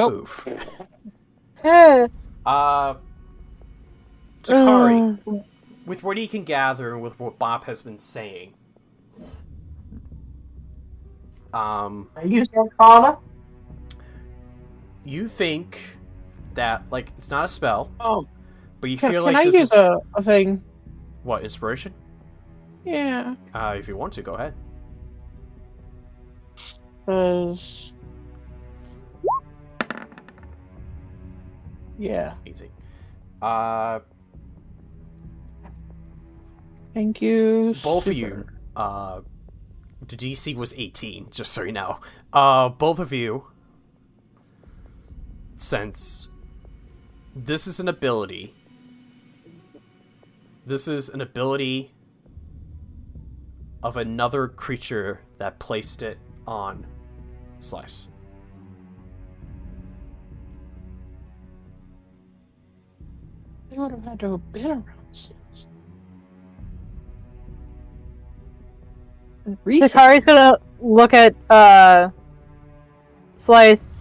Oof. Takari, with what he can gather and with what Bob has been saying, I used Arcana. you think that it's not a spell, but you feel Can like I this use is a thing? what, inspiration? Yeah. If you want to, go ahead. Because... Yeah. Easy. Thank you. Both of you. The DC was 18, just so you know. Both of you sense this is an ability. This is an ability of another creature that placed it on Slice. They would have had to have been around since. Takari's gonna look at Slice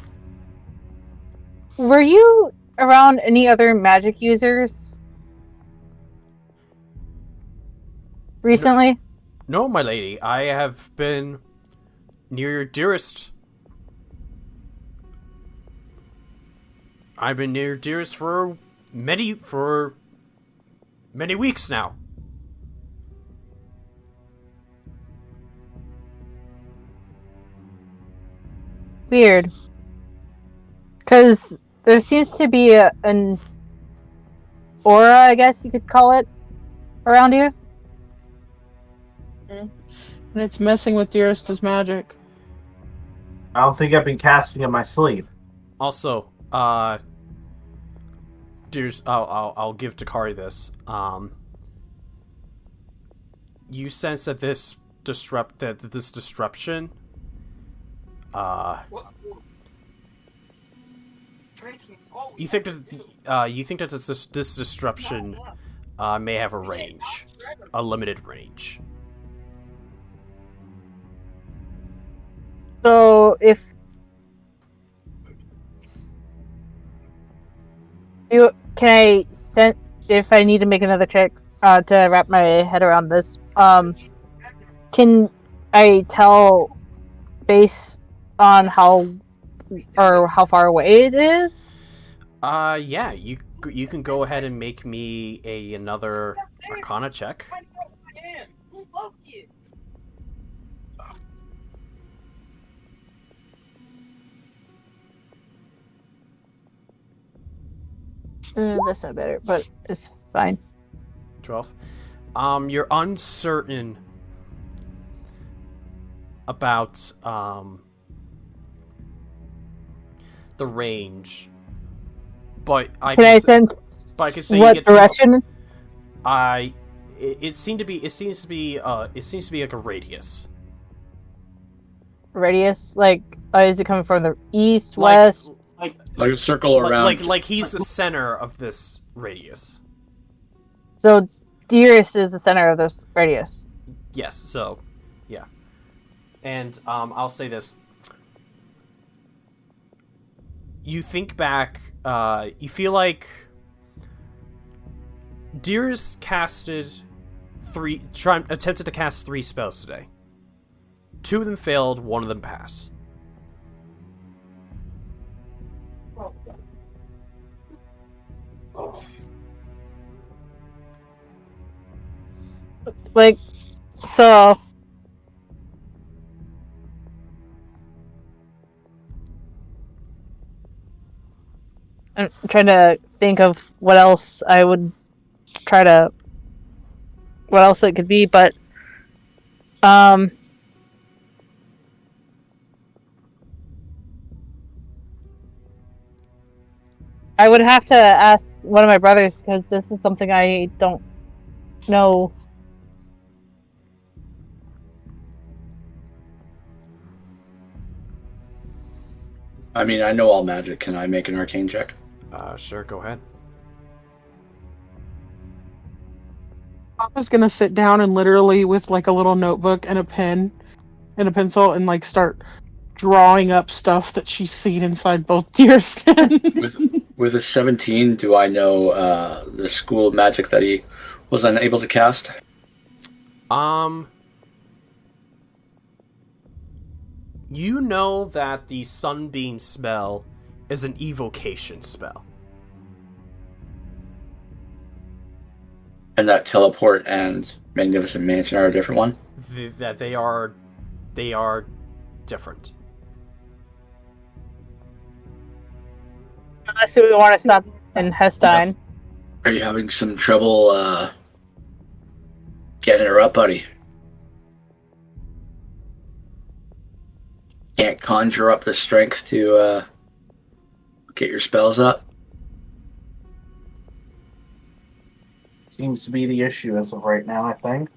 were you around any other magic users recently? No, my lady, I have been near your Dearest. I've been near Dearest for many weeks now. Weird. Because there seems to be an aura, I guess you could call it, around you. And it's messing with Dearest's magic. I don't think I've been casting in my sleep. Also, Dearest, I'll give Takari this. You sense that this disruption, you think that this disruption may have a range, a limited range. So if I need to make another check to wrap my head around this, can I tell based on how far away it is? Yeah, you can go ahead and make me another Arcana check. That's not better, but it's fine. 12. You're uncertain about the range, but I can sense what direction? It seems to be like a radius. Radius, like is it coming from the east, west? Like a circle around. Like he's the center of this radius. So Dearest is the center of this radius. Yes. So, yeah. And I'll say this. You think back. You feel like Dearest attempted to cast 3 spells today. 2 of them failed. 1 of them passed. Like, so I'm trying to think of what else it could be, but I would have to ask one of my brothers because this is something I don't know. I mean, I know all magic. Can I make an arcane check? Sure, go ahead. I was gonna sit down and literally with like a little notebook and a pen and a pencil and like start drawing up stuff that she's seen inside both Dearest and With a 17, do I know the school of magic that he was unable to cast? You know that the sunbeam spell is an evocation spell. And that teleport and magnificent mansion are a different one? That they are different. Unless we want to stop in Hestein. Are you having some trouble getting her up, buddy? Can't conjure up the strength to get your spells up? Seems to be the issue as of right now, I think.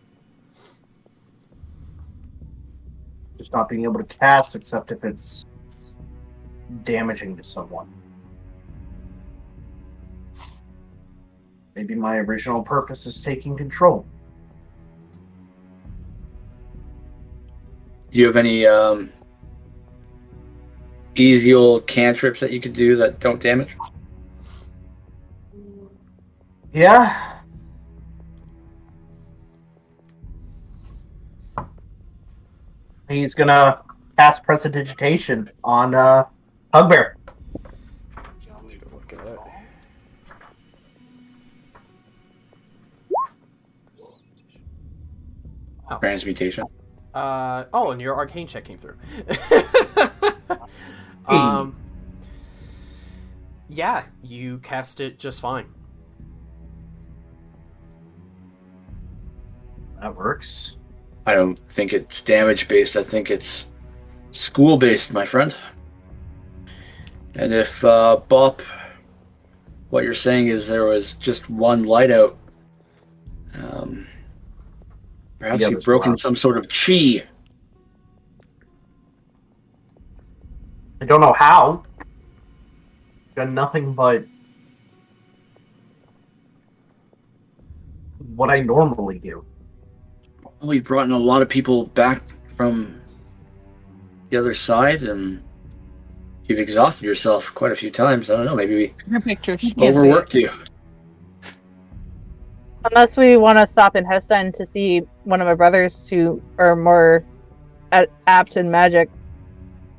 Just not being able to cast except if it's damaging to someone. Maybe my original purpose is taking control. Do you have any easy old cantrips that you could do that don't damage? Yeah. He's gonna cast Prestidigitation on Hugbear. Let's go look at it. Transmutation. And your arcane check came through. Yeah, you cast it just fine. That works. I don't think it's damage based. I think it's school based, my friend. And if Bop, what you're saying is there was just one light out, perhaps you've broken some sort of chi. I don't know how. Done nothing but what I normally do. Well, you've brought in a lot of people back from the other side, and you've exhausted yourself quite a few times. I don't know, maybe we Her picture. She can't see overworked you. Unless we want to stop in Heston to see one of my brothers who are more apt in magic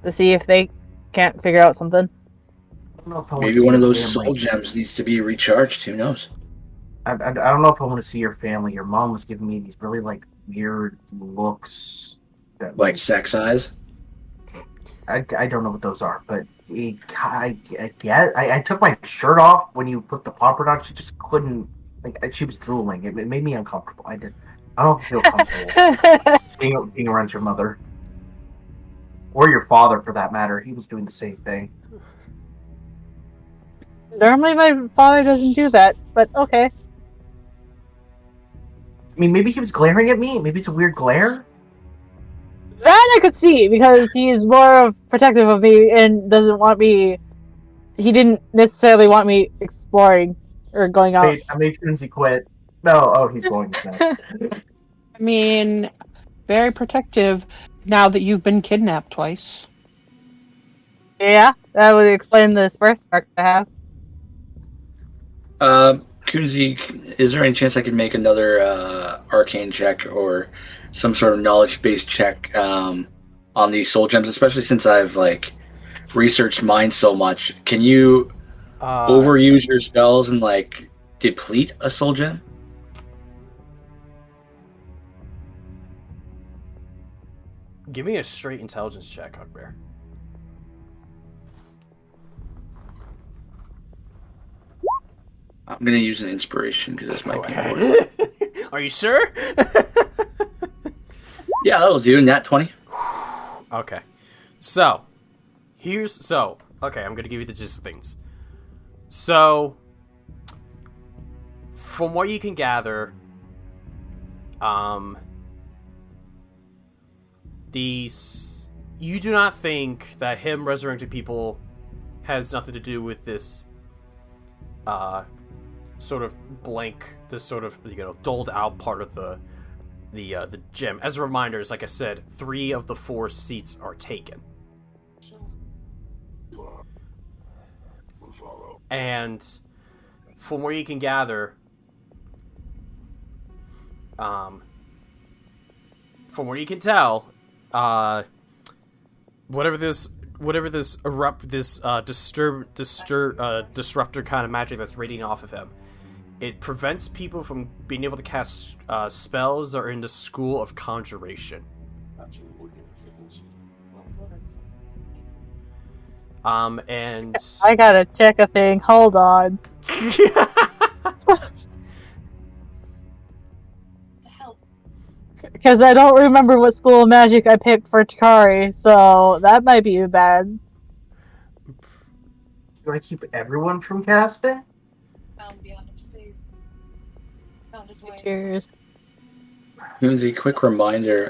to see if they can't figure out something. I don't know if I wanna Maybe see one of your those family. soul gems needs to be recharged. Who knows? I don't know if I want to see your family. Your mom was giving me these really weird looks. That, Like sex eyes? I don't know what those are, but I took my shirt off when you put the popper on. She just couldn't. She was drooling. It made me uncomfortable. I don't feel comfortable being around your mother. Or your father, for that matter. He was doing the same thing. Normally my father doesn't do that, but okay. I mean, maybe he was glaring at me. Maybe it's a weird glare. That I could see, because he is more protective of me and doesn't want me... He didn't necessarily want me exploring or going out. I made Kunzi quit. No, he's going next. I mean, very protective now that you've been kidnapped twice. Yeah, that would explain this birthmark I have. Kunzi, is there any chance I could make another arcane check or some sort of knowledge-based check on these soul gems, especially since I've researched mine so much? Can you overuse your spells and deplete a soul gem? Give me a straight intelligence check, Hugbear. I'm gonna use an inspiration because this might be important. Are you sure? Yeah, that'll do. Nat 20. Okay. So, I'm gonna give you the gist of things. So, from what you can gather, you do not think that him resurrecting people has nothing to do with this, sort of doled out part of the gym. As a reminder, like I said, 3 of the 4 seats are taken. And from where you can gather, from where you can tell, whatever this disruptor kind of magic that's radiating off of him, it prevents people from being able to cast spells that are in the school of conjuration. And I gotta check a thing. Hold on. Because I don't remember what school of magic I picked for Takari, so that might be bad. Do I keep everyone from casting? Found beyond upstairs. Found his way. Cheers. Kunzi, quick reminder.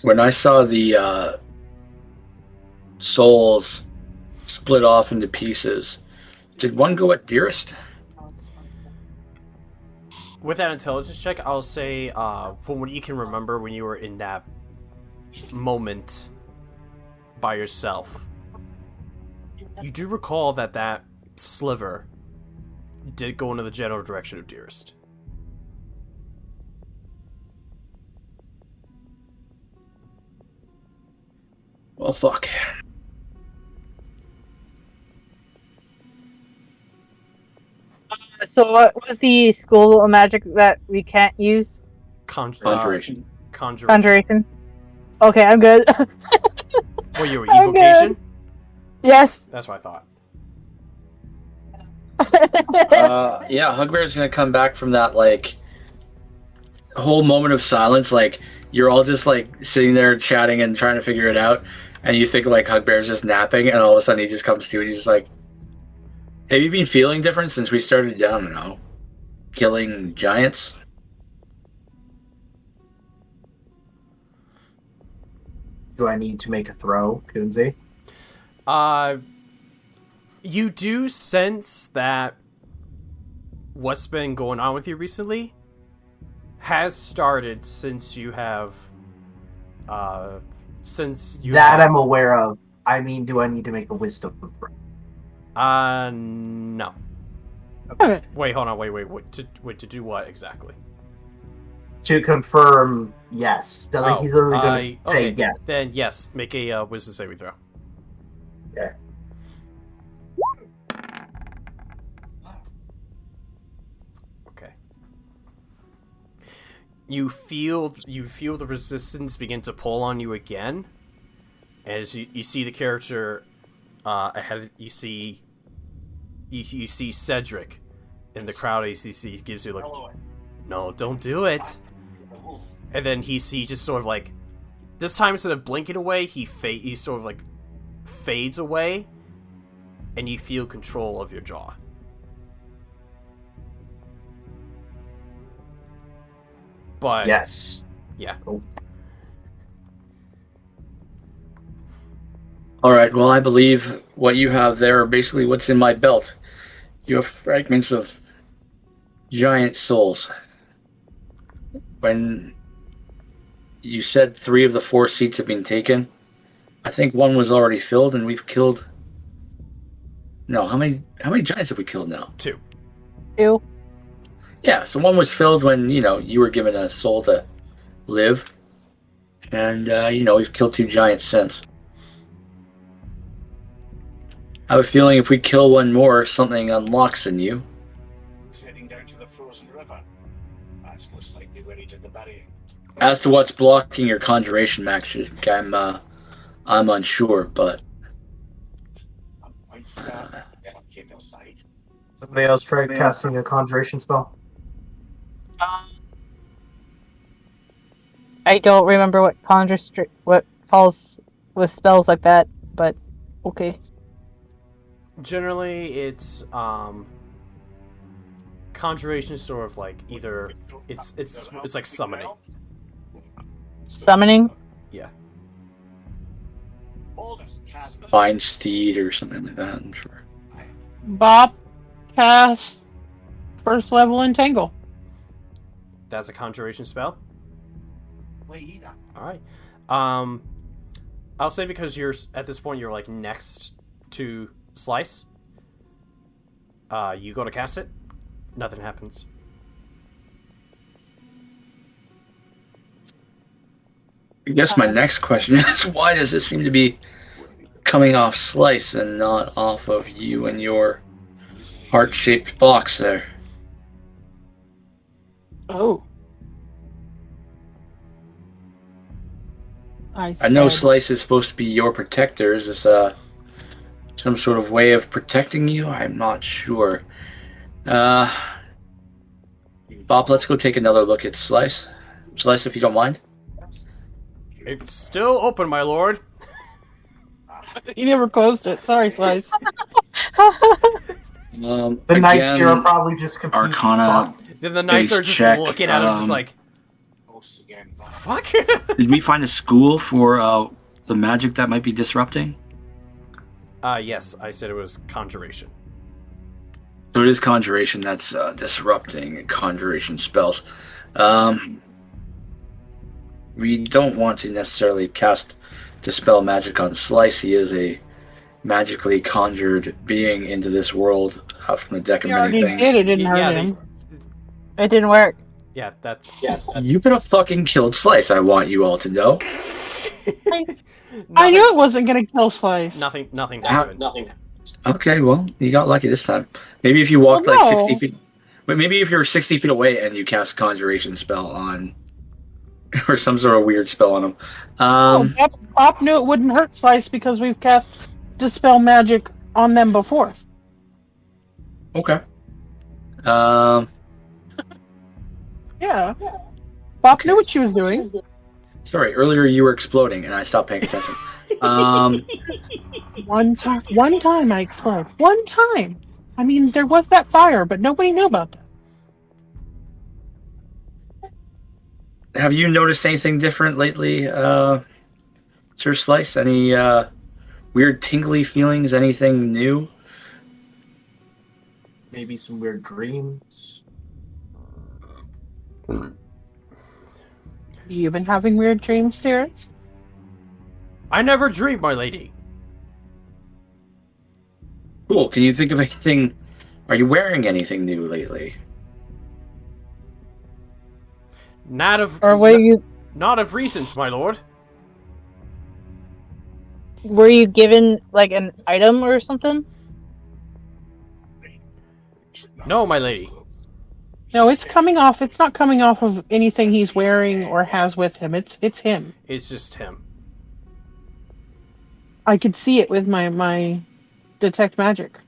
When I saw the souls split off into pieces, did one go at Dearest? with that intelligence check, I'll say, from what you can remember when you were in that moment by yourself, you do recall that sliver did go into the general direction of Dearest. Well, fuck. So what was the school of magic that we can't use? Conjuration. Conjuration. Okay, I'm good. Well, you were I'm evocation? Yes. That's what I thought. Yeah, Hugbear's gonna come back from that, like, whole moment of silence, like, you're all just, like, sitting there chatting and trying to figure it out, and you think, like, Hugbear's just napping, and all of a sudden he just comes to and he's just like, have you been feeling different since we started, I don't know, killing giants? Do I need to make a throw, Kunzi? You do sense that what's been going on with you recently has started since you have, I'm aware of. I mean, do I need to make a wisdom throw? No. Okay. Wait, hold on, wait, to do what exactly? To confirm, yes. He's literally going to say yes. Then yes, make a wisdom saving throw. Okay. Okay. You feel the resistance begin to pull on you again, as you see the character ahead. You see Cedric in the crowd. He gives you like, no, don't do it. And then he just sort of like, this time instead of blinking away, he sort of like fades away, and you feel control of your jaw. But yes, yeah. Oh. All right, well, I believe what you have there are basically what's in my belt. You have fragments of giant souls. When you said 3 of the 4 seats have been taken, I think 1 was already filled, and we've killed... No, how many giants have we killed now? 2. Yeah, so 1 was filled when, you were given a soul to live. And, we've killed 2 giants since. I have a feeling if we kill 1 more, something unlocks in you. Heading down to the frozen river. That's most likely where he did the burying. As to what's blocking your conjuration magic, I'm unsure, but... Keep your side. Somebody else tried casting a conjuration spell? I don't remember what falls with spells like that, but okay. Generally, it's conjuration is sort of like either it's like summoning. Summoning? Yeah. Find Steed or something like that, I'm sure. Bob cast first level Entangle. That's a conjuration spell? Alright. I'll say because you're at this point you're like next to Slice. You go to cast it, nothing happens. I guess my next question is, why does it seem to be coming off Slice and not off of you and your heart-shaped box there? Oh. I know Slice is supposed to be your protector. Is this some sort of way of protecting you? I'm not sure. Bob, let's go take another look at Slice. Slice, if you don't mind. It's still open, my lord. You never closed it. Sorry, Slice. The knights here are probably just confused. Arcana. Then the knights are just check, looking at him, just like, the fuck? Did we find a school for the magic that might be disrupting? Yes, I said it was conjuration. So it is conjuration that's disrupting conjuration spells. we don't want to necessarily cast Dispel Magic on Slice. He is a magically conjured being into this world from the deck of He many already things. did. It didn't hurt Yeah, him. It didn't work. Yeah, that's... You could have fucking killed Slice, I want you all to know. I knew it wasn't going to kill Slice. Nothing happened. Okay, well, you got lucky this time. Maybe if you walked Well, like no. 60 feet... But maybe if you're 60 feet away and you cast a conjuration spell on... or some sort of weird spell on him. Pop knew it wouldn't hurt Slice because we've cast Dispel Magic on them before. Okay. Yeah. Pop knew what she was doing. Sorry, earlier you were exploding and I stopped paying attention. One time I exploded. One time. I mean, there was that fire, but nobody knew about that. Have you noticed anything different lately, Sir Slice? Any weird tingly feelings? Anything new? Maybe some weird dreams. You been having weird dreams, Dearest? I never dreamed, my lady. Cool. Can you think of anything? Are you wearing anything new lately? Not of recent, my lord. Were you given like an item or something? No, my lady. No, it's coming off. It's not coming off of anything he's wearing or has with him. It's him. It's just him. I could see it with my detect magic.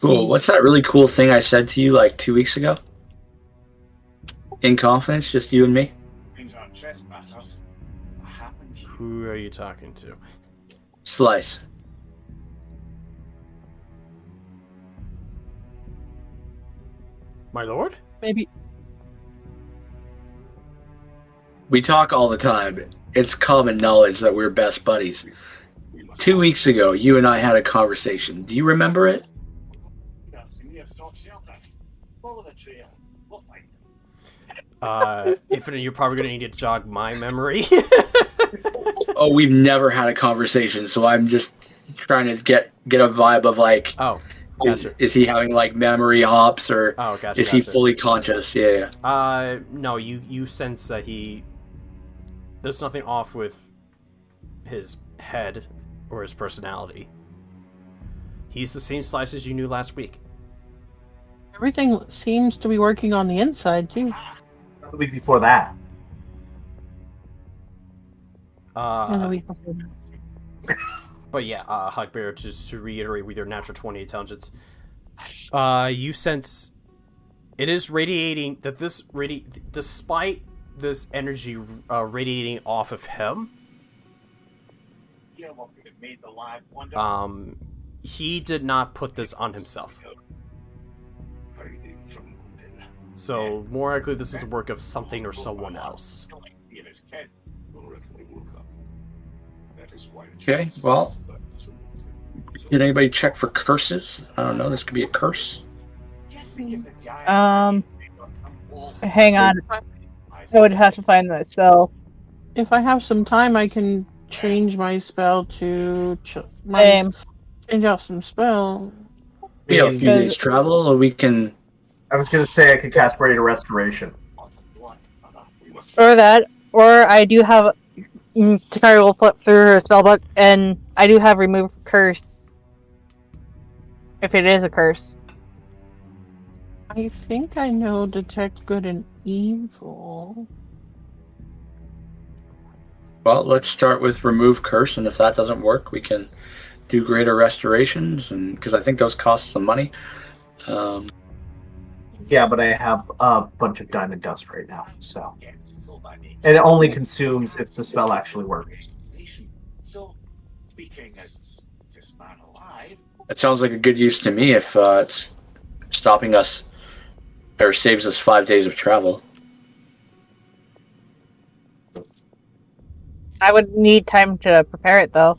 Cool. What's that really cool thing I said to you like 2 weeks ago? In confidence, just you and me? Who are you talking to? Slice. My lord? Maybe. We talk all the time. It's common knowledge that we're best buddies. 2 weeks ago, you and I had a conversation. Do you remember it? Infinite, you're probably going to need to jog my memory. Oh, we've never had a conversation, so I'm just trying to get a vibe of like, oh, gotcha. is he having like memory hops or gotcha, is he fully conscious? Yeah. No, you sense that there's nothing off with his head or his personality. He's the same Slice as you knew last week. Everything seems to be working on the inside too. The week before that. And the week before that. But yeah, Hugbear, just to reiterate with your natural 20 intelligence, you sense it is radiating, that despite this energy radiating off of him, he did not put this on himself. So, more likely this is the work of something or someone else. Okay, well, did anybody check for curses? I don't know, this could be a curse. Hang on. I would have to find that spell. If I have some time, I can change my spell to Same. change out some spell. We have a few days travel, or we can... I was going to say I could cast Radiant Restoration. Or that, or I do have... Takari will flip through her spellbook, and I do have Remove Curse. If it is a curse. I think I know Detect Good and Evil. Well, let's start with Remove Curse, and if that doesn't work, we can do Greater Restorations, and because I think those cost some money. Yeah, but I have a bunch of Diamond Dust right now, so... And it only consumes if the spell actually works. It sounds like a good use to me if it's stopping us, or saves us 5 days of travel. I would need time to prepare it, though.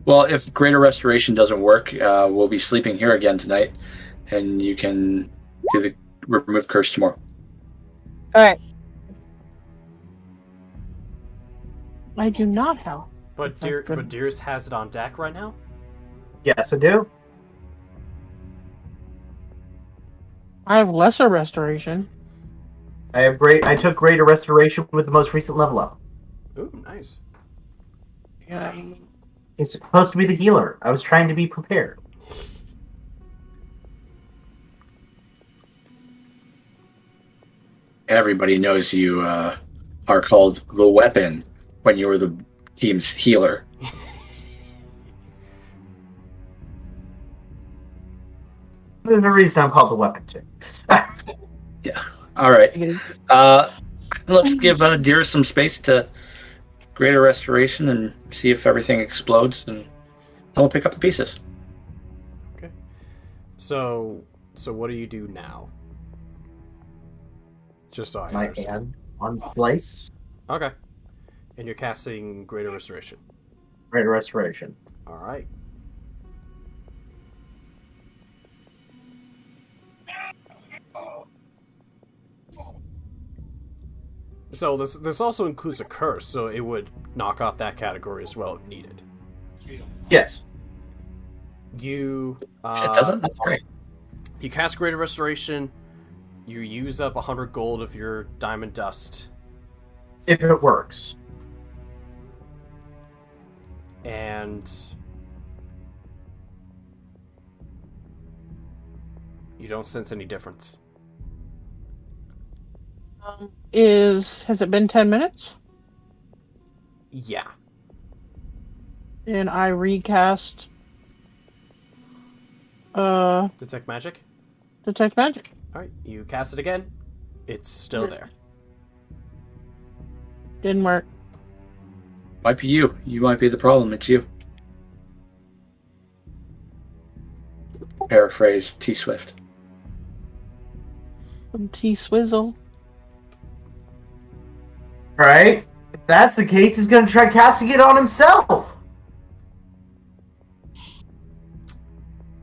Well, if Greater Restoration doesn't work, we'll be sleeping here again tonight, and you can do the Remove Curse tomorrow. Alright. I do not have. But That's good. Dearest has it on deck right now. Yes, I do. I have lesser restoration. I took greater restoration with the most recent level up. Ooh, nice. Yeah. It's supposed to be the healer. I was trying to be prepared. Everybody knows you are called the Weapon when you were the team's healer. There's a reason I'm called the Weapon too. Yeah. All right. Let's give Dearest some space to greater restoration and see if everything explodes, and we'll pick up the pieces. Okay. So what do you do now? Just so I My understand. hand on slice. Okay. And you're casting Greater Restoration. Greater restoration. All right. So this also includes a curse, so it would knock off that category as well if needed. Yes. You It doesn't? That's great. You cast Greater Restoration. You use up 100 gold of your diamond dust. If it works. And you don't sense any difference. Has it been 10 minutes? Yeah. And I recast Detect magic. Detect Magic. Alright, you cast it again. It's still there. Didn't work. Might be you. You might be the problem. It's you. Paraphrase T Swift. Some T-Swizzle. Right? If that's the case, he's gonna try casting it on himself.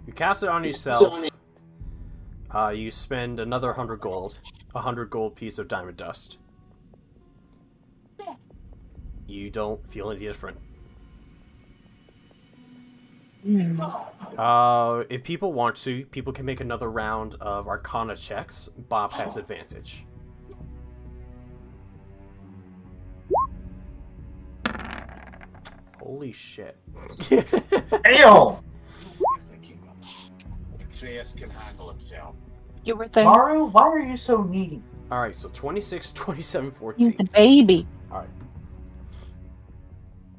You cast it on yourself. You spend another 100 gold. 100 gold piece of diamond dust. You don't feel any different. If people want to, people can make another round of Arcana checks. Bob has advantage. Holy shit. Damn! What are you thinking, mother? Atreus can handle himself. You were there. Maru, why are you so needy? Alright, so 26, 27, You 14. the baby. Alright.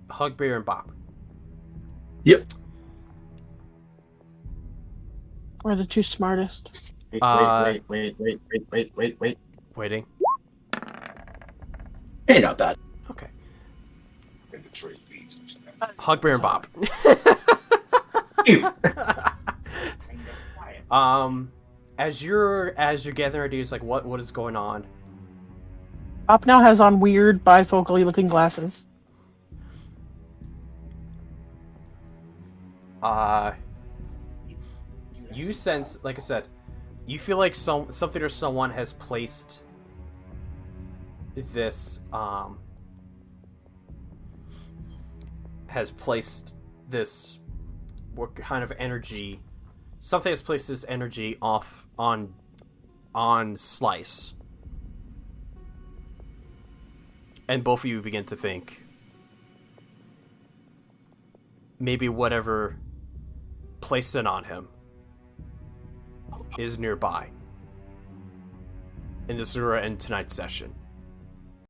Hugbear and Bob. Yep. We're the two smartest. Wait. Waiting. Hey, not bad. Okay. And the trade leads into that. Hugbear and Bob. Ew. As you're gathering ideas, like what is going on? Bob now has on weird bifocally looking glasses. You sense, like I said, you feel like something or someone has placed this what kind of energy, something has placed this energy off on Slice, and both of you begin to think maybe whatever placed it on him is nearby. And this is where we're in tonight's session.